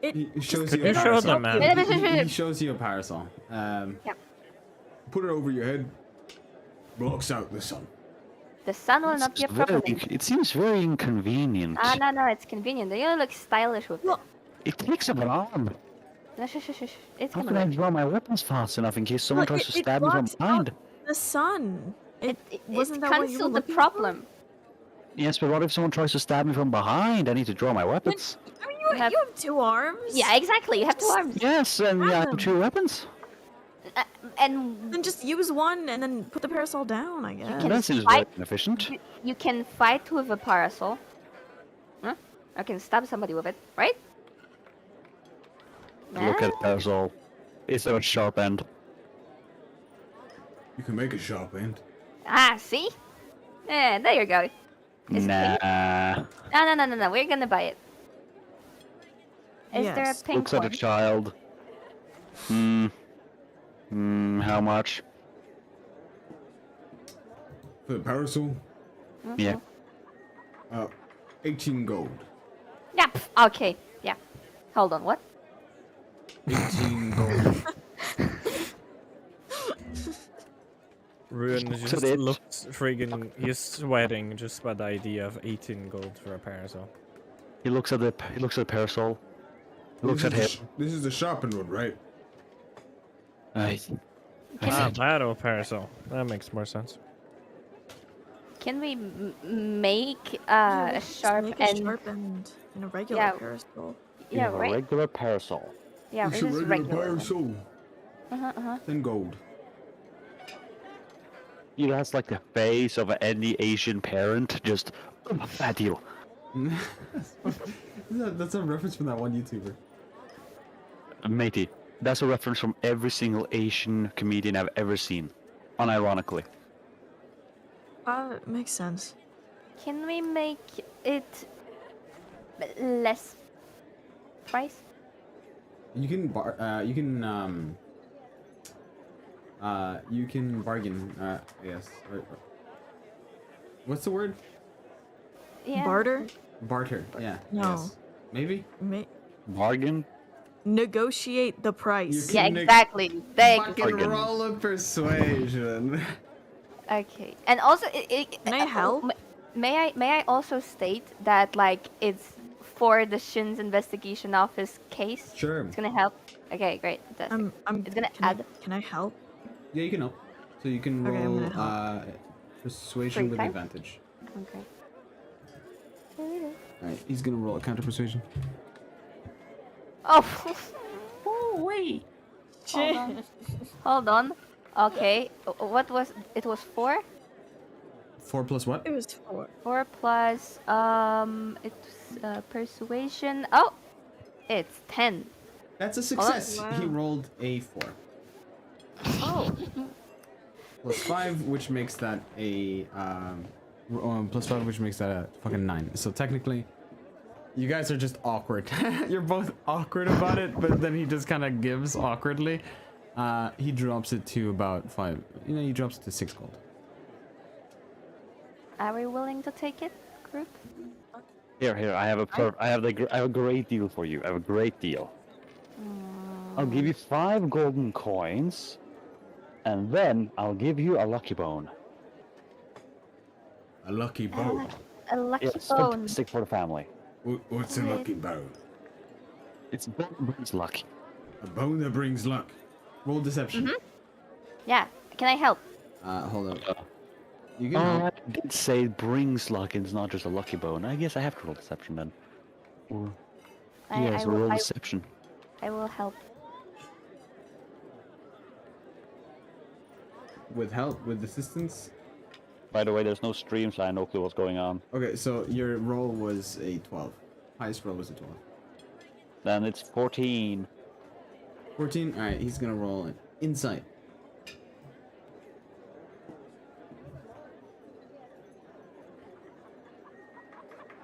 He shows Could you a you show parasol. them, man? He shows you a parasol. Put it over your head. Blocks out the sun. The sun will not be a problem. It seems very inconvenient. No, it's convenient. You look stylish with it. It takes up an arm. No, shush. It's How gonna can I work. draw my weapons fast enough in case someone Look, tries to it stab me from blocks behind? out the sun. It wasn't It that what you were cancelled the looking problem. Yes, but what if someone tries to stab me from behind? I need to draw my weapons. For? I mean, you have 2 arms. Yeah, exactly. You have 2 arms. Yes, and yeah, I have Adam. 2 weapons. And Then just use one and then put the parasol down, I guess. can That seems very fight- inefficient. you can fight with a parasol. Huh? I can stab somebody with it, right? Look at the parasol. It's a sharp end. You can make a sharp end. Ah, see? Yeah, there you go. Is it Nah. pink? No. We're gonna buy it. Is there a Yes. pink Looks like a one? child. How much? For the parasol, Yeah. 18 gold. Yeah. Okay. Yeah. Hold on. What? 18 gold. Ruin Looks just at it. looks friggin'. He's sweating just by the idea of 18 gold for a parasol. He looks at the parasol. He looks at him. This is the sharpened one, right? Ah, battle parasol. That makes more sense. Can we make a Just sharp make a end? sharp end in a regular Yeah. parasol. Yeah, A right. regular parasol. Yeah, It's this a is regular regular. parasol. 10 gold. It has like the face of any Asian parent. Just bad deal. That's a reference from that one YouTuber. Matey, that's a reference from every single Asian comedian I've ever seen. Unironically. Makes sense. Can we make it less price? You can you can bargain. Yes. What's the word? Yeah. Barter? Barter. Yeah. No. Yes. Maybe. Bargain? Negotiate the price. You Yeah, can exactly. Thank you. Fucking roll a persuasion. Okay, and also, Can I help? May I also state that like it's for the Shin's investigation office case? Sure. It's gonna help. Okay, great. Fantastic. It's gonna add Can I help? Yeah, you can help. So you can Okay, I'm roll gonna persuasion Free with time? advantage. Okay. Alright, he's gonna roll a counter persuasion. Oh, Oh wait. hold on. Hold on. Okay, what was it? Was 4? 4 plus what? It was 4. 4 plus it's persuasion. Oh, it's 10. That's a on. success. Wow. He rolled a 4. Oh, Plus 5, which makes that a plus 5, which makes that a fucking 9. So technically, you guys are just awkward. You're both awkward about it, but then he just kind of gives awkwardly. He drops it to about 5. You know, he drops it to 6 gold. are we willing to take it, group? Here, I have a great deal for you. I have a great deal. I'll give you 5 golden coins, and then I'll give you a lucky bone. A lucky bone. A lucky It's bone. fantastic for the family. What's a lucky bone? It's a bone that brings luck. A bone that brings luck. Roll deception. Yeah. Can I help? Hold on. You can Oh, help. I did say it brings luck, and it's not just a lucky bone. I guess I have to roll deception then. Or yes, roll deception. I will help. With help, with assistance. By the way, there's no stream, so I have no clue what's going on. Okay, so your roll was a 12. Highest roll was a 12. Then it's 14. 14? Alright, he's gonna roll an insight.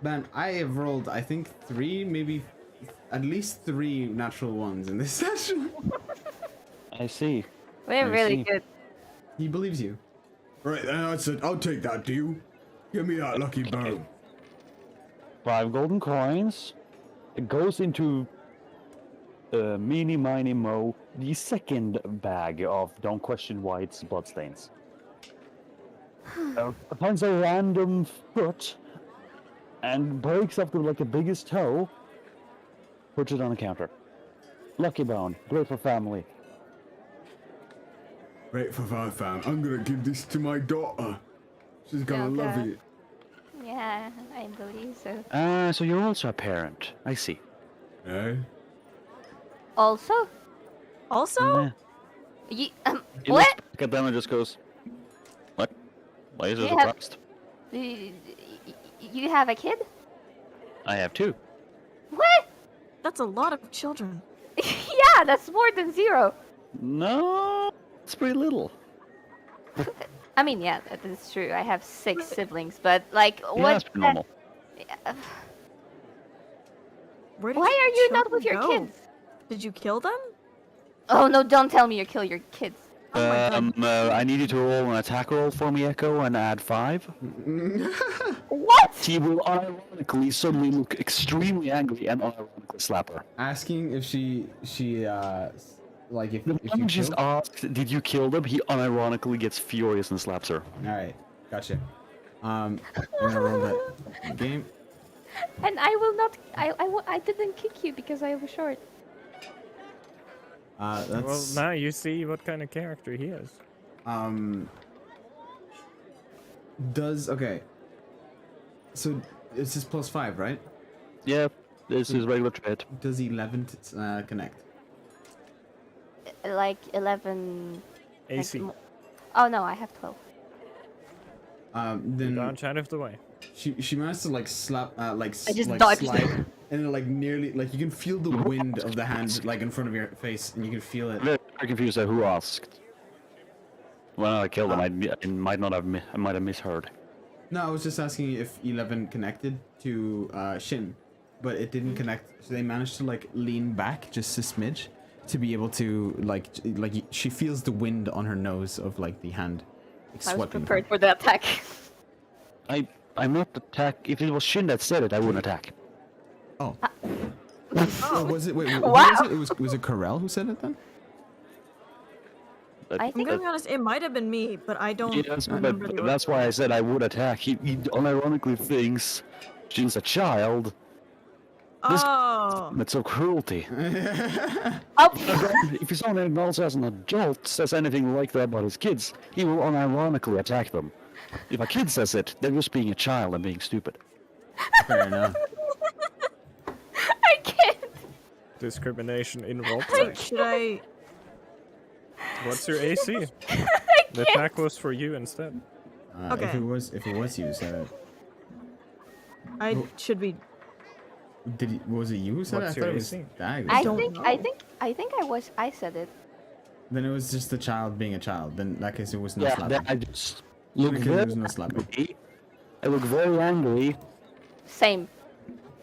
Man, I have rolled, I think, 3, maybe at least 3 natural ones in this session. I see. We're I really see. good. He believes you. Right, then I said, I'll take that deal. Give me that lucky bone. 5 golden coins. It goes into meeny miny mo, the second bag of don't question why it's bloodstains. Finds a random foot and breaks up to like the biggest toe. Puts it on the counter. Lucky bone, great for family. Right for fam. I'm gonna give this to my daughter. She's gonna love Okay. it. Yeah, I believe so. So you're also a parent. I see. Eh? Also, Also? Yeah. you He what? looks back at them and just goes, "What? Why is it You have- surprised?" You have a kid? I have 2. What? That's a lot of children. Yeah, that's more than 0. No, it's pretty little. I mean, yeah, that is true. I have 6 siblings, but like, Yeah, what? that's pretty normal. Where did Why your are you not with children your go? kids? Did you kill them? Oh no! Don't tell me you kill your kids. Oh my god. I need you to roll an attack roll for me, Echo, and add 5. What? He will unironically suddenly look extremely angry and unironically slap her. Asking if she like if The you moment she's killed? asked, "Did you kill them?" he unironically gets furious and slaps her. Alright, gotcha. I'm gonna roll that game. And I will not. I didn't kick you because I was short. That's Well, now you see what kind of character he is. okay. So this is plus 5, right? Yeah, this is regular trade. Does 11 connect? Like 11. like AC. Oh no, I have 12. Then Dodge out of the way. she managed to like slap like I just like dodged. slide, and then like nearly like you can feel the wind of the hand like in front of your face, and you can feel it. Very confused at who asked. When I killed him, I might have misheard. No, I was just asking if 11 connected to Shin, but it didn't connect. So they managed to like lean back just a smidge to be able to like she feels the wind on her nose of like the hand like, I was sweeping. prepared for the attack. I'm not attack. If it was Shin that said it, I wouldn't attack. Oh. Oh, was it? Wait, who Wow. was it? Was it Carell who said it then? But- I I'm think gonna be honest, it might have been me, but I don't Yes, remember but the that's why I said I would attack. He unironically thinks she's a child. This Oh, That's so cruelty. oh, If his own adult as an adult says anything like that about his kids, he will unironically attack them. If a kid says it, they're just being a child and being stupid. Fair enough. I can't. Discrimination in roleplay. should I? What's your AC? The attack was for you instead. If Okay. it was you who said it, I should be. was it you who said What's it? I your thought it was AC? Dag. I don't think know. I said it. Then it was just the child being a child. Then in that case it was no Yeah, slapping. I just look Because very there was no slapping. angry. I look very angry. Same.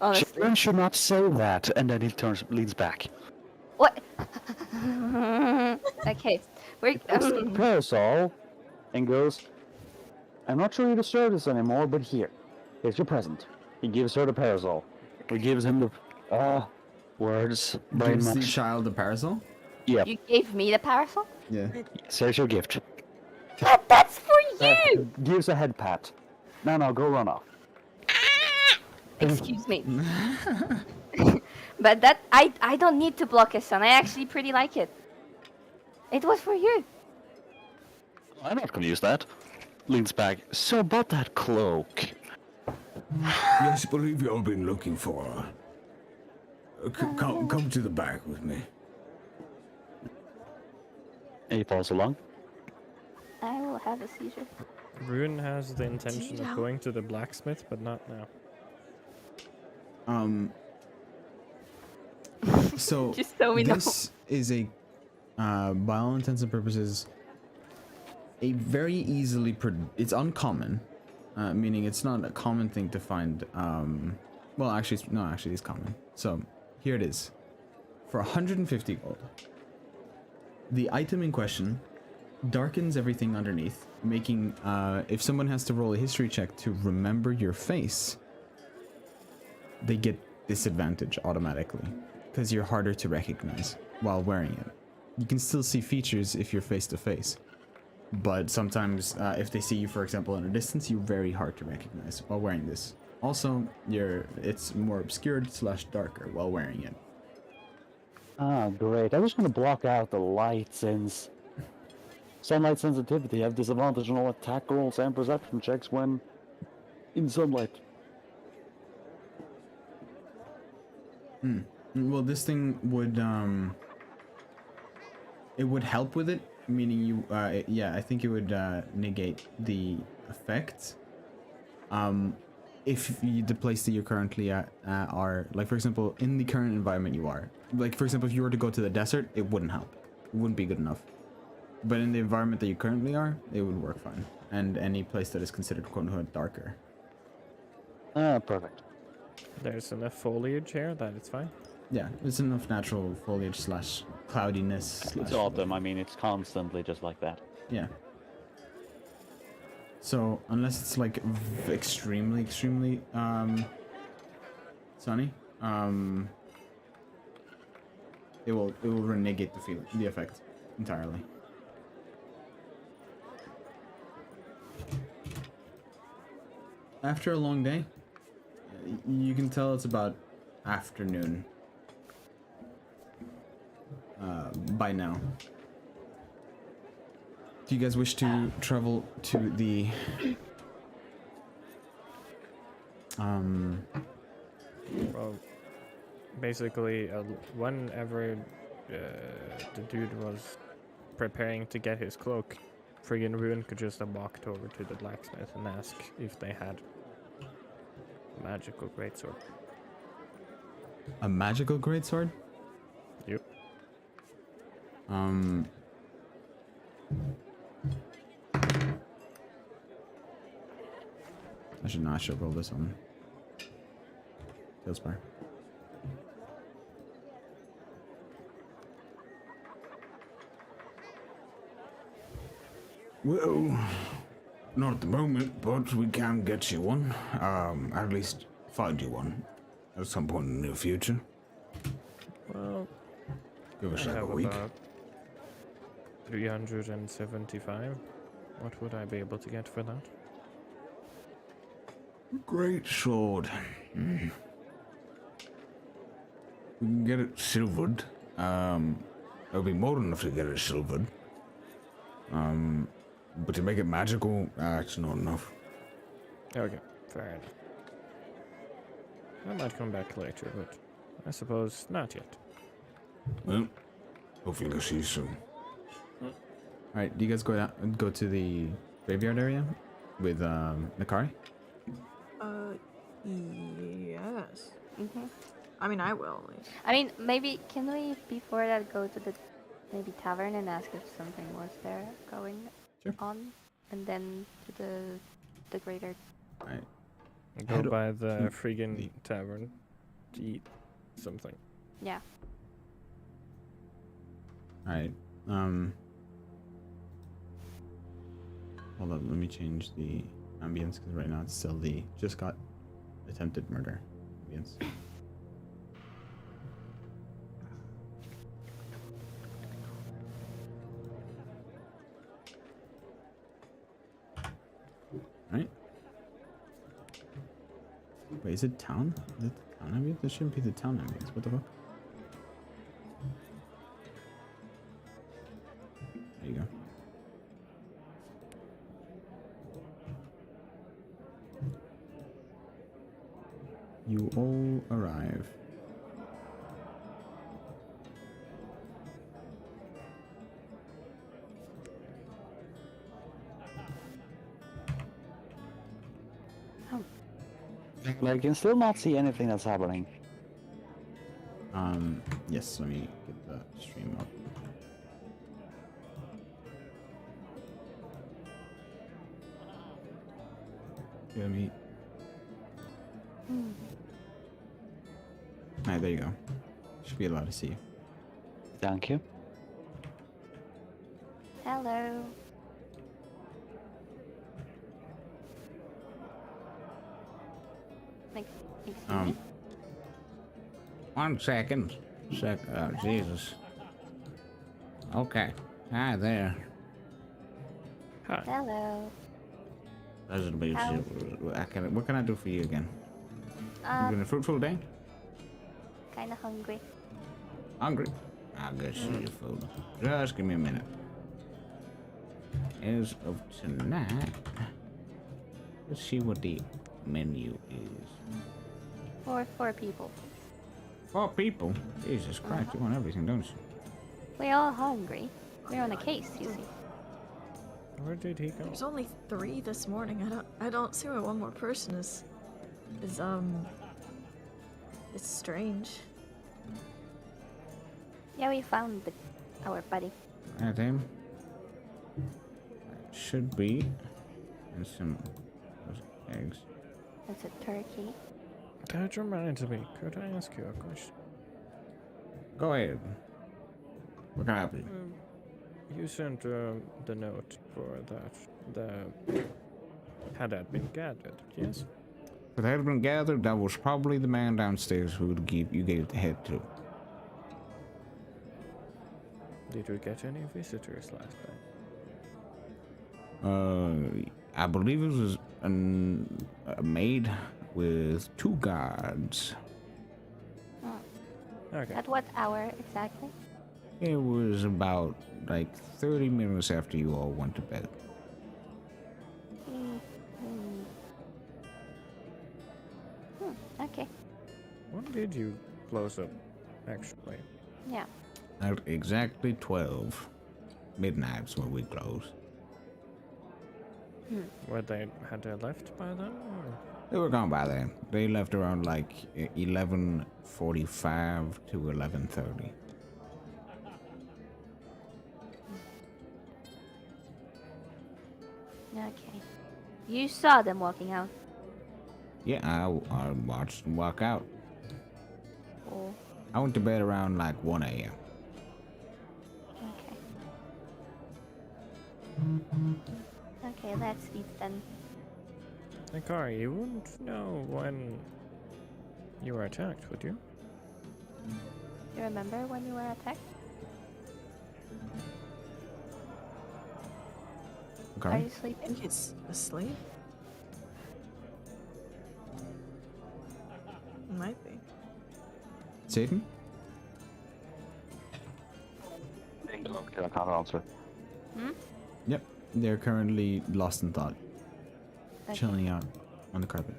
Honestly. Children should not say that, and then he leans back. What? Okay. We're Takes the parasol and goes, I'm not sure you deserve this anymore, but here's your present. He gives her the parasol. He gives him the words very Gives the much. child the parasol. Yep. You gave me the parasol? Yeah. Yes, here's your gift. But that's for you! Gives a head pat. Now, go run off. Excuse me. But that I don't need to block his son. I actually pretty like it. It was for you. I'm not gonna use that. Leans back. So about that cloak. Yes, believe you've been looking for her. Come to the back with me. And he follows along. I will have a seizure. Rune has the intention Tito. of going to the blacksmith, but not now. So Just so we know. this is a, by all intents and purposes, a very easily it's uncommon, meaning it's not a common thing to find. Well, actually, it's common. So here it is, for 150 gold. The item in question darkens everything underneath, making if someone has to roll a history check to remember your face, they get disadvantage automatically because you're harder to recognize while wearing it. You can still see features if you're face to face, but sometimes if they see you, for example, in a distance, you're very hard to recognize while wearing this. Also, it's more obscured / darker while wearing it. Ah, great. I was gonna block out the light since sunlight sensitivity have disadvantage on all attack rolls and perception checks when in sunlight. Well, this thing would it would help with it, meaning you I think it would negate the effect. If the place that you're currently at are, like, for example, in the current environment you are, like, for example, if you were to go to the desert, it wouldn't help. It wouldn't be good enough. But in the environment that you currently are, it would work fine. And any place that is considered quote-unquote darker. Ah, perfect. There's enough foliage here that it's fine. Yeah, it's enough natural foliage / cloudiness. It's autumn. I mean, it's constantly just like that. Yeah. So unless it's like extremely sunny, it will renegate the effect entirely. After a long day, you can tell it's about afternoon by now. Do you guys wish to travel to the Well, basically, whenever the dude was preparing to get his cloak, friggin' Rune could just have walked over to the blacksmith and ask if they had a magical greatsword. a magical greatsword? Yep. I should roll this one. Tailspire. Well, not at the moment, but we can get you one. At least find you one at some point in the near future. Well, Give us I like a have week. about 375. What would I be able to get for that? Great sword. We can get it silvered. It'll be more than enough to get it silvered. But to make it magical, it's not enough. Okay, fair enough. I might come back later, but I suppose not yet. Well, hopefully I'll see you soon. All right, do you guys go to the graveyard area with Nakari? Yes. Hmm. I mean, I will. At least. I mean, maybe can we before that go to the maybe tavern and ask if something was there going Sure. on, and then to the greater. All right. Go Head o- by the Hmm, friggin' the- tavern to eat something. Yeah. All right. Hold on, let me change the ambience because right now it's still the just got attempted murder ambience. Right. Wait, is it town? Is it the town ambience? This shouldn't be the town ambience. What the fuck? There you go. You all arrive. I can still not see anything that's happening. Yes, let me get the stream up. Let me. Alright, there you go. Should be allowed to see you. Thank you. Hello. Excuse me? 1 second. Oh, Jesus. Okay. Hi there. Hi. Hello. Pleasure to meet you. How- What can I do for you again? Been a fruitful day? Kinda hungry. Hungry? I'll go see your food. Just give me a minute. As of tonight, let's see what the menu is. For 4 people. 4 people? Jesus Christ, you want everything, don't you? We're all hungry. We're on a case, you see. Where did he go? There's only 3 this morning. I don't see why one more person is it's strange. Yeah, we found our buddy. At him. Should be. And some eggs. It's a turkey. That reminds me. Could I ask you a question? Go ahead. What can I help you? You sent the note for that. Had that been gathered? Yes. If it had been gathered, that was probably the man downstairs who would give you gave the head to. Did you get any visitors last night? I believe it was a maid with 2 guards. Okay. At what hour exactly? It was about like 30 minutes after you all went to bed. Okay. When did you close up, actually? Yeah. At exactly 12 midnight when we closed. Had they left by then? Or? They were gone by then. They left around like 11:45 to 11:30. Okay. You saw them walking out. Yeah, I watched them walk out. Oh, I went to bed around like 1 a.m. okay. Okay, let's eat then. Nakari, you wouldn't know when you were attacked, would you? You remember when you were attacked? Are Okay. you I sleeping? think he's asleep. Might be. Satan? Okay, I can't answer. Hmm? Yep. They're currently lost in thought, Okay. chilling out on the carpet.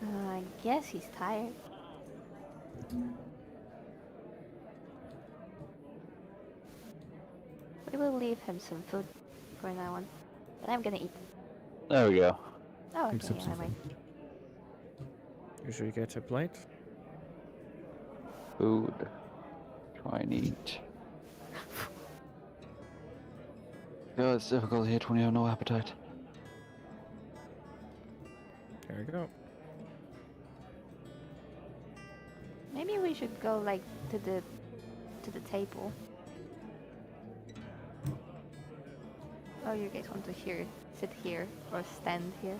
I guess he's tired. We will leave him some food for now on. But I'm gonna eat. There we go. Oh, Picks okay, up yeah, some I might. food. You should get a plate. Food. Try and eat. Yeah, it's difficult to eat when you have no appetite. There you go. Maybe we should go like to the table. Oh, you guys want to sit here or stand here?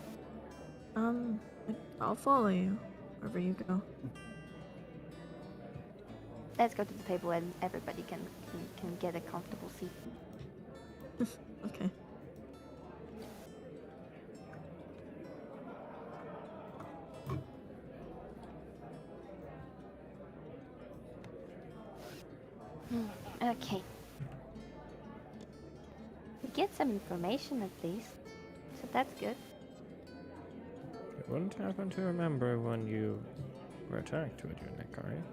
I'll follow you wherever you go. Let's go to the table and everybody can get a comfortable seat. Okay. Okay. We get some information at least, so that's good. You wouldn't happen to remember when you were attacked with your neck, are you?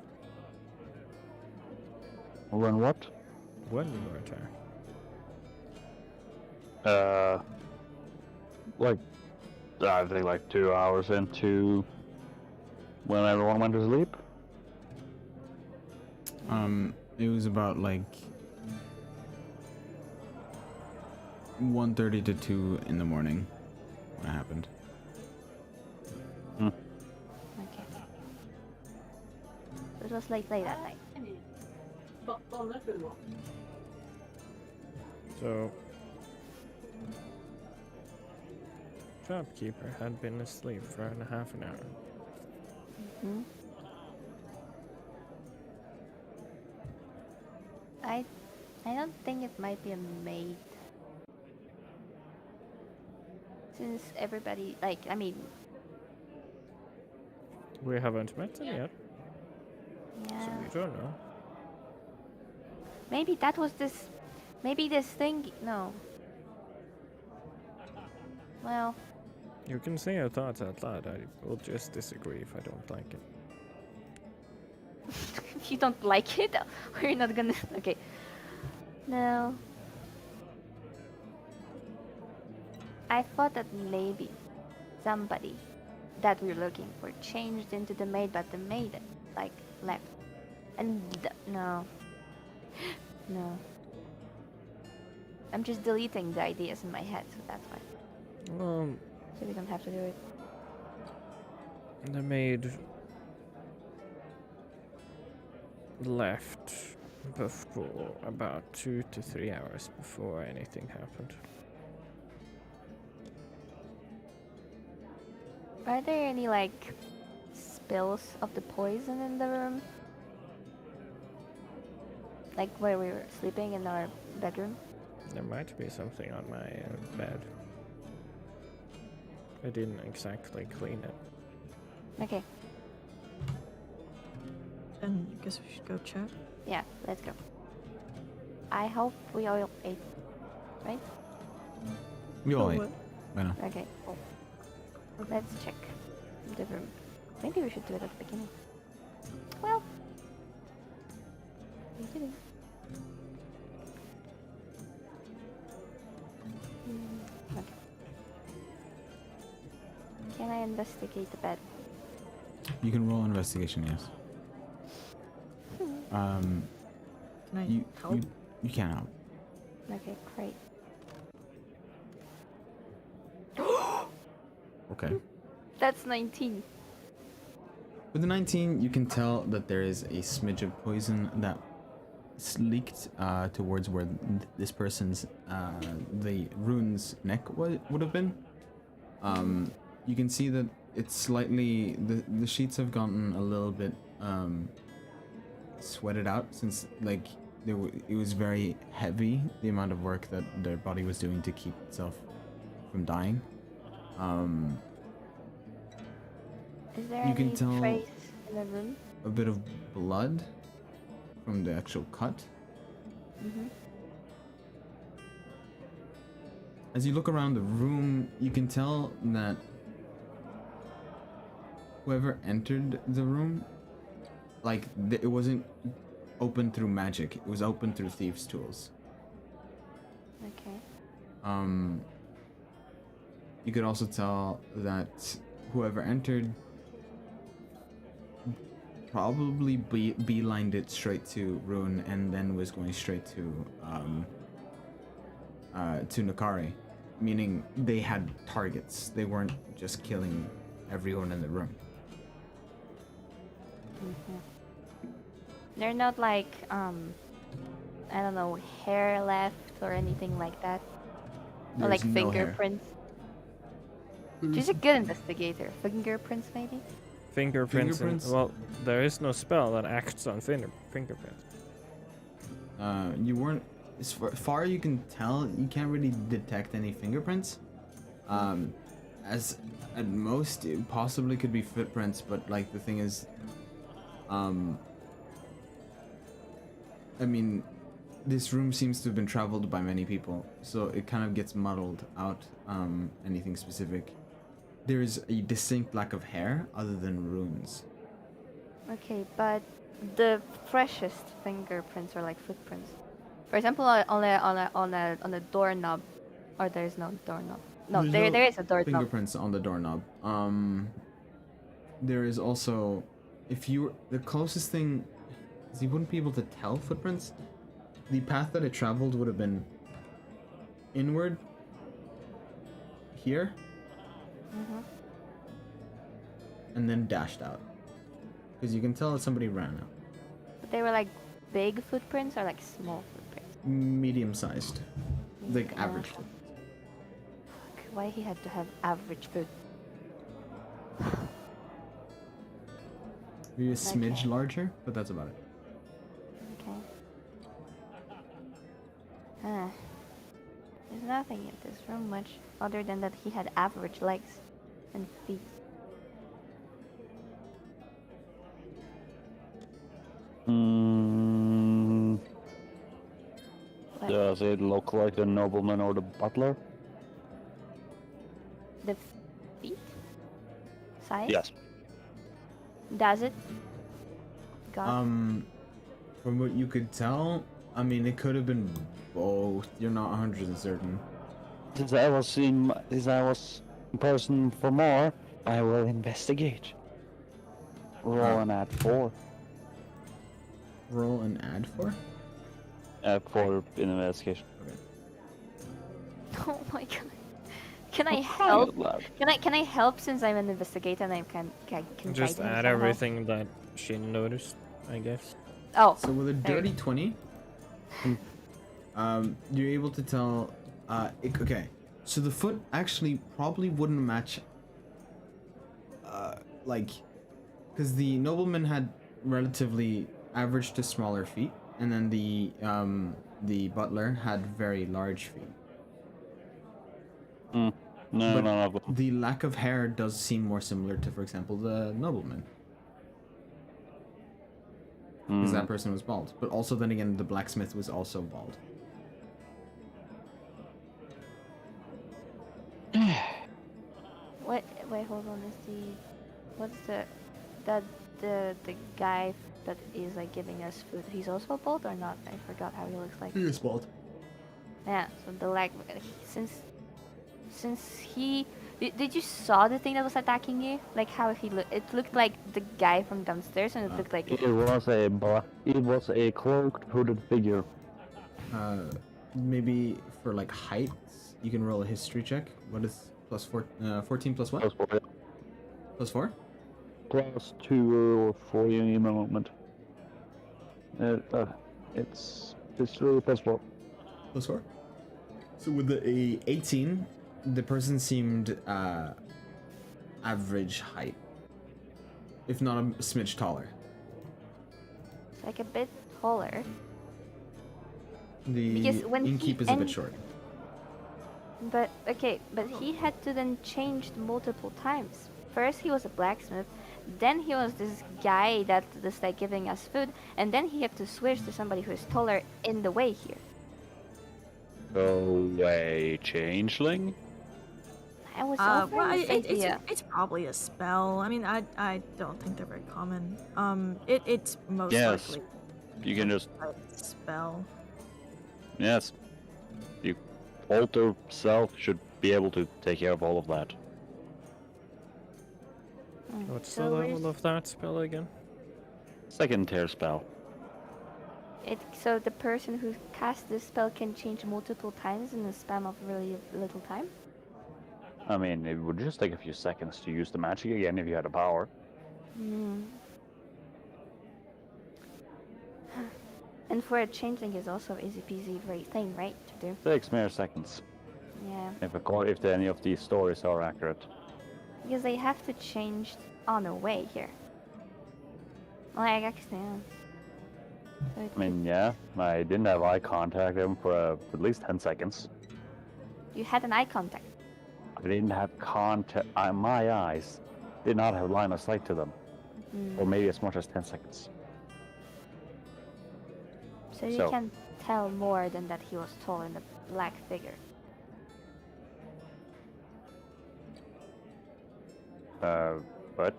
Run what? When you were attacked. Like, I think like 2 hours into when everyone went to sleep. It was about like 1:30 to 2 in the morning when it happened. Okay. It was late that night. So, shopkeeper had been asleep for half an hour. Hmm? I don't think it might be a maid. Since everybody, like, I mean, We haven't met them yet, so yeah. we don't know. Maybe that was this. Maybe this thing. No. Well, You can say your thoughts out loud. I will just disagree if I don't like it. if you don't like it, we're not gonna. Okay. No. I thought that maybe somebody that we're looking for changed into the maid, but the maid, like, left. And no. No. I'm just deleting the ideas in my head, so that's why. So we don't have to do it. The maid left before about 2 to 3 hours before anything happened. Are there any, like, spills of the poison in the room? Like where we were sleeping in our bedroom? There might be something on my bed. I didn't exactly clean it. Okay, Then I guess we should go check. yeah, let's go. I hope we all ate, right? We all Oh, ate what? by now. Okay, cool. Let's check the room. Maybe we should do it at the beginning. Well, we didn't. Okay. Can I investigate the bed? You can roll investigation, yes. Can I You help? you can't help. Okay, great. Okay. That's 19. With the 19, you can tell that there is a smidge of poison that leaked towards where this person's the rune's neck would have been. You can see that it's slightly the sheets have gotten a little bit sweated out since like it was very heavy, the amount of work that their body was doing to keep itself from dying. Is there You can any tell trace in the room? a bit of blood from the actual cut. Mm-hmm. As you look around the room, you can tell that whoever entered the room, like, it wasn't open through magic, it was open through thieves' tools. Okay. You could also tell that whoever entered probably beelined it straight to Rune and then was going straight to Nakari, meaning they had targets. They weren't just killing everyone in the room. Mm-hmm. They're not like I don't know, hair left or anything like that, or like There's no hair. fingerprints. She's a good investigator. Fingerprints, maybe. Fingerprints. Fingerprints? Well, there is no spell that acts on fingerprints. You weren't, as far you can tell, you can't really detect any fingerprints. As at most, it possibly could be footprints, but like the thing is, I mean, this room seems to have been traveled by many people, so it kind of gets muddled out. Anything specific. There is a distinct lack of hair other than runes. Okay, but the freshest fingerprints are like footprints. For example, on a doorknob, or there is no doorknob. No, there is a doorknob. Fingerprints on the doorknob. There is also, if you, the closest thing is you wouldn't be able to tell footprints. The path that it traveled would have been inward here, and then dashed out, because you can tell that somebody ran out. But they were like big footprints or like small footprints. Medium-sized, like Yeah. average. Fuck, why he had to have average foot? Maybe a smidge Okay. larger, but that's about it. Okay. There's nothing in this room much other than that he had average legs and feet. What? Does it look like the nobleman or the butler? The feet? Size? Yes. Does it? God. From what you could tell, I mean, it could have been both. You're not 100% certain. Since I was in person for more, I will investigate. Roll an ad 4. Roll an ad for? Ad 4 in investigation. Oh my god. Can I Oh, help? lad. Can I help since I'm an investigator and I can Just guide him add somehow? everything that she noticed, I guess. Oh. So with a there. dirty 20, you're able to tell. Okay, so the foot actually probably wouldn't match. Like, because the nobleman had relatively average to smaller feet, and then the butler had very large feet. No, But none of them. the lack of hair does seem more similar to, for example, the nobleman, because that person was bald. But also, then again, the blacksmith was also bald. What? Wait, hold on. Is what's the guy that is like giving us food? He's also bald or not? I forgot how he looks like. He is bald. Yeah. So the leg, since he did you saw the thing that was attacking you? Like how he looked? It looked like the guy from downstairs, and it looked like It was a cloaked, hooded figure. Maybe for like height, you can roll a history check. What is plus 14 plus what? Plus 4? Plus 2 or 4 in a moment. It's history plus 4. Plus 4? So with the 18, the person seemed average height, if not a smidge taller. like a bit taller. The Because when innkeep he is a bit en- short. But okay, but he had to then change multiple times. First he was a blacksmith, then he was this guy that was like giving us food, and then he had to switch to somebody who is taller in the way here. Go away, changeling. I was Well, offering this idea. it's probably a spell. I mean, I don't think they're very common. It's most Yes. likely You can just a spell. yes. You alter self should be able to take care of all of that. What's So the level where's- of that spell again? Second tier spell. So the person who casts this spell can change multiple times in a span of really little time? I mean, it would just take a few seconds to use the magic again if you had the power. Hmm. And for a changeling is also easy peasy right thing, right, to do? Takes mere seconds. Yeah. If any of these stories are accurate. Because they have to change on the way here. Like, actually, yeah. So I mean, yeah, I didn't have eye contact with him for at least 10 seconds. you had an eye contact. I didn't have contact. My eyes did not have line of sight to them, Mm. or maybe as much as 10 seconds. So you So- can tell more than that he was tall in the black figure. But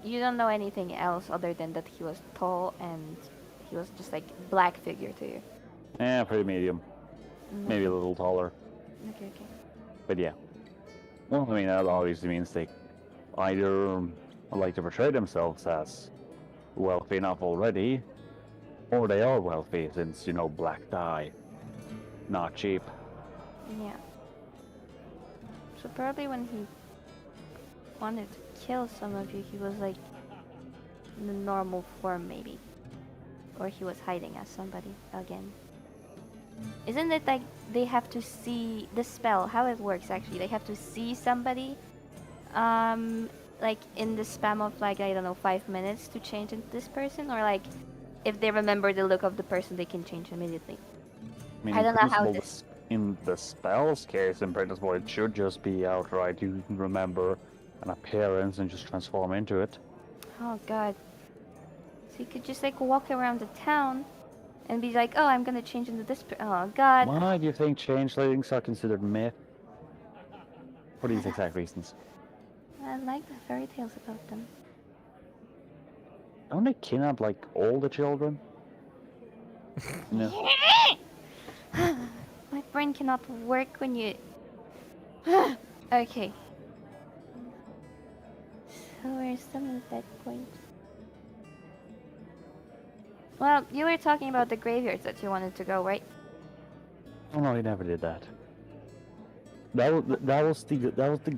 You don't know anything else other than that he was tall and he was just like black figure to you. yeah, pretty medium, maybe a little taller. Okay, okay. But yeah. Well, I mean, that obviously means they either like to portray themselves as wealthy enough already, or they are wealthy since, you know, black dye. Not cheap. Yeah. So probably when he wanted to kill some of you, he was like in the normal form maybe. Or he was hiding as somebody again. Isn't it like they have to see the spell, how it works actually? They have to see somebody like in the span of like, I don't know, 5 minutes to change into this person? Or like if they remember the look of the person they can change immediately? I mean, I don't know how principle, this- in the spell's case, in principle, it should just be outright. You can remember an appearance and just transform into it. Oh god. So you could just like walk around the town and be like, oh, I'm gonna change into this oh god. Why do you think changelings are considered myth? For these exact reasons. I like the fairy tales about them. Don't they kidnap, like, all the children? No. My brain cannot work when you... Okay. So we're still at that point. Well, you were talking about the graveyards that you wanted to go, right? Oh no, he never did that. That was the